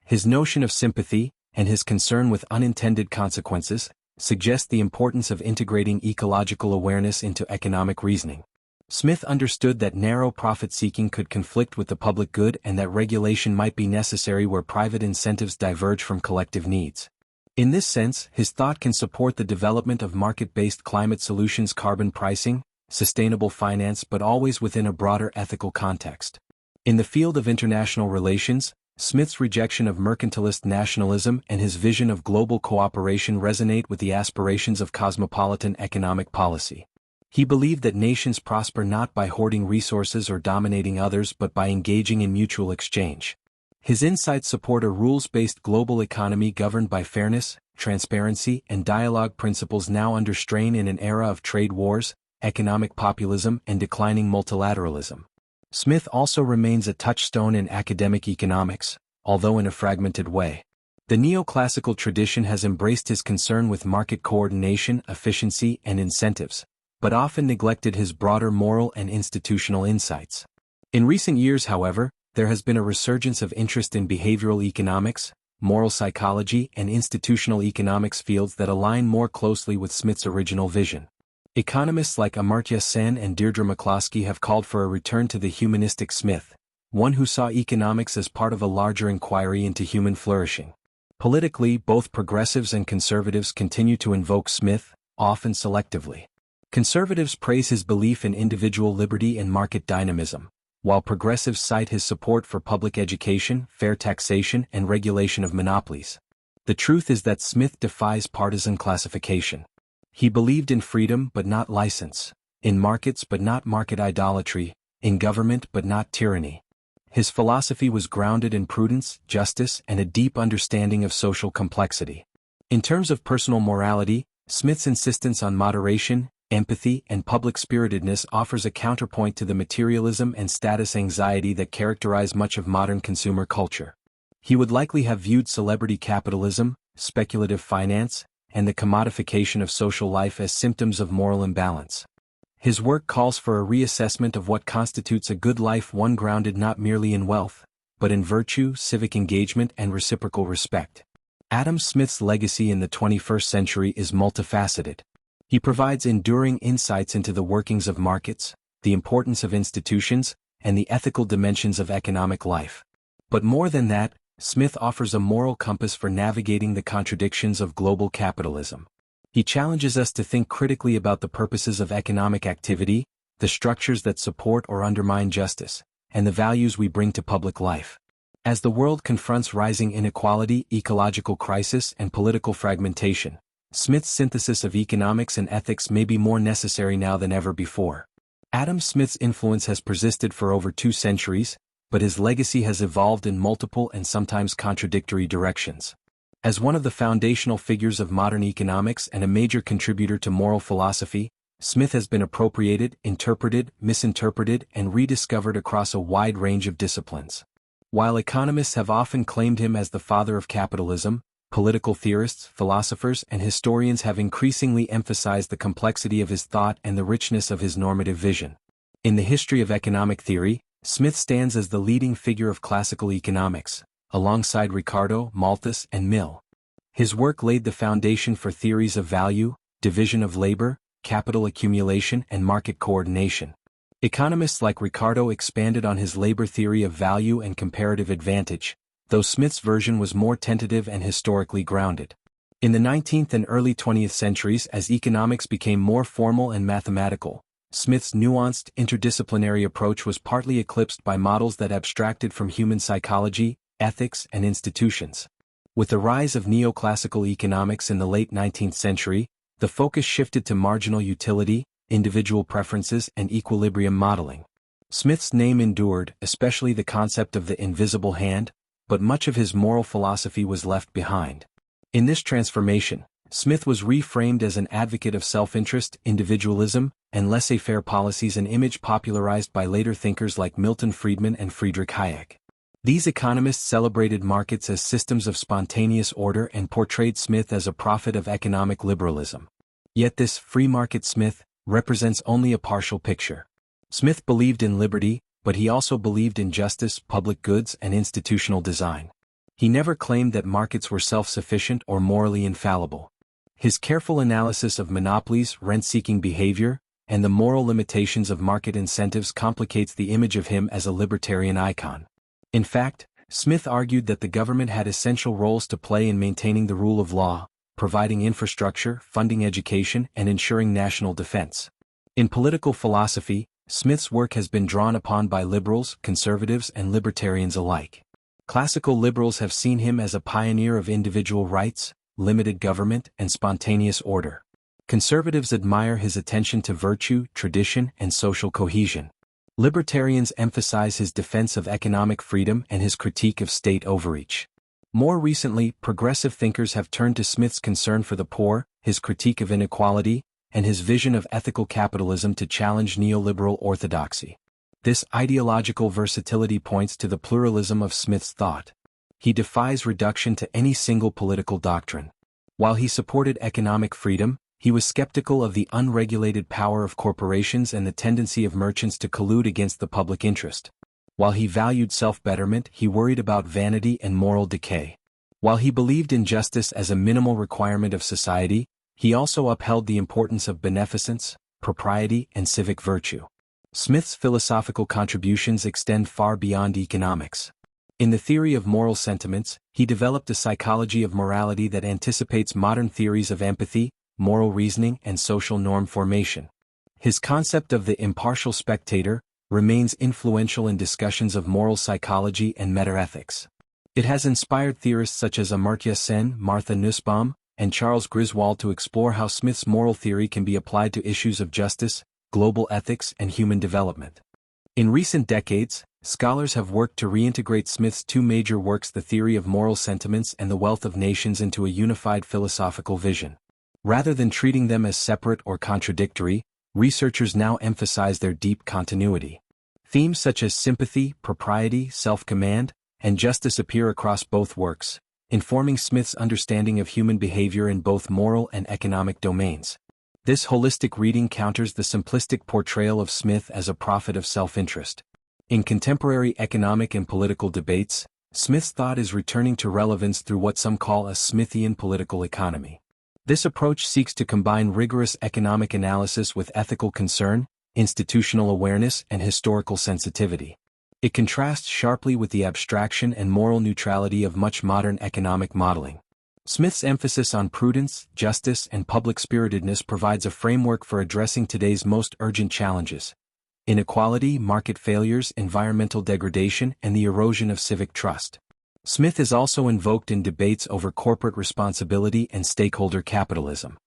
His notion of sympathy, and his concern with unintended consequences, suggest the importance of integrating ecological awareness into economic reasoning. Smith understood that narrow profit-seeking could conflict with the public good and that regulation might be necessary where private incentives diverge from collective needs. In this sense, his thought can support the development of market-based climate solutions, carbon pricing, sustainable finance, but always within a broader ethical context. In the field of international relations, Smith's rejection of mercantilist nationalism and his vision of global cooperation resonate with the aspirations of cosmopolitan economic policy. He believed that nations prosper not by hoarding resources or dominating others but by engaging in mutual exchange. His insights support a rules-based global economy governed by fairness, transparency, and dialogue principles now under strain in an era of trade wars, economic populism, and declining multilateralism. Smith also remains a touchstone in academic economics, although in a fragmented way. The neoclassical tradition has embraced his concern with market coordination, efficiency, and incentives, but often neglected his broader moral and institutional insights. In recent years, however, there has been a resurgence of interest in behavioral economics, moral psychology, and institutional economics fields that align more closely with Smith's original vision. Economists like Amartya Sen and Deirdre McCloskey have called for a return to the humanistic Smith, one who saw economics as part of a larger inquiry into human flourishing. Politically, both progressives and conservatives continue to invoke Smith, often selectively. Conservatives praise his belief in individual liberty and market dynamism, while progressives cite his support for public education, fair taxation, and regulation of monopolies. The truth is that Smith defies partisan classification. He believed in freedom but not license, in markets but not market idolatry, in government but not tyranny. His philosophy was grounded in prudence, justice, and a deep understanding of social complexity. In terms of personal morality, Smith's insistence on moderation, empathy, and public-spiritedness offers a counterpoint to the materialism and status anxiety that characterize much of modern consumer culture. He would likely have viewed celebrity capitalism, speculative finance, and the commodification of social life as symptoms of moral imbalance. His work calls for a reassessment of what constitutes a good life, one grounded not merely in wealth, but in virtue, civic engagement, and reciprocal respect. Adam Smith's legacy in the 21st century is multifaceted. He provides enduring insights into the workings of markets, the importance of institutions, and the ethical dimensions of economic life. But more than that, Smith offers a moral compass for navigating the contradictions of global capitalism. He challenges us to think critically about the purposes of economic activity, the structures that support or undermine justice, and the values we bring to public life. As the world confronts rising inequality, ecological crisis, and political fragmentation, Smith's synthesis of economics and ethics may be more necessary now than ever before. Adam Smith's influence has persisted for over 2 centuries, but his legacy has evolved in multiple and sometimes contradictory directions. As one of the foundational figures of modern economics and a major contributor to moral philosophy, Smith has been appropriated, interpreted, misinterpreted, and rediscovered across a wide range of disciplines. While economists have often claimed him as the father of capitalism, political theorists, philosophers, and historians have increasingly emphasized the complexity of his thought and the richness of his normative vision. In the history of economic theory, Smith stands as the leading figure of classical economics, alongside Ricardo, Malthus, and Mill. His work laid the foundation for theories of value, division of labor, capital accumulation, and market coordination. Economists like Ricardo expanded on his labor theory of value and comparative advantage, though Smith's version was more tentative and historically grounded. In the 19th and early 20th centuries, as economics became more formal and mathematical, Smith's nuanced, interdisciplinary approach was partly eclipsed by models that abstracted from human psychology, ethics, and institutions. With the rise of neoclassical economics in the late 19th century, the focus shifted to marginal utility, individual preferences, and equilibrium modeling. Smith's name endured, especially the concept of the invisible hand, but much of his moral philosophy was left behind. In this transformation, Smith was reframed as an advocate of self-interest, individualism, and laissez-faire policies, an image popularized by later thinkers like Milton Friedman and Friedrich Hayek. These economists celebrated markets as systems of spontaneous order and portrayed Smith as a prophet of economic liberalism. Yet this free market Smith represents only a partial picture. Smith believed in liberty, but he also believed in justice, public goods, and institutional design. He never claimed that markets were self-sufficient or morally infallible. His careful analysis of monopolies, rent-seeking behavior, and the moral limitations of market incentives complicates the image of him as a libertarian icon. In fact, Smith argued that the government had essential roles to play in maintaining the rule of law, providing infrastructure, funding education, and ensuring national defense. In political philosophy, Smith's work has been drawn upon by liberals, conservatives, and libertarians alike. Classical liberals have seen him as a pioneer of individual rights, limited government, and spontaneous order. Conservatives admire his attention to virtue, tradition, and social cohesion. Libertarians emphasize his defense of economic freedom and his critique of state overreach. More recently, progressive thinkers have turned to Smith's concern for the poor, his critique of inequality, and his vision of ethical capitalism to challenge neoliberal orthodoxy. This ideological versatility points to the pluralism of Smith's thought. He defies reduction to any single political doctrine. While he supported economic freedom, he was skeptical of the unregulated power of corporations and the tendency of merchants to collude against the public interest. While he valued self-betterment, he worried about vanity and moral decay. While he believed in justice as a minimal requirement of society, he also upheld the importance of beneficence, propriety, and civic virtue. Smith's philosophical contributions extend far beyond economics. In the theory of moral sentiments, he developed a psychology of morality that anticipates modern theories of empathy, moral reasoning, and social norm formation. His concept of the impartial spectator remains influential in discussions of moral psychology and metaethics. It has inspired theorists such as Amartya Sen, Martha Nussbaum, and Charles Griswold to explore how Smith's moral theory can be applied to issues of justice, global ethics, and human development. In recent decades, scholars have worked to reintegrate Smith's two major works, The Theory of Moral Sentiments and The Wealth of Nations, into a unified philosophical vision. Rather than treating them as separate or contradictory, researchers now emphasize their deep continuity. Themes such as sympathy, propriety, self-command, and justice appear across both works, informing Smith's understanding of human behavior in both moral and economic domains. This holistic reading counters the simplistic portrayal of Smith as a prophet of self-interest. In contemporary economic and political debates, Smith's thought is returning to relevance through what some call a Smithian political economy. This approach seeks to combine rigorous economic analysis with ethical concern, institutional awareness, and historical sensitivity. It contrasts sharply with the abstraction and moral neutrality of much modern economic modeling. Smith's emphasis on prudence, justice, and public-spiritedness provides a framework for addressing today's most urgent challenges: inequality, market failures, environmental degradation, and the erosion of civic trust. Smith is also invoked in debates over corporate responsibility and stakeholder capitalism.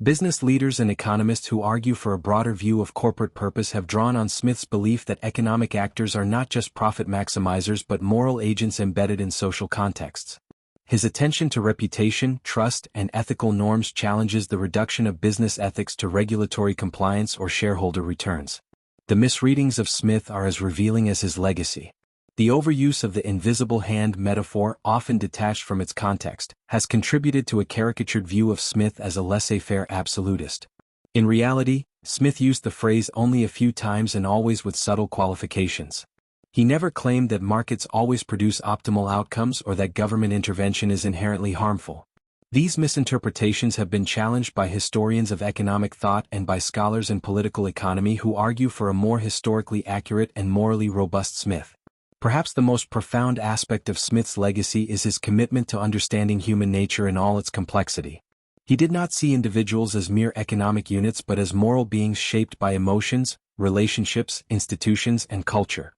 Business leaders and economists who argue for a broader view of corporate purpose have drawn on Smith's belief that economic actors are not just profit maximizers but moral agents embedded in social contexts. His attention to reputation, trust, and ethical norms challenges the reduction of business ethics to regulatory compliance or shareholder returns. The misreadings of Smith are as revealing as his legacy. The overuse of the invisible hand metaphor, often detached from its context, has contributed to a caricatured view of Smith as a laissez-faire absolutist. In reality, Smith used the phrase only a few times and always with subtle qualifications. He never claimed that markets always produce optimal outcomes or that government intervention is inherently harmful. These misinterpretations have been challenged by historians of economic thought and by scholars in political economy who argue for a more historically accurate and morally robust Smith. Perhaps the most profound aspect of Smith's legacy is his commitment to understanding human nature in all its complexity. He did not see individuals as mere economic units but as moral beings shaped by emotions, relationships, institutions, and culture.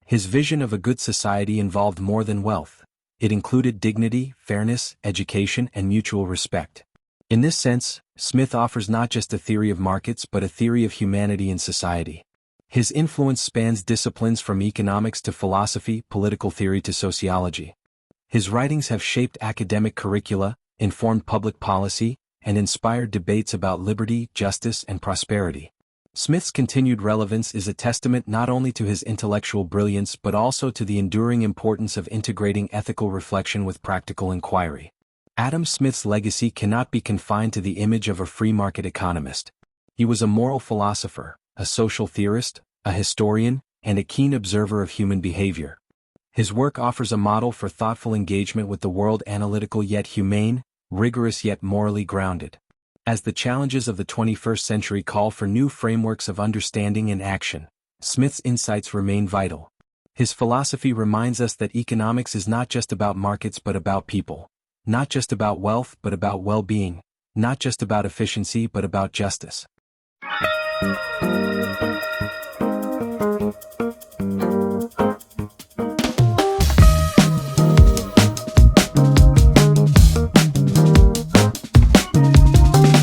His vision of a good society involved more than wealth. It included dignity, fairness, education, and mutual respect. In this sense, Smith offers not just a theory of markets but a theory of humanity and society. His influence spans disciplines from economics to philosophy, political theory to sociology. His writings have shaped academic curricula, informed public policy, and inspired debates about liberty, justice, and prosperity. Smith's continued relevance is a testament not only to his intellectual brilliance but also to the enduring importance of integrating ethical reflection with practical inquiry. Adam Smith's legacy cannot be confined to the image of a free market economist. He was a moral philosopher, a social theorist, a historian, and a keen observer of human behavior. His work offers a model for thoughtful engagement with the world, analytical yet humane, rigorous yet morally grounded. As the challenges of the 21st century call for new frameworks of understanding and action, Smith's insights remain vital. His philosophy reminds us that economics is not just about markets but about people, not just about wealth but about well-being, not just about efficiency but about justice.